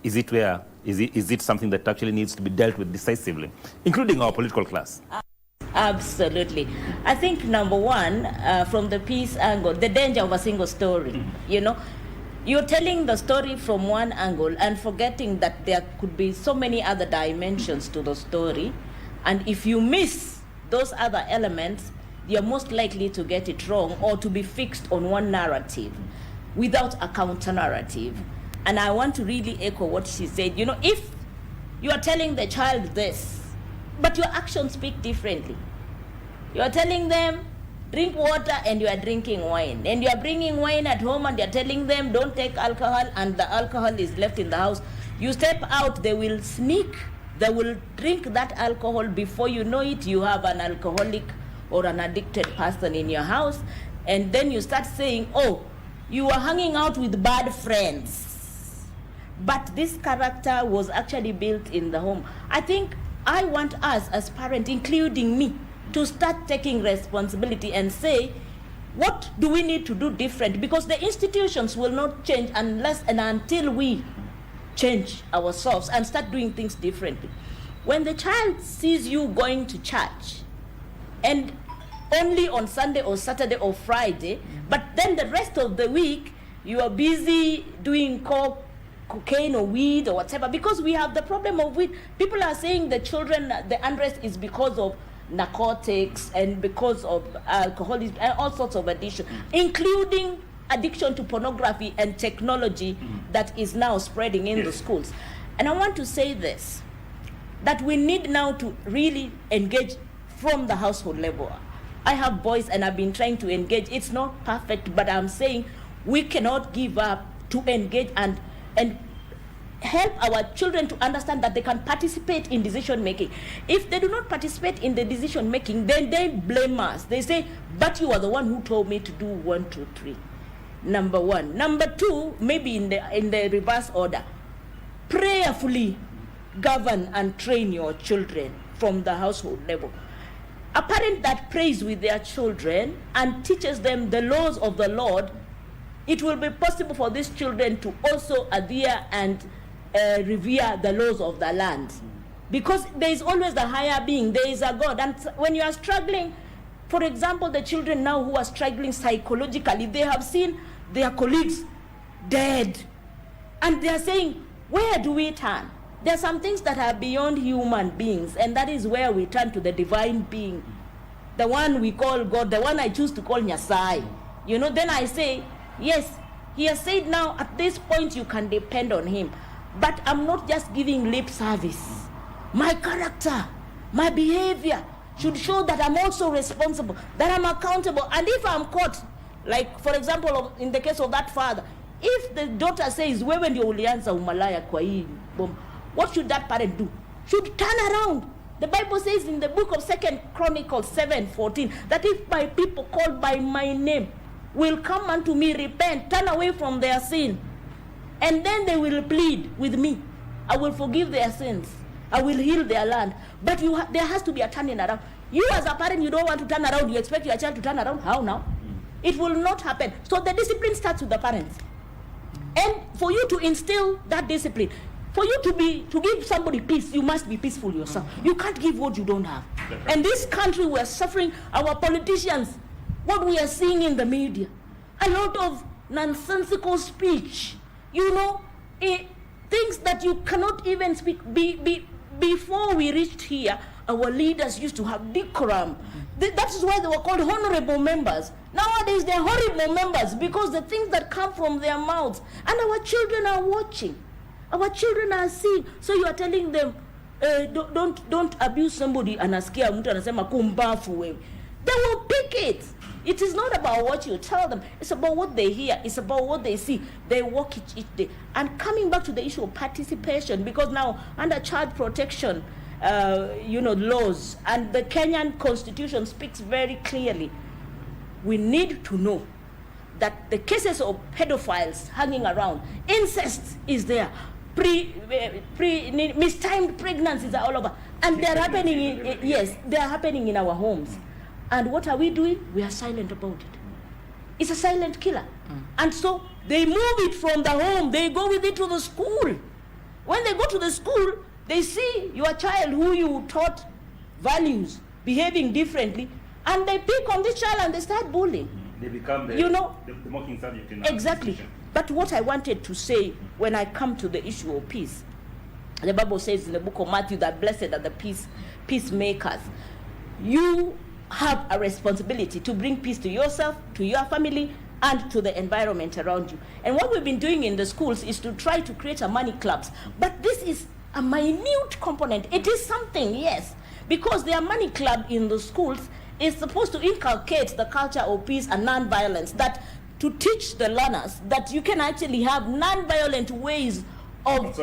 Is it something that actually needs to be dealt with decisively, including our political class? Absolutely. I think number one, from the peace angle, the danger of a single story, you're telling the story from one angle and forgetting that there could be so many other dimensions to the story. And if you miss those other elements, you're most likely to get it wrong or to be fixed on one narrative without a counter narrative. And I want to really echo what she said. If you are telling the child this, but your actions speak differently. You are telling them, drink water, and you are drinking wine. And you are bringing wine at home and you are telling them, don't take alcohol, and the alcohol is left in the house. You step out, they will sneak. They will drink that alcohol. Before you know it, you have an alcoholic or an addicted person in your house. And then you start saying, oh, you are hanging out with bad friends. But this character was actually built in the home. I think I want us as parents, including me, to start taking responsibility and say, what do we need to do different? Because the institutions will not change unless and until we change ourselves and start doing things differently. When the child sees you going to church and only on Sunday or Saturday or Friday, but then the rest of the week you are busy doing cocaine or weed or whatever, because we have the problem of weed. People are saying the children, the unrest is because of narcotics and because of alcoholism and all sorts of addiction, including addiction to pornography and technology that is now spreading in the schools. And I want to say this, that we need now to really engage from the household level. I have voice and I've been trying to engage. It's not perfect, but I'm saying we cannot give up to engage and help our children to understand that they can participate in decision making. If they do not participate in the decision making, then they blame us. They say, but you are the one who told me to do 1, 2, 3. Number one. Number two, maybe in the reverse order, prayerfully govern and train your children from the household level. A parent that prays with their children and teaches them the laws of the Lord, it will be possible for these children to also adhere and revere the laws of the land. Because there is always the higher being, there is a God. And when you are struggling, for example, the children now who are struggling psychologically, they have seen their colleagues dead. And they are saying, where do we turn? There are some things that are beyond human beings, and that is where we turn to the divine being, the one we call God, the one I choose to call Nyasai. You know, then I say, yes, he has said now at this point you can depend on him. But I'm not just giving lip service. My character, my behavior should show that I'm also responsible, that I'm accountable. And if I'm caught, like for example, in the case of that father, if the daughter says, wewe ndio ulianza umalaya kwa hii bomba, what should that parent do? Should turn around. The Bible says in the book of 2 Chronicles 7:14 that if my people called by my name will come unto me, repent, turn away from their sin, and then they will plead with me, I will forgive their sins, I will heal their land. But there has to be a turning around. You as a parent, you don't want to turn around, you expect your child to turn around. How now? It will not happen. So the discipline starts with the parents. And for you to instill that discipline, for you to give somebody peace, you must be peaceful yourself. You can't give what you don't have. And this country, we are suffering, our politicians, what we are seeing in the media, a lot of nonsensical speech, you know, things that you cannot even speak. Before we reached here, our leaders used to have decorum. That is why they were called honorable members. Nowadays, they're horrible members because the things that come from their mouths, and our children are watching. Our children are seeing. So you are telling them, don't abuse somebody, anasikia mtu anasema kumbafu wewe. They will pick it. It is not about what you tell them. It's about what they hear. It's about what they see. They walk it each day. And coming back to the issue of participation, because now under child protection, laws, and the Kenyan Constitution speaks very clearly, we need to know that the cases of pedophiles hanging around, incest is there, mistimed pregnancies are all over, and they're happening they're happening in our homes. And what are we doing? We are silent about it. It's a silent killer. And so they move it from the home, they go with it to the school. When they go to the school, they see your child who you taught values behaving differently, and they pick on this child and they start bullying. They become the mocking subject in our institution. But what I wanted to say when I come to the issue of peace, the Bible says in the book of Matthew that blessed are the peacemakers. You have a responsibility to bring peace to yourself, to your family, and to the environment around you. And what we've been doing in the schools is to try to create a money clubs. But this is a minute component. It is something, yes, because their money club in the schools is supposed to inculcate the culture of peace and non-violence, that to teach the learners that you can actually have non-violent ways of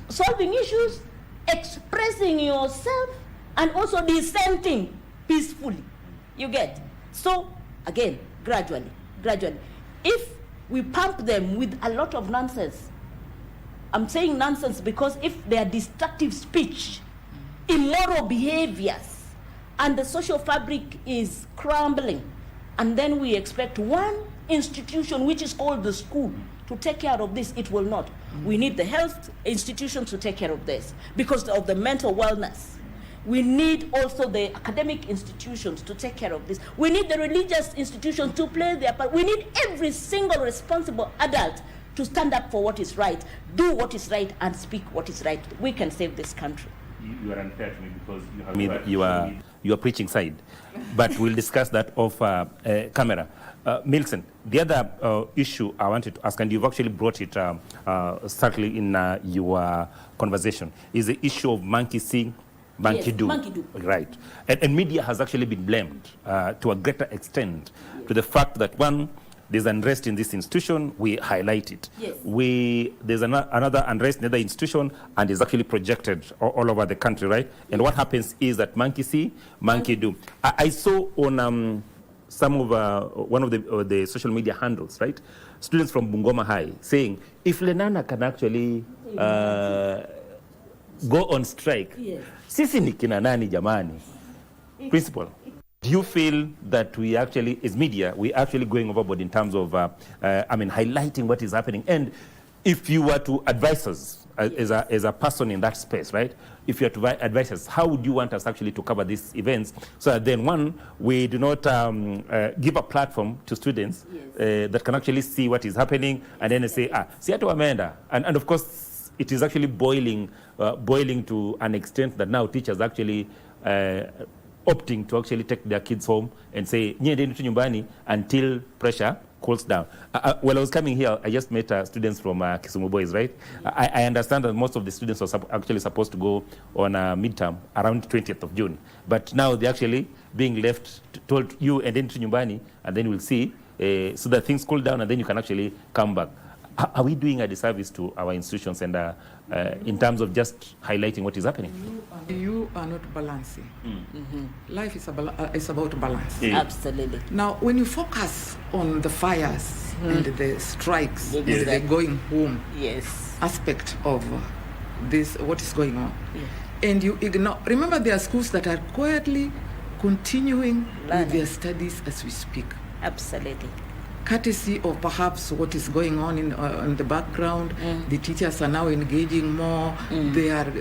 solving issues, expressing yourself, and also dissenting peacefully. You get? So, again, gradually. If we pump them with a lot of nonsense, I'm saying nonsense because if they are destructive speech, immoral behaviors, and the social fabric is crumbling, and then we expect one institution, which is called the school, to take care of this, it will not. We need the health institutions to take care of this because of the mental wellness. We need also the academic institutions to take care of this. We need the religious institutions to play their part. We need every single responsible adult to stand up for what is right, do what is right, and speak what is right. We can save this country. You are unfair to me because you are preaching side, but we'll discuss that off camera. Milson, the other issue I wanted to ask, and you've actually brought it subtly in your conversation, is the issue of monkey seeing, Monkey Do. Monkey Do. Right. And media has actually been blamed to a greater extent to the fact that, one, there's unrest in this institution, we highlight it. Yes. There's another unrest in another institution, and it's actually projected all over the country, right? And what happens is that monkey see, monkey do. I saw on some of one of the social media handles, right? Students from Bungoma High saying, if Lenana can actually go on strike, sisi ni kina nani jamani? Principal, do you feel that we actually, as media, we actually going overboard in terms of, highlighting what is happening? And if you were to advise us as a person in that space, right? If you are to advise us, how would you want us actually to cover these events so that then, one, we do not give a platform to students that can actually see what is happening and then say, si hata wameenda. And of course, it is actually boiling to an extent that now teachers actually opting to actually take their kids home and say, nyendeni tu nyumbani until pressure cools down. While I was coming here, I just met students from Kisumu Boys, right? I understand that most of the students were actually supposed to go on a midterm around 20th of June. But now they're actually being left, told you and then to nyumbani, and then we'll see, so that things cool down and then you can actually come back. Are we doing a disservice to our institutions and in terms of just highlighting what is happening? You are not balancing. Life is about balance. Absolutely. Now, when you focus on the fires and the strikes and the going home aspect of this, what is going on, and you ignore, remember there are schools that are quietly continuing with their studies as we speak. Absolutely. Courtesy of perhaps what is going on in the background. The teachers are now engaging more. They are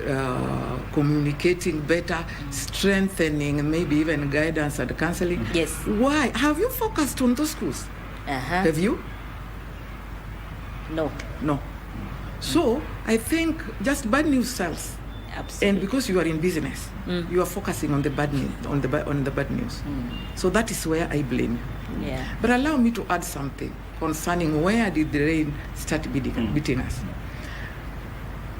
communicating better, strengthening maybe even guidance and counseling. Yes. Why? Have you focused on those schools? Have you? No. So I think just bad news sells. Absolutely. And because you are in business, you are focusing on the bad news, on the bad news. So that is where I blame you. Yeah. But allow me to add something concerning where did the rain start beating us.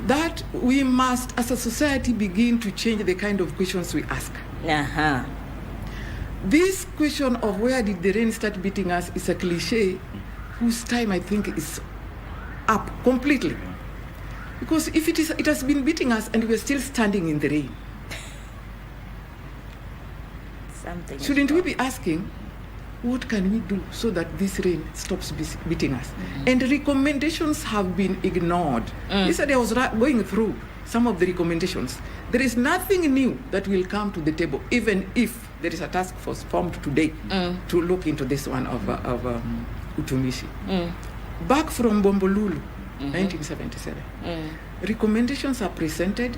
That we must, as a society, begin to change the kind of questions we ask. This question of where did the rain start beating us is a cliche whose time I think is up completely. Because if it has been beating us and we're still standing in the rain, shouldn't we be asking, what can we do so that this rain stops beating us? And recommendations have been ignored. Yesterday I was going through some of the recommendations. There is nothing new that will come to the table, even if there is a task force formed today to look into this one of Utumishi. Back from Bombolulu, 1977. Recommendations are presented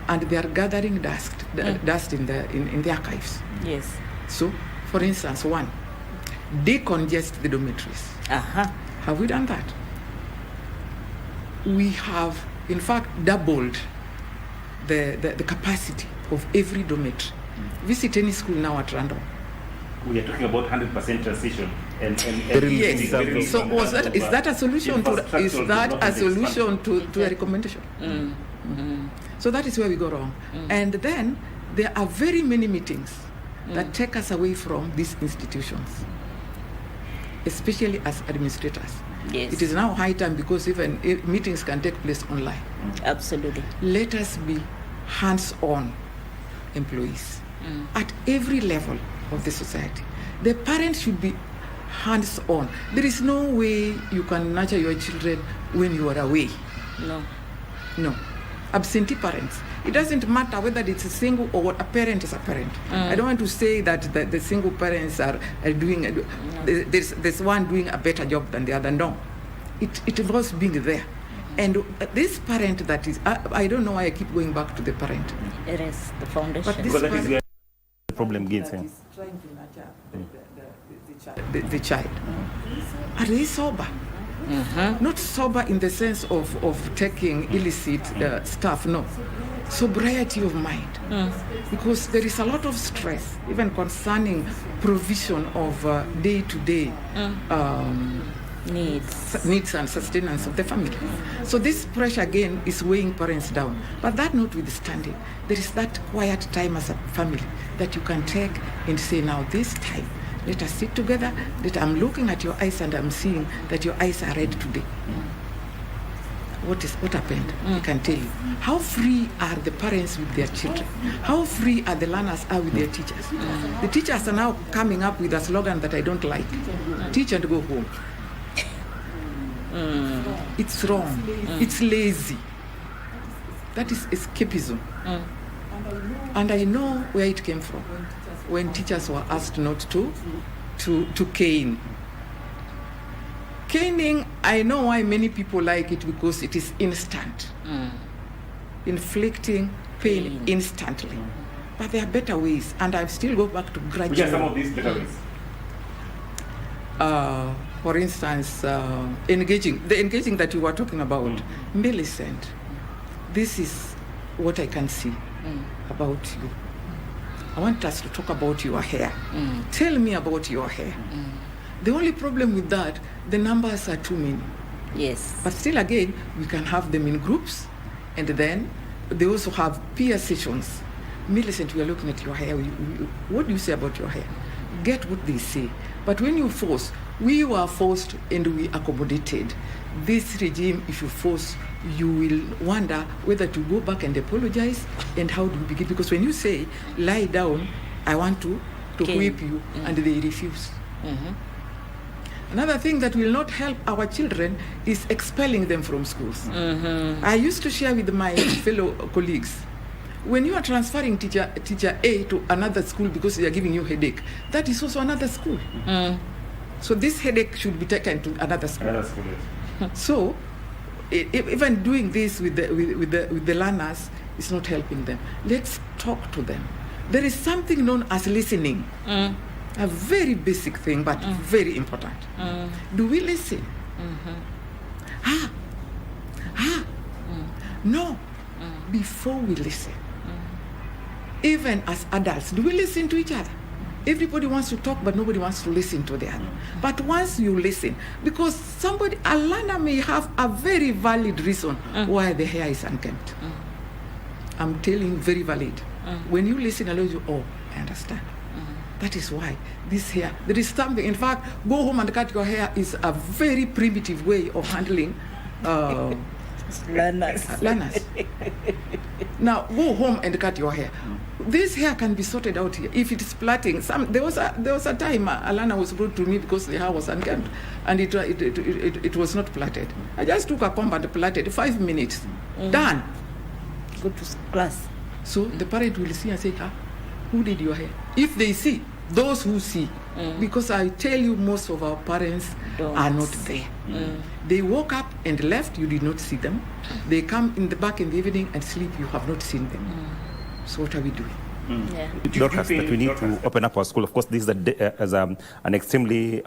and they are gathering dust in the archives. Yes. So, for instance, one, decongest the dormitories. Have we done that? We have, in fact, doubled the capacity of every dormitory. Visit any school now at random. We are talking about 100% transition. Yes. So is that a solution to a recommendation? So that is where we go wrong. And then there are very many meetings that take us away from these institutions, especially as administrators. Yes. It is now high time because even meetings can take place online. Absolutely. Let us be hands-on employees at every level of the society. The parents should be hands-on. There is no way you can nurture your children when you are away. No. Absentee parents. It doesn't matter whether it's a single or a parent is a parent. I don't want to say that the single parents are doing, there's one doing a better job than the other. No. It involves being there. And this parent that is, I don't know why I keep going back to the parent. It is the foundation. Because that is where the problem begins. Trying to nurture the child. Are they sober? Not sober in the sense of taking illicit stuff, no. Sobriety of mind. Because there is a lot of stress, even concerning provision of day-to-day needs and sustenance of the family. So this pressure again is weighing parents down. But that notwithstanding, there is that quiet time as a family that you can take and say, now this time, let us sit together, that I'm looking at your eyes and I'm seeing that your eyes are red today. What happened? I can tell you. How free are the parents with their children? How free are the learners are with their teachers? The teachers are now coming up with a slogan that I don't like. Teach and go home. It's wrong. It's lazy. That is escapism. And I know where it came from. When teachers were asked not to cane. Caning, I know why many people like it, because it is instant. Inflicting pain instantly. But there are better ways, and I still go back to graduate. Which are some of these better ways? For instance, the engaging that you were talking about. Millicent, this is what I can see about you. I want us to talk about your hair. Tell me about your hair. The only problem with that, the numbers are too many. Yes. But still again, we can have them in groups, and then they also have peer sessions. Millicent, we are looking at your hair. What do you say about your hair? Get what they say. But when you force, we were forced and we accommodated. This regime, if you force, you will wonder whether to go back and apologize, and how do you begin? Because when you say, lie down, I want to whip you, and they refuse. Another thing that will not help our children is expelling them from schools. I used to share with my fellow colleagues, when you are transferring teacher A to another school because they are giving you headache, that is also another school. So this headache should be taken to another school. So even doing this with the learners is not helping them. Let's talk to them. There is something known as listening. A very basic thing, but very important. Do we listen? No. Before we listen, even as adults, do we listen to each other? Everybody wants to talk, but nobody wants to listen to the other. But once you listen, because a learner may have a very valid reason why the hair is unkempt. I'm telling you, very valid. When you listen, I understand. That is why this hair, there is something. In fact, go home and cut your hair is a very primitive way of handling learners. Now, go home and cut your hair. This hair can be sorted out here. If it is plaiting, there was a time a learner was brought to me because the hair was unkempt, and it was not plaited. I just took a comb and plaited. 5 minutes, done. Go to class. So the parent will see and say, who did your hair? If they see, those who see, because I tell you, most of our parents are not there. They woke up and left, you did not see them. They come back in the evening and sleep, you have not seen them. So what are we doing? Dorcas, that we need to open up our school. Of course, this is an extremely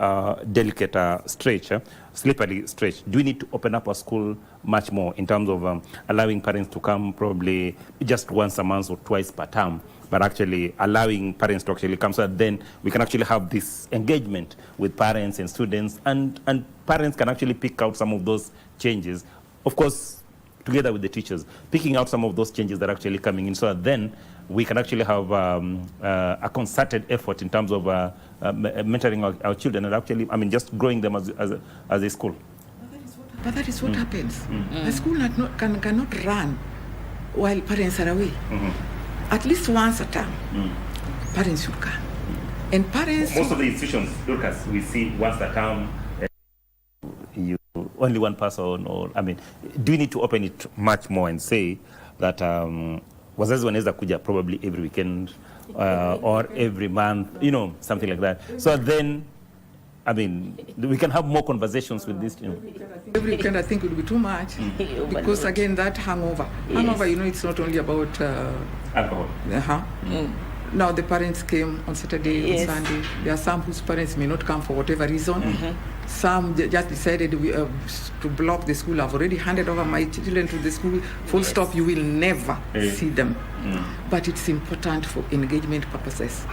delicate stretch, slippery stretch. Do we need to open up our school much more in terms of allowing parents to come probably just once a month or twice per term, but actually allowing parents to actually come, so that then we can actually have this engagement with parents and students, and parents can actually pick out some of those changes, of course, together with the teachers, picking out some of those changes that are actually coming in, so that then we can actually have a concerted effort in terms of mentoring our children and actually, just growing them as a school. But that is what happens. The school cannot run while parents are away. At least once a term, parents should come. And parents... Most of the institutions, Lucas, we see once a term, only one person, do we need to open it much more and say that wazazi wanaweza kuja probably every weekend or every month, something like that. So then, we can have more conversations with this. Every weekend, I think, it would be too much because, again, that hangover. Yes. Hangover, it's not only about alcohol. Now the parents came on Saturday, Yes. on Sunday. There are some whose parents may not come for whatever reason. Some just decided to block the school. I've already handed over my children to the school. Full stop. You will never see them. But it's important for engagement purposes.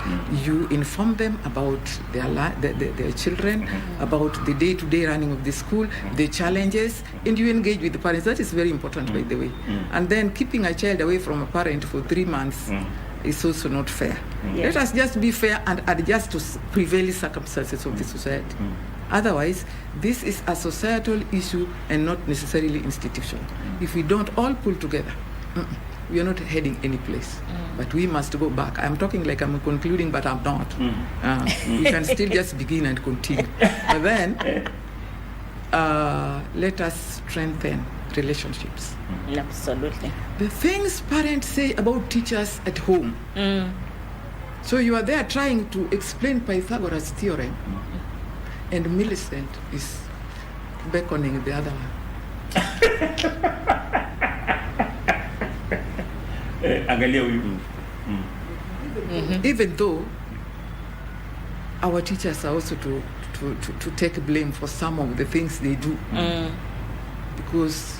You inform them about their children, about the day-to-day running of the school, the challenges, and you engage with the parents. That is very important, by the way. And then keeping a child away from a parent for 3 months is also not fair. Let us just be fair and adjust to prevailing circumstances of the society. Otherwise, this is a societal issue and not necessarily institutional. If we don't all pull together, we are not heading any place. But we must go back. I'm talking like I'm concluding, but I'm not. We can still just begin and continue. But then, let us strengthen relationships. Absolutely. The things parents say about teachers at home. So you are there trying to explain Pythagoras' theorem, and Millicent is beckoning the other one. Even though our teachers are also to take blame for some of the things they do. Because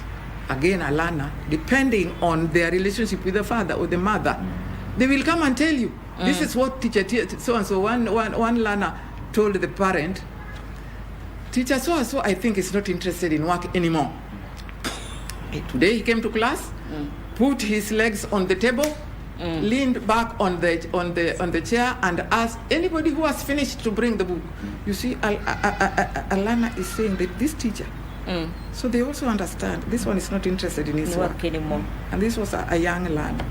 again, a learner, depending on their relationship with the father or the mother, they will come and tell you, this is what teacher so-and-so, one learner told the parent, teacher so-and-so I think is not interested in work anymore. Today he came to class, put his legs on the table, leaned back on the chair and asked anybody who has finished to bring the book. You see, a learner is saying that this teacher, so they also understand this one is not interested in his work anymore. And this was a young learner.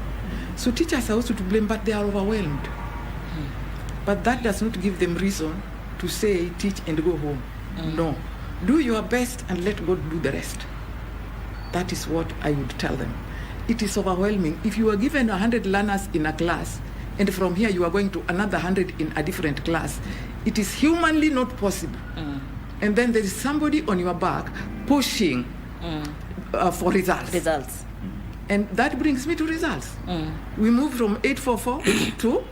So teachers are also to blame, but they are overwhelmed. But that does not give them reason to say, teach and go home. No. Do your best and let God do the rest. That is what I would tell them. It is overwhelming. If you are given 100 learners in a class, and from here you are going to another 100 in a different class, it is humanly not possible. And then there is somebody on your back pushing for results. And that brings me to results. We moved from 844 to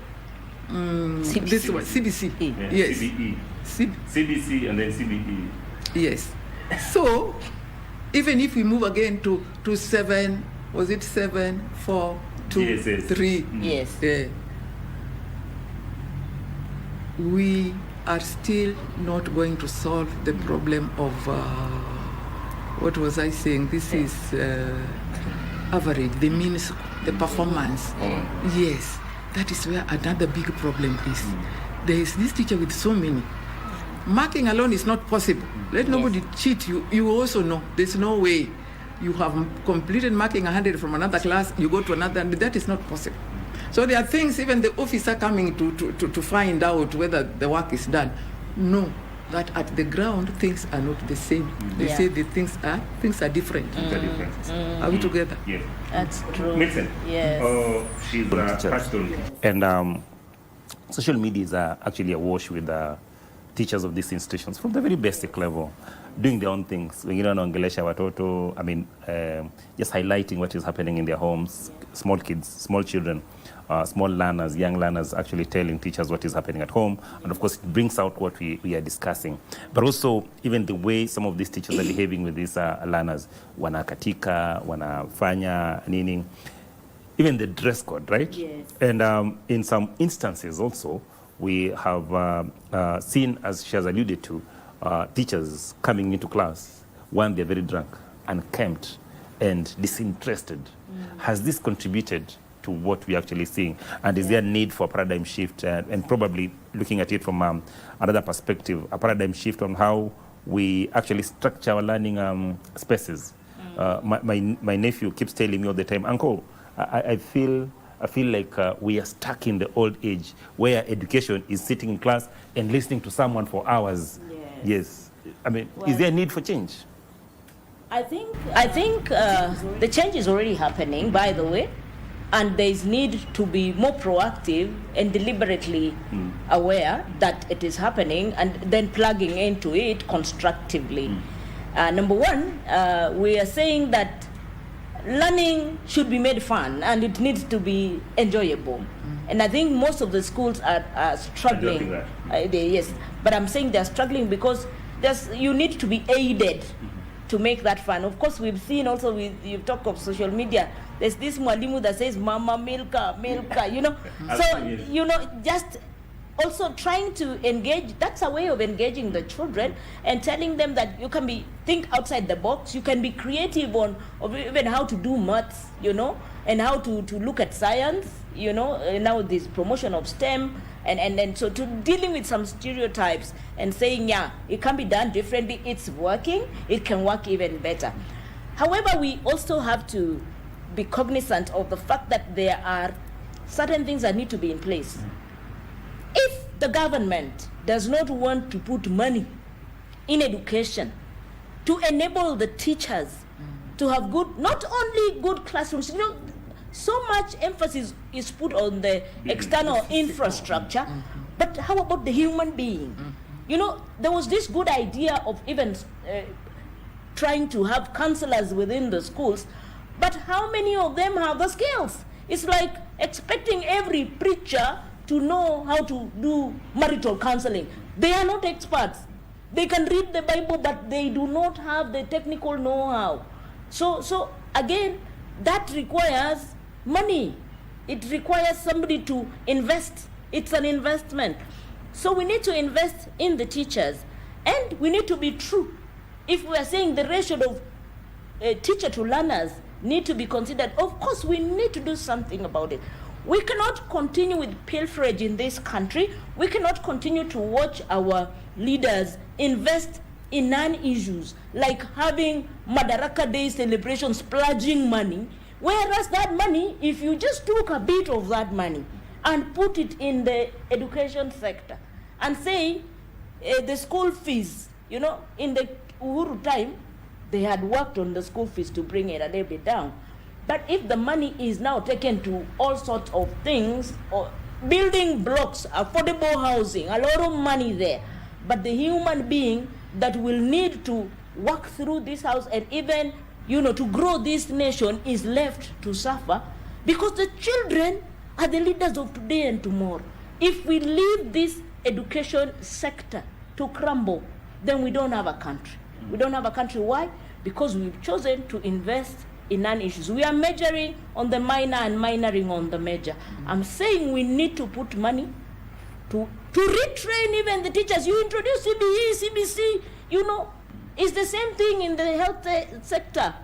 this one, CBC. Yes. CBC and then CBE. Yes. So, even if we move again to 7, was it 7, 4, 2, 3? Yes. We are still not going to solve the problem of, what was I saying? This is average, the mean, the performance. Yes, that is where another big problem is. There is this teacher with so many. Marking alone is not possible. Let nobody cheat you. You also know there's no way you have completed marking 100 from another class, you go to another, and that is not possible. So there are things even the officer coming to find out whether the work is done. No, that at the ground things are not the same. They say the things are different. Are we together? Yes. That's true. Milton. Yes. She's touched on. And social media is actually awash with teachers of these institutions from the very basic level, doing their own things. Wengine wanaongelesha watoto, just highlighting what is happening in their homes, small kids, small children, small learners, young learners actually telling teachers what is happening at home. And of course, it brings out what we are discussing. But also, even the way some of these teachers are behaving with these learners, wanakatika, wanafanya nini, even the dress code, right? Yes. And in some instances also, we have seen, as she has alluded to, teachers coming into class when they're very drunk, unkempt, and disinterested. Has this contributed to what we're actually seeing? And is there a need for a paradigm shift, and probably looking at it from another perspective, a paradigm shift on how we actually structure our learning spaces? My nephew keeps telling me all the time, Uncle, I feel like we are stuck in the old age where education is sitting in class and listening to someone for hours. Yes. I mean, is there a need for change? I think the change is already happening, by the way, and there is need to be more proactive and deliberately aware that it is happening, and then plugging into it constructively. Number one, we are saying that learning should be made fun and it needs to be enjoyable. And I think most of the schools are struggling. Yes, but I'm saying they're struggling because you need to be aided to make that fun. Of course, we've seen also, you talk of social media, there's this mwalimu that says, Mama, Milka, you know. So, you know, just also trying to engage, that's a way of engaging the children and telling them that you can think outside the box, you can be creative on even how to do maths, you know, and how to look at science, you know, now this promotion of STEM, and so to dealing with some stereotypes and saying, yeah, it can be done differently, it's working, it can work even better. However, we also have to be cognizant of the fact that there are certain things that need to be in place. If the government does not want to put money in education to enable the teachers to have good, not only good classrooms, you know, so much emphasis is put on the external infrastructure, but how about the human being? You know, there was this good idea of even trying to have counselors within the schools, but how many of them have the skills? It's like expecting every preacher to know how to do marital counseling. They are not experts. They can read the Bible, but they do not have the technical know-how. So again, that requires money. It requires somebody to invest. It's an investment. So we need to invest in the teachers, and we need to be true. If we are saying the ratio of teacher to learners need to be considered, of course we need to do something about it. We cannot continue with pilferage in this country. We cannot continue to watch our leaders invest in non-issues like having Madaraka Day celebrations, splurging money, whereas that money, if you just took a bit of that money and put it in the education sector and say the school fees, you know, in the Uhuru time, they had worked on the school fees to bring it a little bit down. But if the money is now taken to all sorts of things, or building blocks, affordable housing, a lot of money there, but the human being that will need to work through this house and even, you know, to grow this nation is left to suffer, because the children are the leaders of today and tomorrow. If we leave this education sector to crumble, then we don't have a country. We don't have a country. Why? Because we've chosen to invest in non-issues. We are majoring on the minor and minoring on the major. I'm saying we need to put money to retrain even the teachers. You introduce CBE, CBC, you know, it's the same thing in the health sector.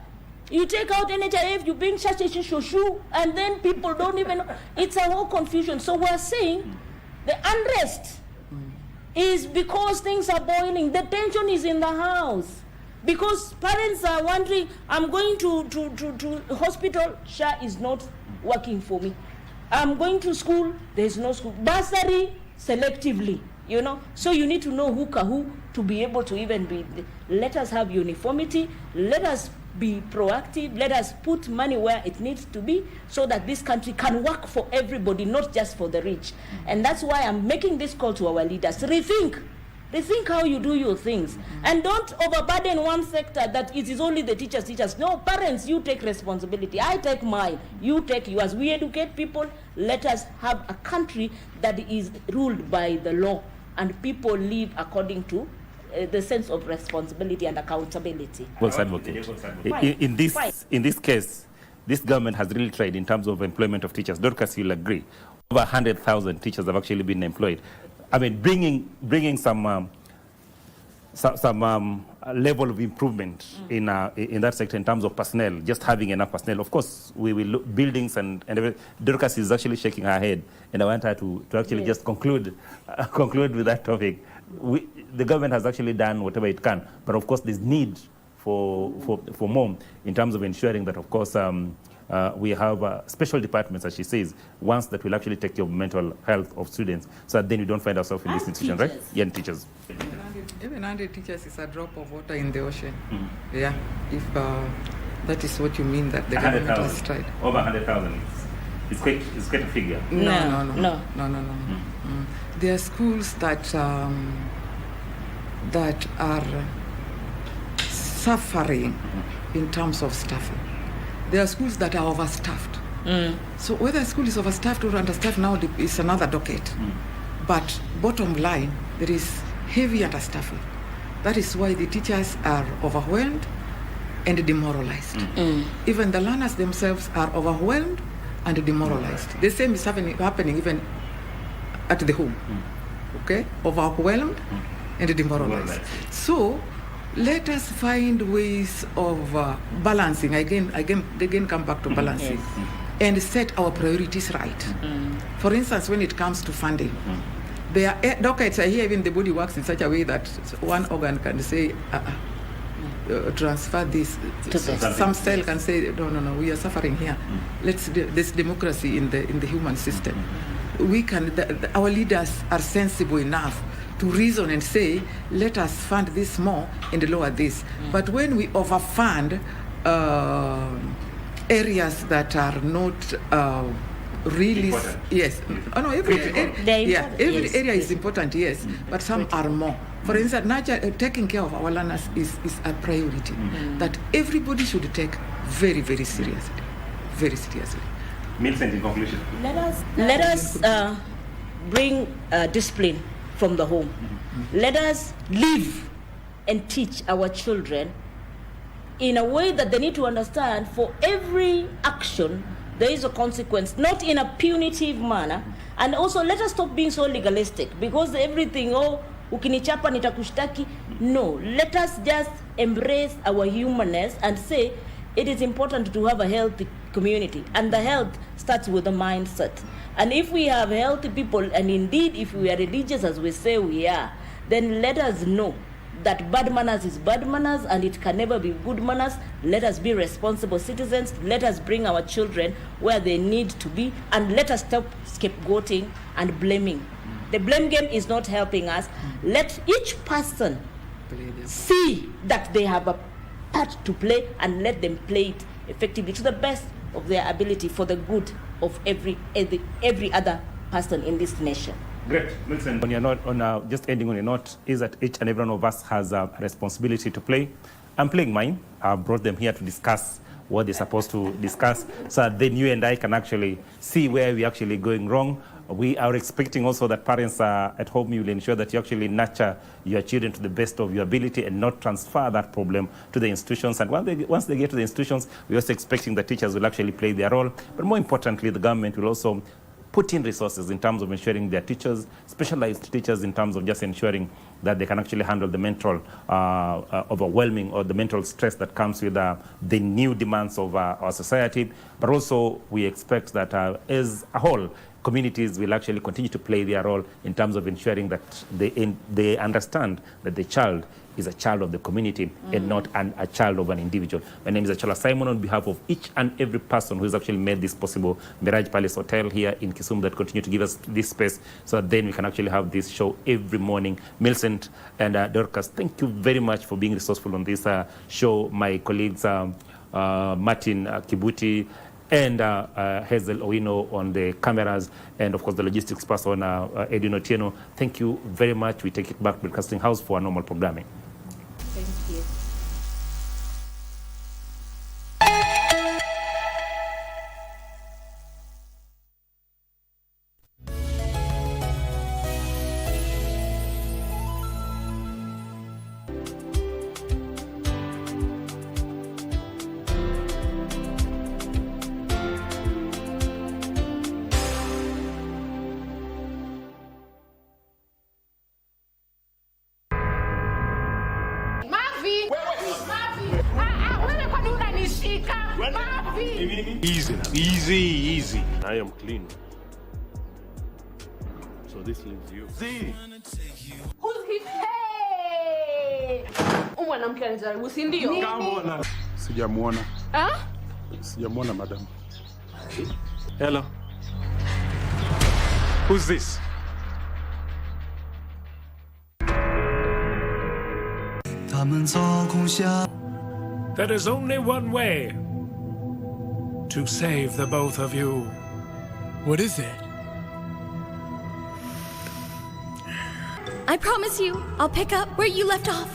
You take out NHIF, you bring shushu, and then people don't even know. It's a whole confusion. So we're saying the unrest is because things are boiling. The tension is in the house. Because parents are wondering, I'm going to hospital, SHA is not working for me. I'm going to school, there's no school. Bursary, selectively, you know. So you need to know who to be able to even be. Let us have uniformity, let us be proactive, let us put money where it needs to be so that this country can work for everybody, not just for the rich. And that's why I'm making this call to our leaders. Rethink how you do your things. And don't overburden one sector that it is only the teachers. No, parents, you take responsibility. I take mine, you take yours. We educate people. Let us have a country that is ruled by the law and people live according to the sense of responsibility and accountability. Well, advocate. In this case, this government has really tried in terms of employment of teachers. Dorcas, you'll agree. Over 100,000 teachers have actually been employed. I mean, bringing some level of improvement in that sector in terms of personnel, just having enough personnel. Of course, we will look buildings and everything. Dorcas is actually shaking her head, and I want her to actually just conclude with that topic. The government has actually done whatever it can, but of course, there's need for more in terms of ensuring that, of course, we have special departments, as she says, ones that will actually take care of mental health of students, so that then you don't find ourselves in this situation, right? Yeah, and teachers. Even 100 teachers is a drop of water in the ocean. Yeah, if that is what you mean, that the government has tried. Over 100,000. It's quite a figure. No. There are schools that are suffering in terms of staffing. there are schools that are overstaffed. So whether a school is overstaffed or understaffed now is another docket. But bottom line, there is heavy understaffing. That is why the teachers are overwhelmed and demoralized. Even the learners themselves are overwhelmed and demoralized. The same is happening even at the home. Okay? Overwhelmed and demoralized. So let us find ways of balancing. Again, come back to balancing. And set our priorities right. For instance, when it comes to funding, there are dockets are here, even the body works in such a way that one organ can say, transfer this. Some cell can say, no, we are suffering here. There's democracy in the human system. We can, our leaders are sensible enough to reason and say, let us fund this more and lower this. But when we overfund areas that are not really every area is important, yes, but some are more. For instance, taking care of our learners is a priority that everybody should take very, very seriously. Very seriously. Millicent, in conclusion. Let us bring discipline from the home. Let us live and teach our children in a way that they need to understand for every action there is a consequence, not in a punitive manner. And also let us stop being so legalistic, because everything, ukinichapa nitakushtaki. No, let us just embrace our humanness and say it is important to have a healthy community, and the health starts with the mindset. And if we have healthy people, and indeed if we are religious as we say we are, then let us know that bad manners is bad manners and it can never be good manners. Let us be responsible citizens. Let us bring our children where they need to be, and let us stop scapegoating and blaming. The blame game is not helping us. Let each person see that they have a part to play, and let them play it effectively to the best of their ability for the good of every other person in this nation. Great. Listen, when you're not on just ending on a note, is that each and every one of us has a responsibility to play. I'm playing mine. I brought them here to discuss what they're supposed to discuss, so that then you and I can actually see where we're actually going wrong. We are expecting also that parents at home, you will ensure that you actually nurture your children to the best of your ability and not transfer that problem to the institutions. And once they get to the institutions, we're also expecting that teachers will actually play their role. But more importantly, the government will also put in resources in terms of ensuring their teachers, specialized teachers, in terms of just ensuring that they can actually handle the mental overwhelming or the mental stress that comes with the new demands of our society. But also we expect that as a whole, communities will actually continue to play their role in terms of ensuring that they understand that the child is a child of the community and not a child of an individual. My name is Achala Simon, on behalf of each and every person who has actually made this possible. Mirage Palace Hotel here in Kisumu that continue to give us this space so that then we can actually have this show every morning. Millicent and Dorcas, thank you very much for being resourceful on this show. My colleagues, Martin Kibuti, and Hazel Owino on the cameras, and of course the logistics person, Edwin Otieno. Thank you very much. We take it back to Broadcasting House for our normal programming. Thank you. Easy. I am clean. So this leaves you. See? Who's he? Hey! Mwanamke anajaribu, si ndio? Sijamuona. Sijamuona, madam. Hello. Who's this? There is only one way to save the both of you. What is it? I promise you, I'll pick up where you left off.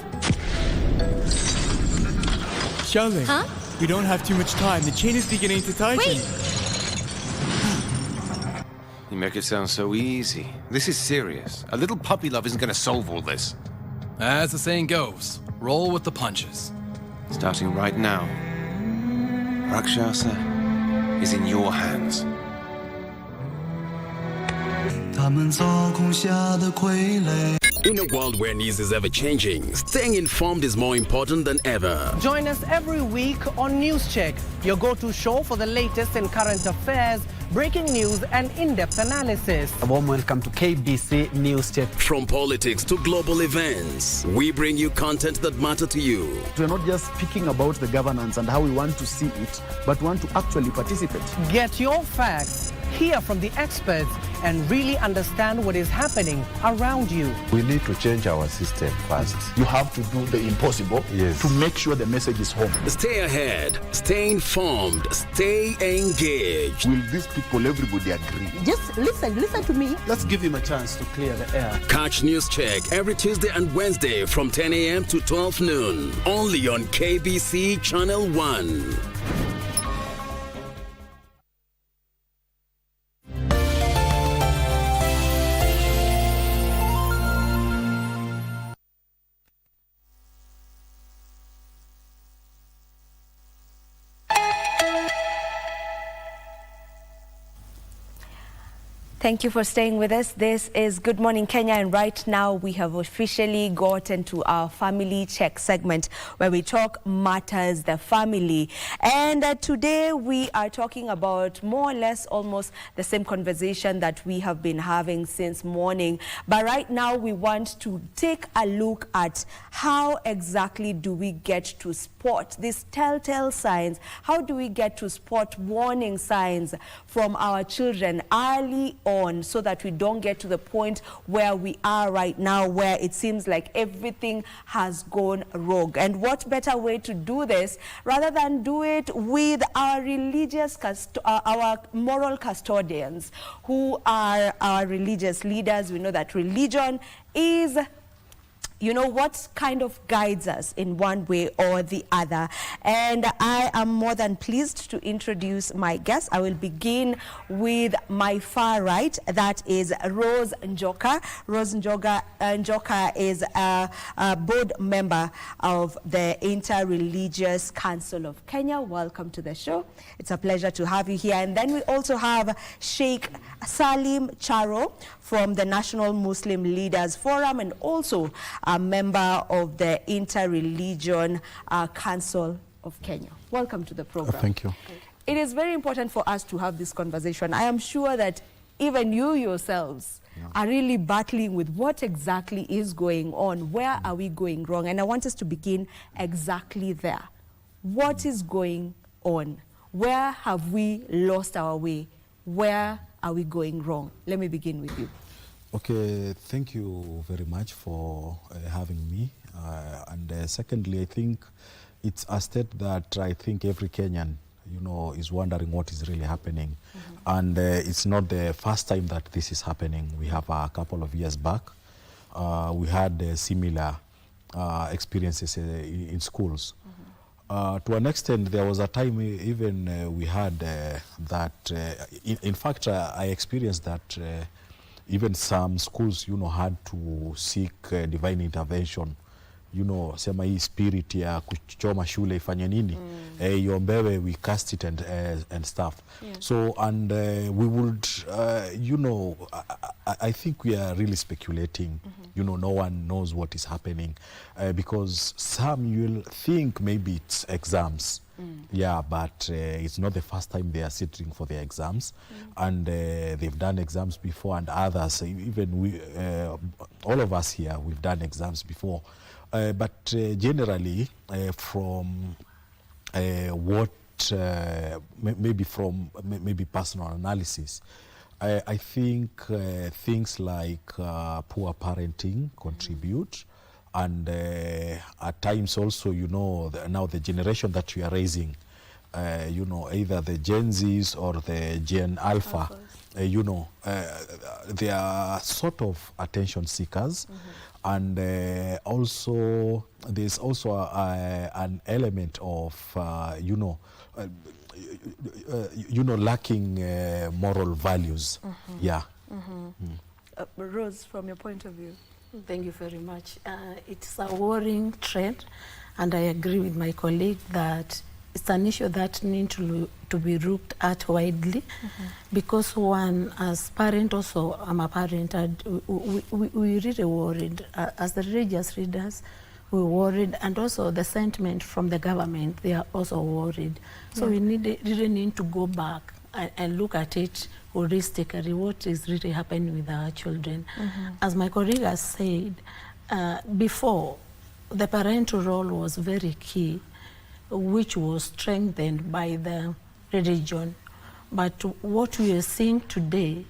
Xiaoling. Huh? We don't have too much time. The chain is beginning to tighten. Wait! You make it sound so easy. This is serious. A little puppy love isn't going to solve all this. As the saying goes, roll with the punches. Starting right now, Rakshasa is in your hands. 他们操控下的傀儡。 In a world where news is ever changing, staying informed is more important than ever. Join us every week on News Check, your go-to show for the latest in current affairs, breaking news and in-depth analysis. A warm welcome to KBC News Check. From politics to global events, we bring you content that matter to you. We're not just speaking about the governance and how we want to see it, but want to actually participate. Get your facts, hear from the experts, and really understand what is happening around you. We need to change our system first. You have to do the impossible to make sure the message is home. Stay ahead, stay informed, stay engaged. Will these people, everybody agree? Just listen to me. Let's give him a chance to clear the air. Catch News Check every Tuesday and Wednesday from 10 a.m. to 12 noon. Only on KBC Channel 1. Thank you for staying with us. This is Good Morning Kenya, and right now we have officially gotten to our Family Check segment where we talk matters the family. And today we are talking about more or less almost the same conversation that we have been having since morning. But right now we want to take a look at how exactly do we get to spot these telltale signs. How do we get to spot warning signs from our children early on, so that we don't get to the point where we are right now, where it seems like everything has gone rogue. And what better way to do this rather than do it with our our moral custodians, who are our religious leaders. We know that religion is, you know, what kind of guides us in one way or the other. And I am more than pleased to introduce my guest. I will begin with my far right. That is Rose Njoka. Rose Njoka is a board member of the Interreligious Council of Kenya. Welcome to the show. It's a pleasure to have you here. And then we also have Sheikh Salim Charo from the National Muslim Leaders Forum, and also a member of the Interreligion Council of Kenya. Welcome to the program. Thank you. It is very important for us to have this conversation. I am sure that even you yourselves are really battling with what exactly is going on. Where are we going wrong? And I want us to begin exactly there. What is going on? Where have we lost our way? Where are we going wrong? Let me begin with you. Okay, thank you very much for having me. And secondly, I think it's a state that I think every Kenyan, you know, is wondering what is really happening. And it's not the first time that this is happening. We have a couple of years back, we had similar experiences in schools. To an extent, there was a time even we had that, in fact, I experienced that even some schools, you know, had to seek divine intervention. You know, sema hii spirit ya kuchoma shule ifanye nini, iombewe, we cast it and stuff. So, and we would, you know, I think we are really speculating. You know, no one knows what is happening, because some you'll think maybe it's exams. Yeah, but it's not the first time they are sitting for their exams, and they've done exams before, and others, even we, all of us here, we've done exams before. But generally, from what maybe personal analysis, I think things like poor parenting contribute. And at times also, you know, now the generation that we are raising, you know, either the Gen Zs or the Gen Alpha, you know, they are sort of attention seekers. And also, there's also an element of, lacking moral values. Yeah. Rose, from your point of view. Thank you very much. It's a worrying trend, and I agree with my colleague that it's an issue that needs to be looked at widely, because one, as parent also, I'm a parent, and we really worried. As the religious leaders, we worried, and also the sentiment from the government, they are also worried. So we really need to go back and look at it holistically, what is really happening with our children. As my colleague has said, before, the parental role was very key, which was strengthened by the religion. But what we are seeing today,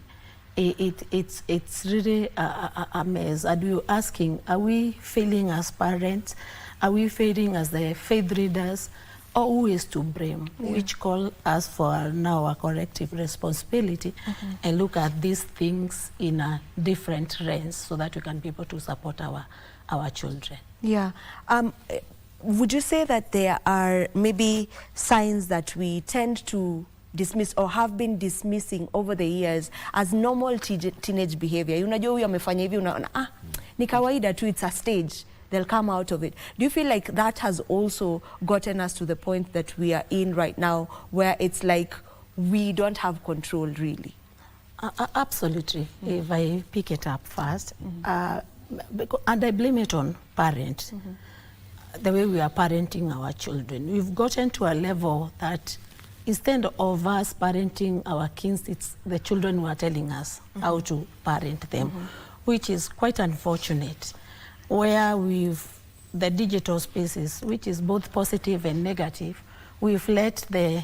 it's really a mess. And we're asking, are we failing as parents? Are we failing as the faith leaders? Or who is to blame? Which call us for now a collective responsibility and look at these things in a different lens so that we can be able to support our children. Yeah. Would you say that there are maybe signs that we tend to dismiss or have been dismissing over the years as normal teenage behavior? Unajua huyu amefanya hivi, unaona ni kawaida tu, it's a stage, they'll come out of it. Do you feel like that has also gotten us to the point that we are in right now, where it's like we don't have control really? Absolutely. If I pick it up first, and I blame it on parents. The way we are parenting our children. We've gotten to a level that instead of us parenting our kids, it's the children who are telling us how to parent them, which is quite unfortunate, where the digital spaces, which is both positive and negative, we've let the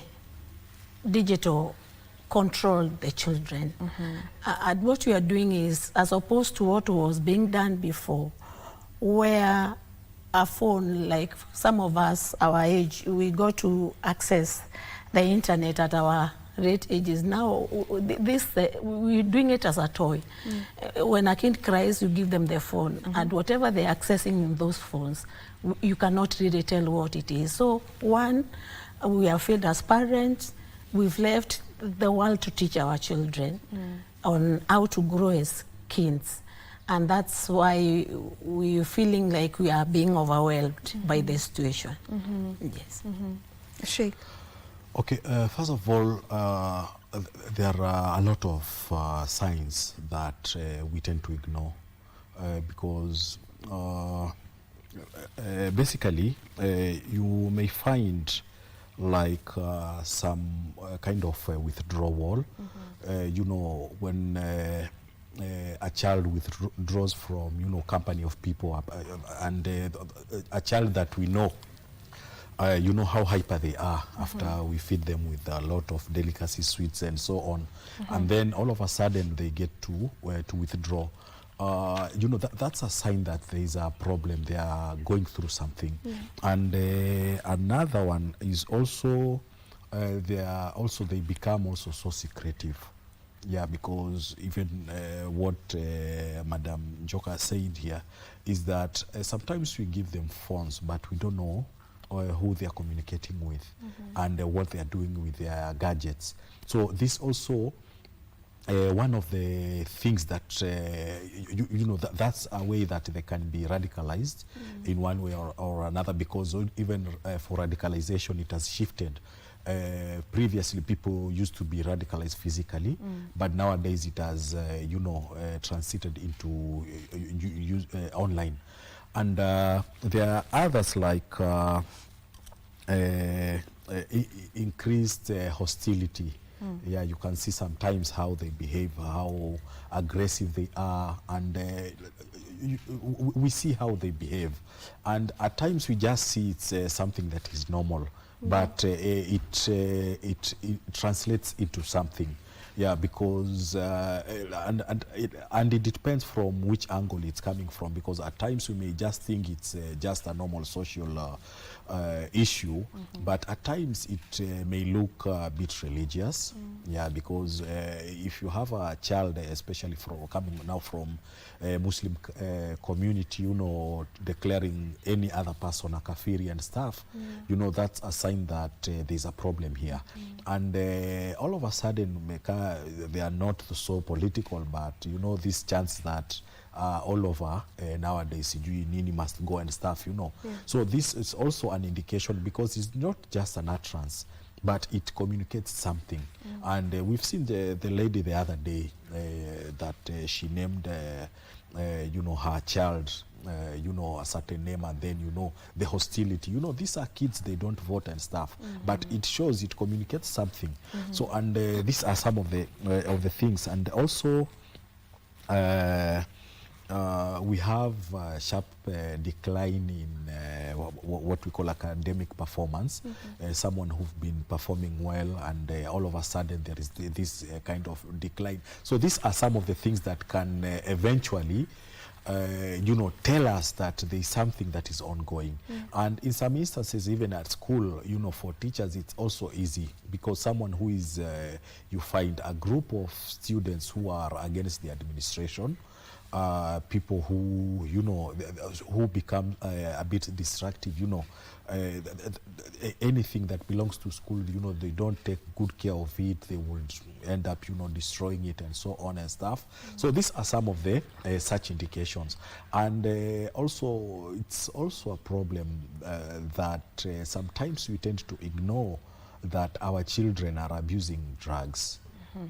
digital control the children. And what we are doing is, as opposed to what was being done before, where a phone, like some of us, our age, we go to access the internet at our late ages. Now, we're doing it as a toy. When a kid cries, you give them the phone, and whatever they're accessing in those phones, you cannot really tell what it is. So, one, we have failed as parents. We've left the world to teach our children on how to grow as kids. And that's why we're feeling like we are being overwhelmed by the situation. Yes. Sheikh? Okay, first of all, there are a lot of signs that we tend to ignore because basically you may find like some kind of withdrawal. You know, when a child withdraws from, company of people, and a child that we know, you know how hyper they are after we feed them with a lot of delicacy sweets and so on, and then all of a sudden they get to withdraw. That's a sign that there is a problem. They are going through something. And another one is also they become also so secretive. Yeah, because even what Madam Njoka said here is that sometimes we give them phones, but we don't know who they are communicating with and what they are doing with their gadgets. So this also one of the things that that's a way that they can be radicalized in one way or another, because even for radicalization it has shifted. Previously people used to be radicalized physically, but nowadays it has transited into online. And there are others like increased hostility. Yeah, you can see sometimes how they behave, how aggressive they are, and we see how they behave. And at times we just see it's something that is normal, but it translates into something. Yeah, because and it depends from which angle it's coming from, because at times we may just think it's just a normal social issue, but at times it may look a bit religious, Yeah, because if you have a child, especially coming now from a Muslim community, you know, declaring any other person a kafiri and stuff, you know, that's a sign that there's a problem here. And all of a sudden, they are not so political, but, you know, this chance that all over nowadays, Nini must go and stuff, you know. Yeah. So this is also an indication, because it's not just an utterance, but it communicates something. And we've seen the lady the other day that she named, you know, her child, you know, a certain name, and then, you know, the hostility. You know, these are kids, they don't vote and stuff, but it shows, it communicates something. So, and these are some of the things. And also, we have a sharp decline in what we call academic performance. Someone who've been performing well, and all of a sudden there is this kind of decline. So these are some of the things that can eventually you know, tell us that there is something that is ongoing. And in some instances, even at school, you know, for teachers, it's also easy, because someone who is, you find a group of students who are against the administration, people who, you know, who become a bit destructive, you know, anything that belongs to school, you know, they don't take good care of it, they would end up, you know, destroying it and so on and stuff. So these are some of the such indications. And also, it's also a problem that sometimes we tend to ignore that our children are abusing drugs.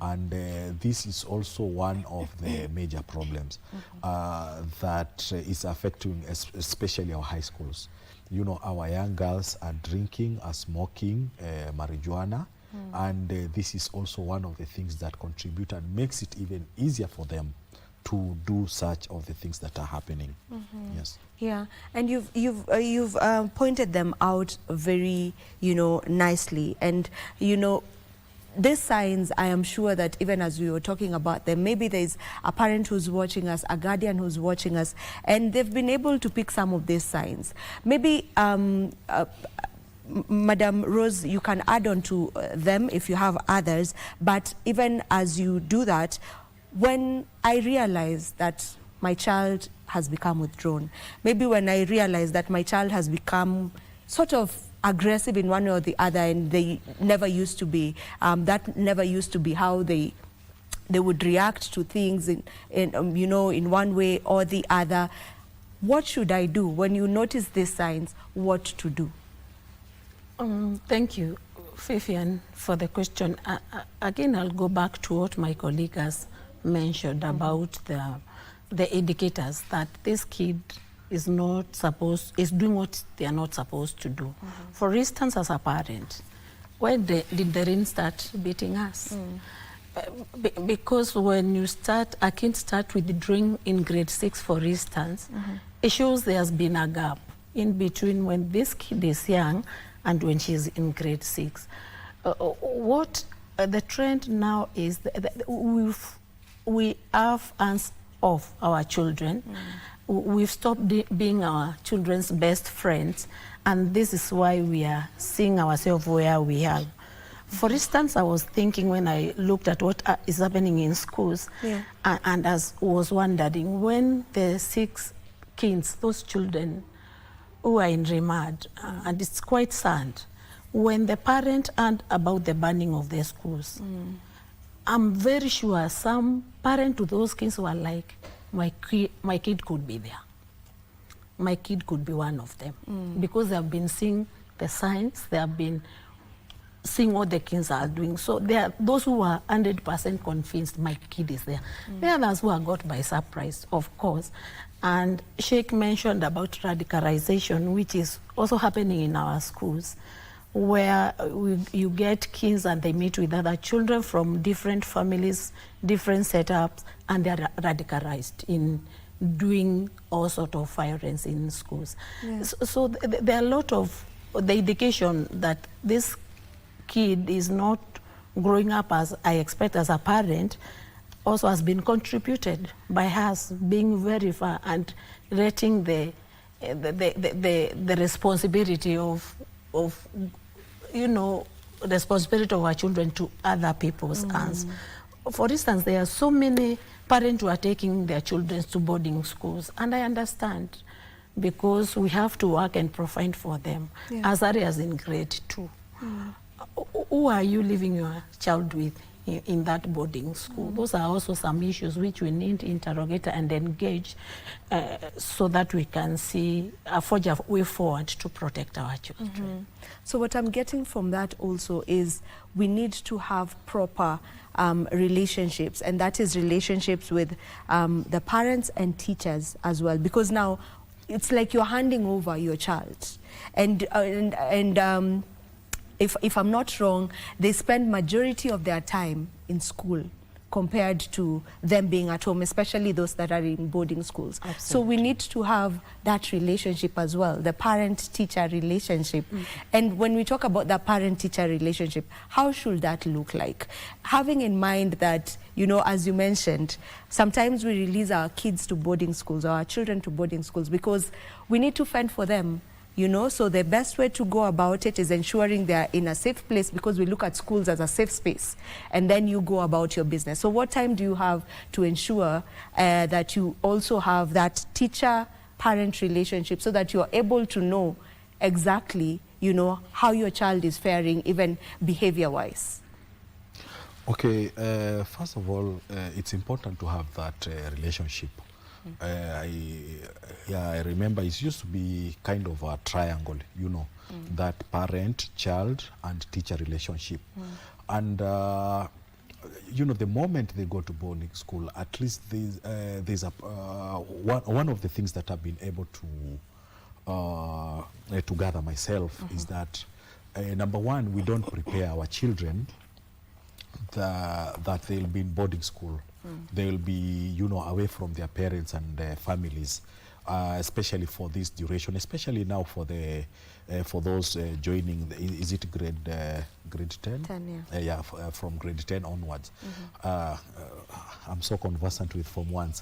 And this is also one of the major problems that is affecting especially our high schools. You know, our young girls are drinking, are smoking marijuana, and this is also one of the things that contribute and makes it even easier for them to do such of the things that are happening. Yes. Yeah, and you've pointed them out very, you know, nicely, and you know, these signs, I am sure that even as we were talking about them, maybe there's a parent who's watching us, a guardian who's watching us, and they've been able to pick some of these signs. Maybe, Madam Rose, you can add on to them if you have others, but even as you do that, when I realize that my child has become withdrawn, maybe when I realize that my child has become sort of aggressive in one or the other, and they never used to be, that never used to be how they would react to things in you know, in one way or the other. What should I do when you notice these signs? What to do? Thank you, Fifian, for the question. Again, I'll go back to what my colleague has mentioned about the indicators that this kid is doing what they are not supposed to do. For instance, as a parent, when did the rain start beating us? Because when you start, a kid start withdrawing in grade 6, for instance, it shows there has been a gap in between when this kid is young and when she's in grade 6. What the trend now is that we have hands off our children. We've stopped being our children's best friends, and this is why we are seeing ourselves where we are. For instance, I was thinking when I looked at what is happening in schools, and as was wondering, when the 6 kids, those children who are in Rimad, and it's quite sad, when the parent heard about the banning of their schools, I'm very sure some parent to those kids were like, my kid could be there. My kid could be one of them. Because they have been seeing the signs, they have been seeing what the kids are doing. So there are those who are 100% convinced my kid is there. There are others who are got by surprise, of course. And Sheikh mentioned about radicalization, which is also happening in our schools, where you get kids and they meet with other children from different families, different setups, and they are radicalized in doing all sort of violence in schools. So there are a lot of the indication that this kid is not growing up as I expect as a parent, also has been contributed by us being very far and letting the responsibility of you know, responsibility of our children to other people's hands. For instance, there are so many parents who are taking their children to boarding schools, and I understand, because we have to work and provide for them, as early as in grade 2. Who are you leaving your child with in that boarding school? Those are also some issues which we need to interrogate and engage so that we can see forge a way forward to protect our children. So what I'm getting from that also is we need to have proper relationships, and that is relationships with the parents and teachers as well, because now it's like you're handing over your child, and if I'm not wrong, they spend majority of their time in school compared to them being at home, especially those that are in boarding schools. So we need to have that relationship as well, the parent-teacher relationship. And when we talk about the parent-teacher relationship, how should that look like? Having in mind that, you know, as you mentioned, sometimes we release our kids to boarding schools or our children to boarding schools because we need to fend for them. You know, so the best way to go about it is ensuring they're in a safe place, because we look at schools as a safe space, and then you go about your business. So what time do you have to ensure that you also have that teacher-parent relationship so that you're able to know exactly, you know, how your child is faring, even behavior-wise? Okay, first of all, it's important to have that relationship. I remember it used to be kind of a triangle, you know, that parent, child, and teacher relationship. And, you know, the moment they go to boarding school, at least there's one of the things that I've been able to gather myself is that, number one, we don't prepare our children that they'll be in boarding school. They will be, you know, away from their parents and their families, especially for this duration, especially now for the for those joining, is it grade 10? 10, from grade 10 onwards. I'm so conversant with Form 1s.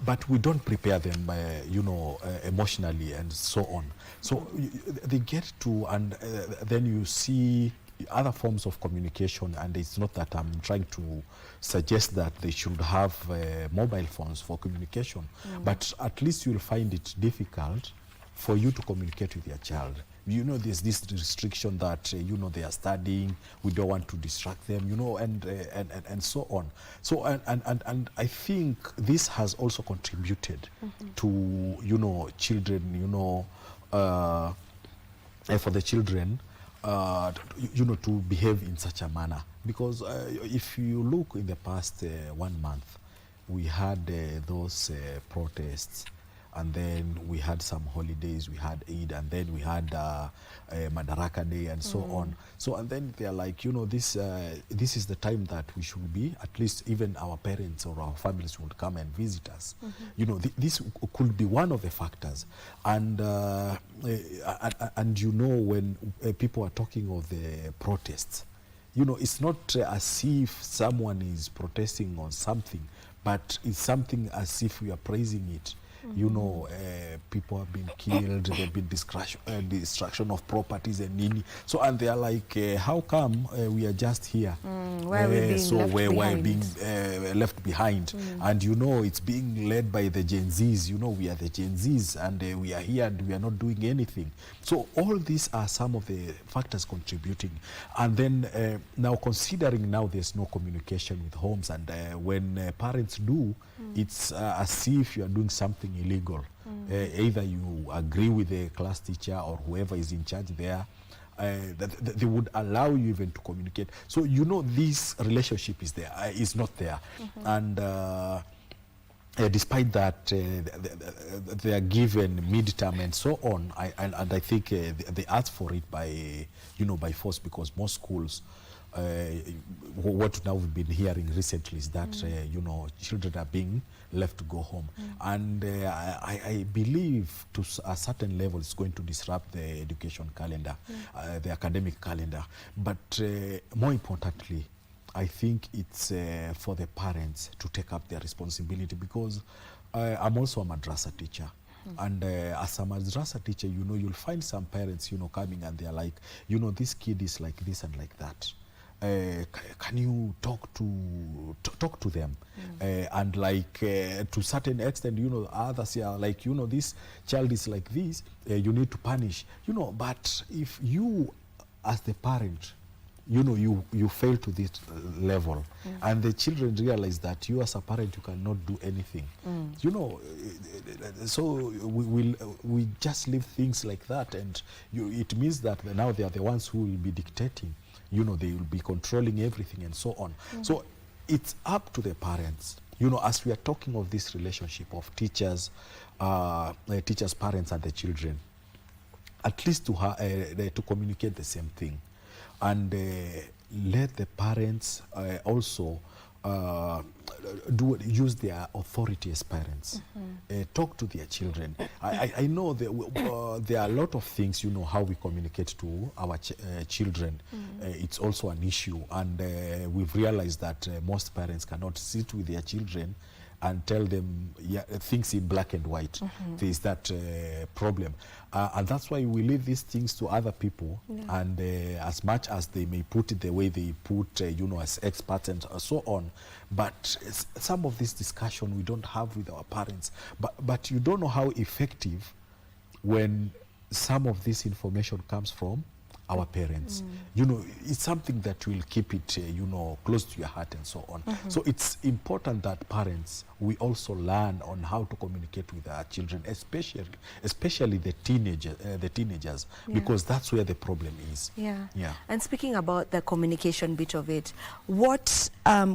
But we don't prepare them, you know, emotionally and so on. So they get to, and then you see other forms of communication, and it's not that I'm trying to suggest that they should have mobile phones for communication, but at least you'll find it difficult for you to communicate with your child. You know, there's this restriction that, you know, they are studying, we don't want to distract them, you know, and so on. So, and I think this has also contributed to, you know, children, you know, for the children, you know, to behave in such a manner. Because if you look in the past 1 month, we had those protests, and then we had some holidays, we had Eid, and then we had Madaraka Day and so on. So, and then they're like, you know, this is the time that we should be, at least even our parents or our families would come and visit us. You know, this could be one of the factors. And you know, when people are talking of the protests, you know, it's not as if someone is protesting on something, but it's something as if we are praising it. You know, people have been killed, there have been destruction of properties and nini. So, and they are like, how come we are just here? Why are we being left behind? And you know, it's being led by the Gen Zs. You know, we are the Gen Zs, and we are here and we are not doing anything. So all these are some of the factors contributing. And then now, considering now there's no communication with homes, and when parents do, it's as if you are doing something illegal. Either you agree with the class teacher or whoever is in charge there, that they would allow you even to communicate. So, you know, this relationship is there, is not there. And despite that, they are given midterm and so on, and I think they ask for it by, you know, by force, because most schools, what now we've been hearing recently is that, you know, children are being left to go home. And I believe to a certain level it's going to disrupt the education calendar, the academic calendar. But more importantly, I think it's for the parents to take up their responsibility, because I'm also a madrasa teacher. And as a madrasa teacher, you know, you'll find some parents, you know, coming and they're like, you know, this kid is like this and like that. Can you talk to them? And like to certain extent, you know, others are like, you know, this child is like this, you need to punish, you know. But if you as the parent, you know, you fail to this level, and the children realize that you as a parent, you cannot do anything, you know, so we just leave things like that, and it means that now they are the ones who will be dictating, you know, they will be controlling everything and so on. So it's up to the parents, you know, as we are talking of this relationship of teachers, parents and the children, at least to communicate the same thing, and let the parents also use their authority as parents. Talk to their children. I know there are a lot of things, you know, how we communicate to our children. It's also an issue, and we've realized that most parents cannot sit with their children and tell them things in black and white. There is that problem. And that's why we leave these things to other people. And as much as they may put it the way they put, you know, as experts and so on, but some of this discussion we don't have with our parents. But you don't know how effective when some of this information comes from our parents. You know, it's something that will keep it, you know, close to your heart and so on. So it's important that parents, we also learn on how to communicate with our children, especially the teenagers, because that's where the problem is. And speaking about the communication bit of it, what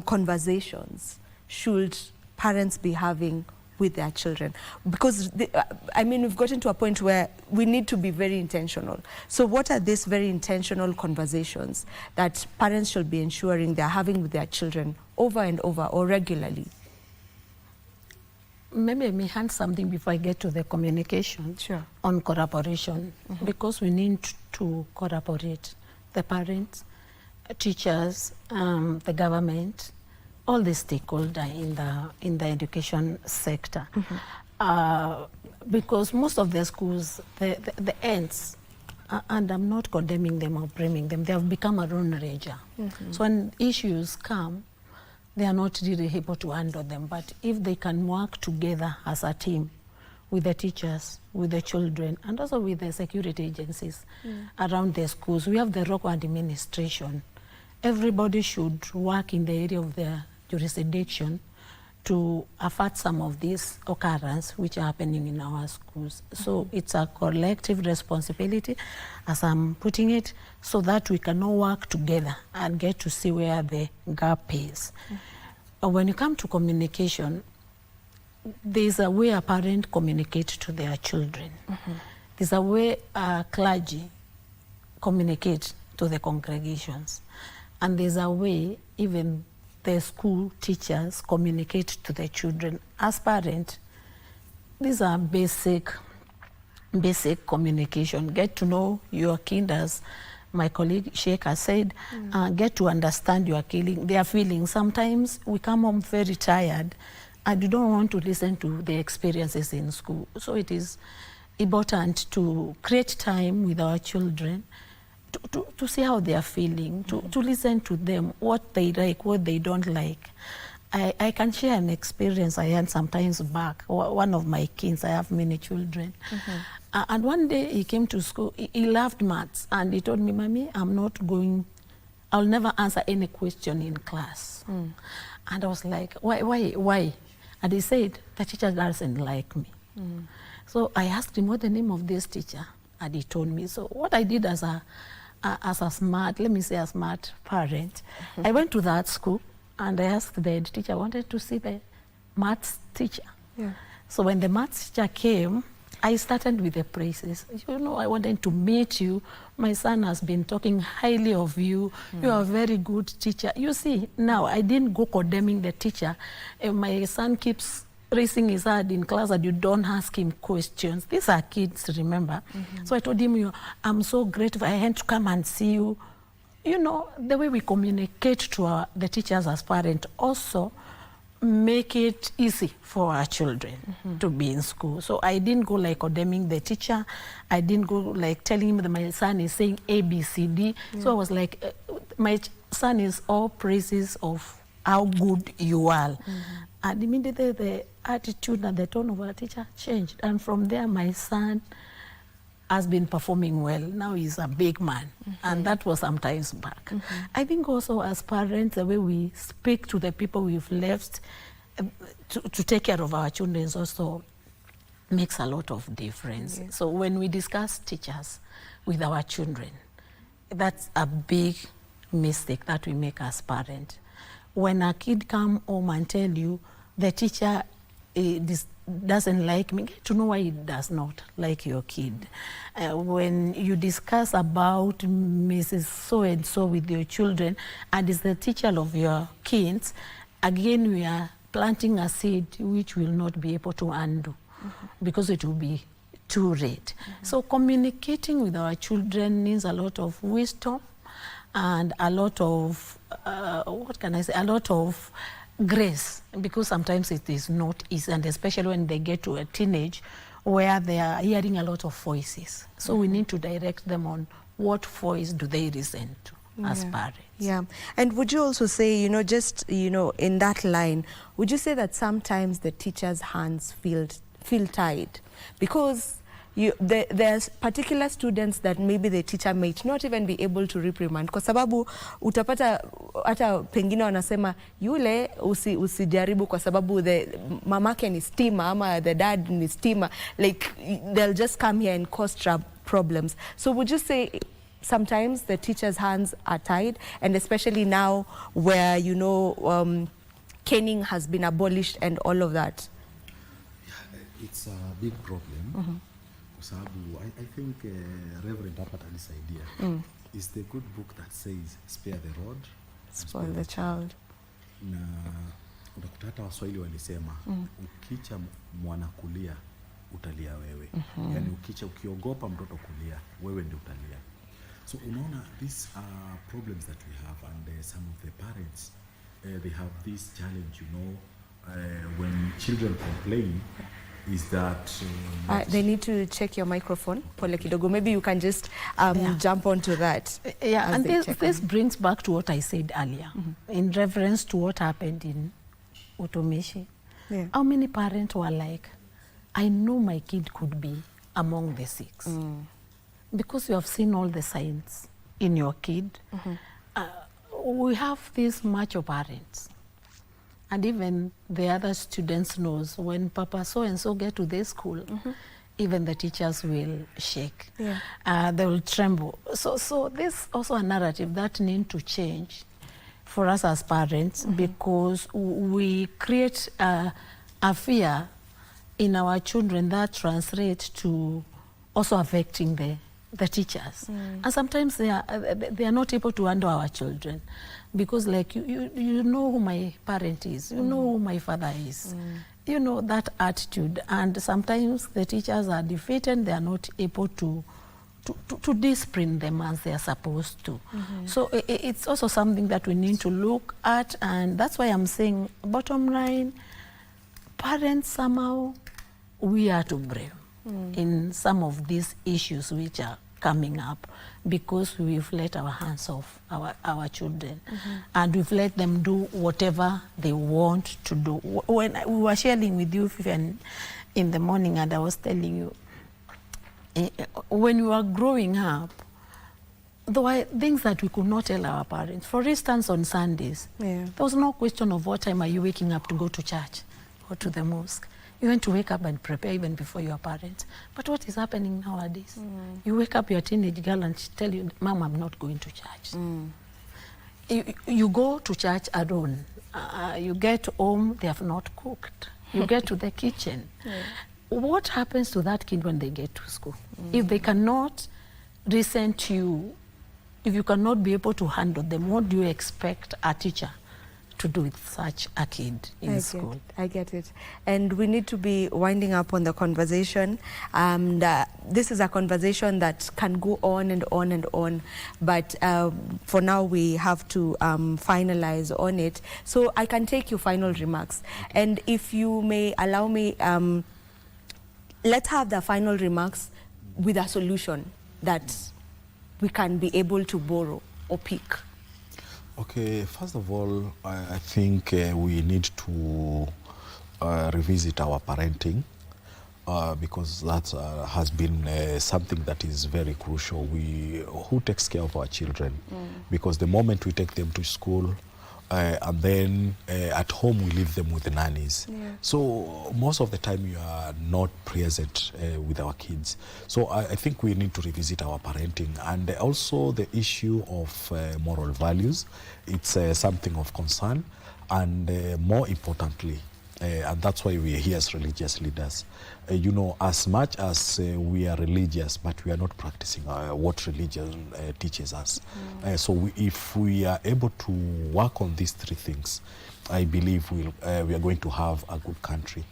conversations should parents be having with their children? Because I mean, we've gotten to a point where we need to be very intentional. So what are these very intentional conversations that parents should be ensuring they're having with their children over and over or regularly? Maybe let me hand something before I get to the communication on collaboration, because we need to collaborate, the parents, teachers, the government, all the stakeholders in the education sector, because most of the schools, the ends, and I'm not condemning them or blaming them, they have become a lone ranger. So when issues come, they are not really able to handle them. But if they can work together as a team with the teachers, with the children, and also with the security agencies around the schools, we have the local administration. Everybody should work in the area of their jurisdiction to avert some of these occurrences which are happening in our schools. So it's a collective responsibility, as I'm putting it, so that we can all work together and get to see where the gap is. When you come to communication, there's a way a parent communicates to their children. There's a way a clergy communicates to the congregations. And there's a way even the school teachers communicate to the children. As parents, these are basic communication. Get to know your kid, as my colleague Sheikh has said, get to understand their feelings. Sometimes we come home very tired and you don't want to listen to the experiences in school. So it is important to create time with our children to see how they are feeling, to listen to them, what they like, what they don't like. I can share an experience I had sometimes back. One of my kids, I have many children, and one day he came to school, he loved maths, and he told me, "Mommy, I'll never answer any question in class." And I was like, why? And he said, "The teacher doesn't like me." So I asked him, "What's the name of this teacher?" And he told me. So what I did as a smart parent, I went to that school and I asked the head teacher, I wanted to see the maths teacher. So when the maths teacher came, I started with the praises. You know, I wanted to meet you. My son has been talking highly of you. You are a very good teacher. You see, now I didn't go condemning the teacher. My son keeps raising his hand in class and you don't ask him questions. These are kids, remember? So I told him, I'm so grateful. I had to come and see you. You know, the way we communicate to the teachers as parents also make it easy for our children to be in school. So I didn't go like condemning the teacher. I didn't go like telling him that my son is saying A, B, C, D. So I was like, my son is all praises of how good you are. And immediately the attitude and the tone of our teacher changed. And from there, my son has been performing well. Now he's a big man. And that was some times back. I think also as parents, the way we speak to the people we've left to take care of our children also makes a lot of difference. So when we discuss teachers with our children, that's a big mistake that we make as parents. When a kid come home and tell you the teacher doesn't like me, get to know why he does not like your kid. When you discuss about Mrs. So-and-so with your children and is the teacher of your kids, again we are planting a seed which will not be able to undo because it will be too late. So communicating with our children needs a lot of wisdom and a lot of, what can I say, a lot of grace, because sometimes it is not easy, and especially when they get to a teenage where they are hearing a lot of voices. So we need to direct them on what voice do they listen to as parents. Yeah, and would you also say, you know, just, you know, in that line, would you say that sometimes the teacher's hands feel tied? Because there's particular students that maybe the teacher might not even be able to reprimand, kwa sababu utapata hata pengine wanasema yule usijaribu kwa sababu mamake ni stima ama the dad ni stima, like they'll just come here and cause problems. So would you say sometimes the teacher's hands are tied, and especially now where, you know, caning has been abolished and all of that? Yeah, it's a big problem. I think Reverend Apat alisaidia is the good book that says spare the rod, spoil the child. Na unakuta hata Waswahili walisema ukicha mwana kulia utalia wewe. Yani ukiogopa mtoto kulia wewe ndio utalia. So unaona, these are problems that we have, and some of the parents they have this challenge, you know, when children complain, is that they need to check your microphone, Pole kidogo. Maybe you can just jump onto that. Yeah, and this brings back to what I said earlier in reference to what happened in Utomishi. How many parents were like, I know my kid could be among the 6 because you have seen all the signs in your kid. We have this mature parents. And even the other students knows when Papa so-and-so get to their school, even the teachers will shake. They will tremble. So this also a narrative that needs to change for us as parents, because we create a fear in our children that translates to also affecting the teachers. And sometimes they are not able to handle our children. Because like you know who my parent is, you know who my father is, you know that attitude, and sometimes the teachers are defeated, they are not able to discipline them as they are supposed to. So it's also something that we need to look at, and that's why I'm saying, bottom line, parents somehow, we are to blame in some of these issues which are coming up, because we've let our hands off our children, and we've let them do whatever they want to do. When we were sharing with you in the morning, and I was telling you, when we were growing up, there were things that we could not tell our parents. For instance, on Sundays, there was no question of what time are you waking up to go to church or to the mosque. You want to wake up and prepare even before your parents. But what is happening nowadays? You wake up your teenage girl and she tell you, Mom, I'm not going to church. You go to church alone. You get home, they have not cooked. You get to the kitchen. What happens to that kid when they get to school? If they cannot listen to you, if you cannot be able to handle them, what do you expect a teacher to do with such a kid in school. I get it. And we need to be winding up on the conversation. This is a conversation that can go on and on and on, but for now we have to finalize on it. So I can take your final remarks. And if you may allow me, let's have the final remarks with a solution that we can be able to borrow or pick. Okay, first of all, I think we need to revisit our parenting because that has been something that is very crucial. Who takes care of our children? Because the moment we take them to school, and then at home we leave them with the nannies. So most of the time you are not present with our kids. So I think we need to revisit our parenting, and also the issue of moral values. It's something of concern, and more importantly, and that's why we are here as religious leaders. You know, as much as we are religious, but we are not practicing what religion teaches us. So if we are able to work on these three things, I believe we are going to have a good country.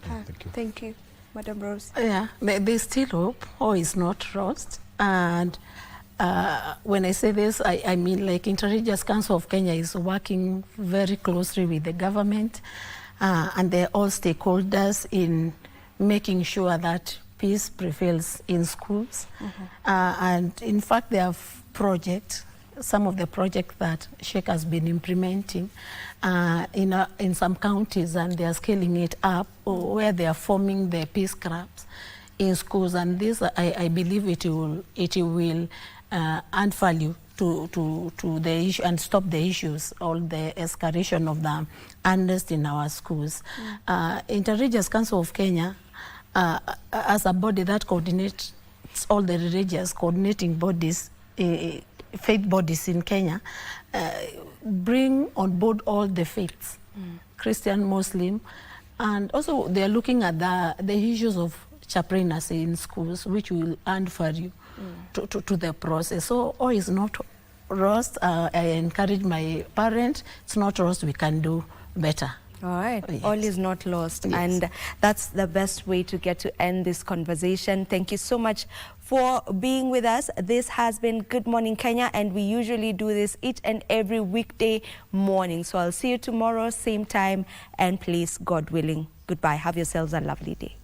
Thank you. Thank you, Madam Rose. Yeah, there's still hope. All is not lost. And when I say this, I mean like Inter-Religious Council of Kenya is working very closely with the government, and they're all stakeholders in making sure that peace prevails in schools. And in fact, there are projects, some of the projects that Sheikh has been implementing in some counties, and they are scaling it up, where they are forming the peace clubs in schools. And this, I believe it will add value to the issue and stop the issues, all the escalation of the unrest in our schools. Inter-Religious Council of Kenya, as a body that coordinates all the religious coordinating bodies, faith bodies in Kenya, bring on board all the faiths, Christian, Muslim, and also they're looking at the issues of chaplaincy in schools, which will add value to the process. So all is not lost. I encourage my parents, it's not lost, we can do better. All right, Yes. all is not lost. Yes. And that's the best way to get to end this conversation. Thank you so much for being with us. This has been Good Morning Kenya, and we usually do this each and every weekday morning. So I'll see you tomorrow, same time and place, God willing. Goodbye. Have yourselves a lovely day.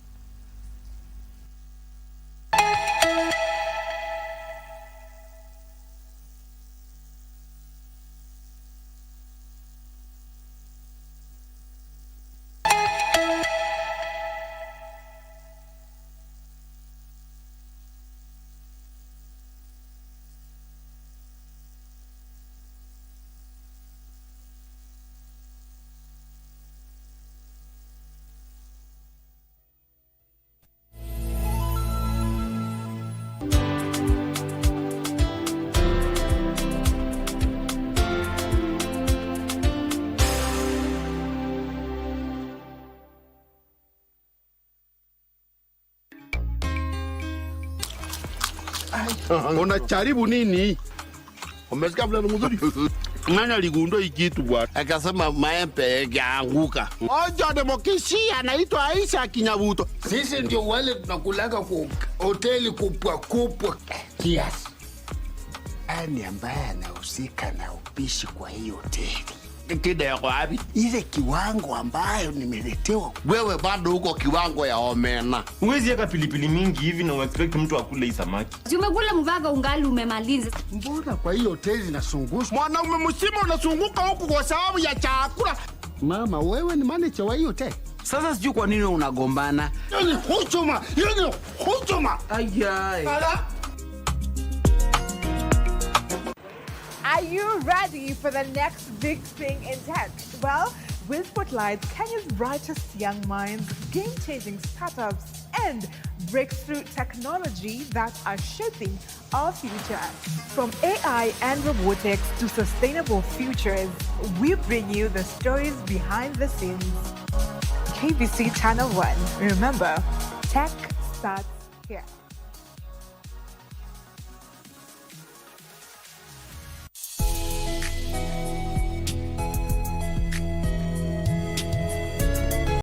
Unajaribu nini? Umesikia vile ni mzuri? Nani aligundua hii kitu bwana? Akasema maembe yaanguka. Ojo demokrasia anaitwa Aisha Kinyabuto. Sisi ndio wale tunakulaga kwa hoteli kubwa kubwa kiasi. Ani ambaye anahusika na upishi kwa hiyo hoteli. Kida ya kwa hapi, ile kiwango ambayo nimeletewa. Wewe bado huko kiwango ya omena. Uwezi yaka pilipili mingi hivi na expect mtu akule hii samaki. Si umekula mvaga ungali umemaliza. Mbona kwa hiyo hoteli nasungusha? Mwanaume msima unasunguka huku kwa sababu ya chakula. Mama, wewe ni manager wa hiyo hoteli. Sasa sijui kwa nini unagombana. Yoni hujuma, yoni hujuma. Ayai. Ala. Are you ready for the next big thing in tech? Well, we'll spotlight Kenya's brightest young minds, game-changing startups, and breakthrough technology that are shaping our future. From AI and robotics to sustainable futures, we bring you the stories behind the scenes. KBC Channel 1. Remember, tech starts here.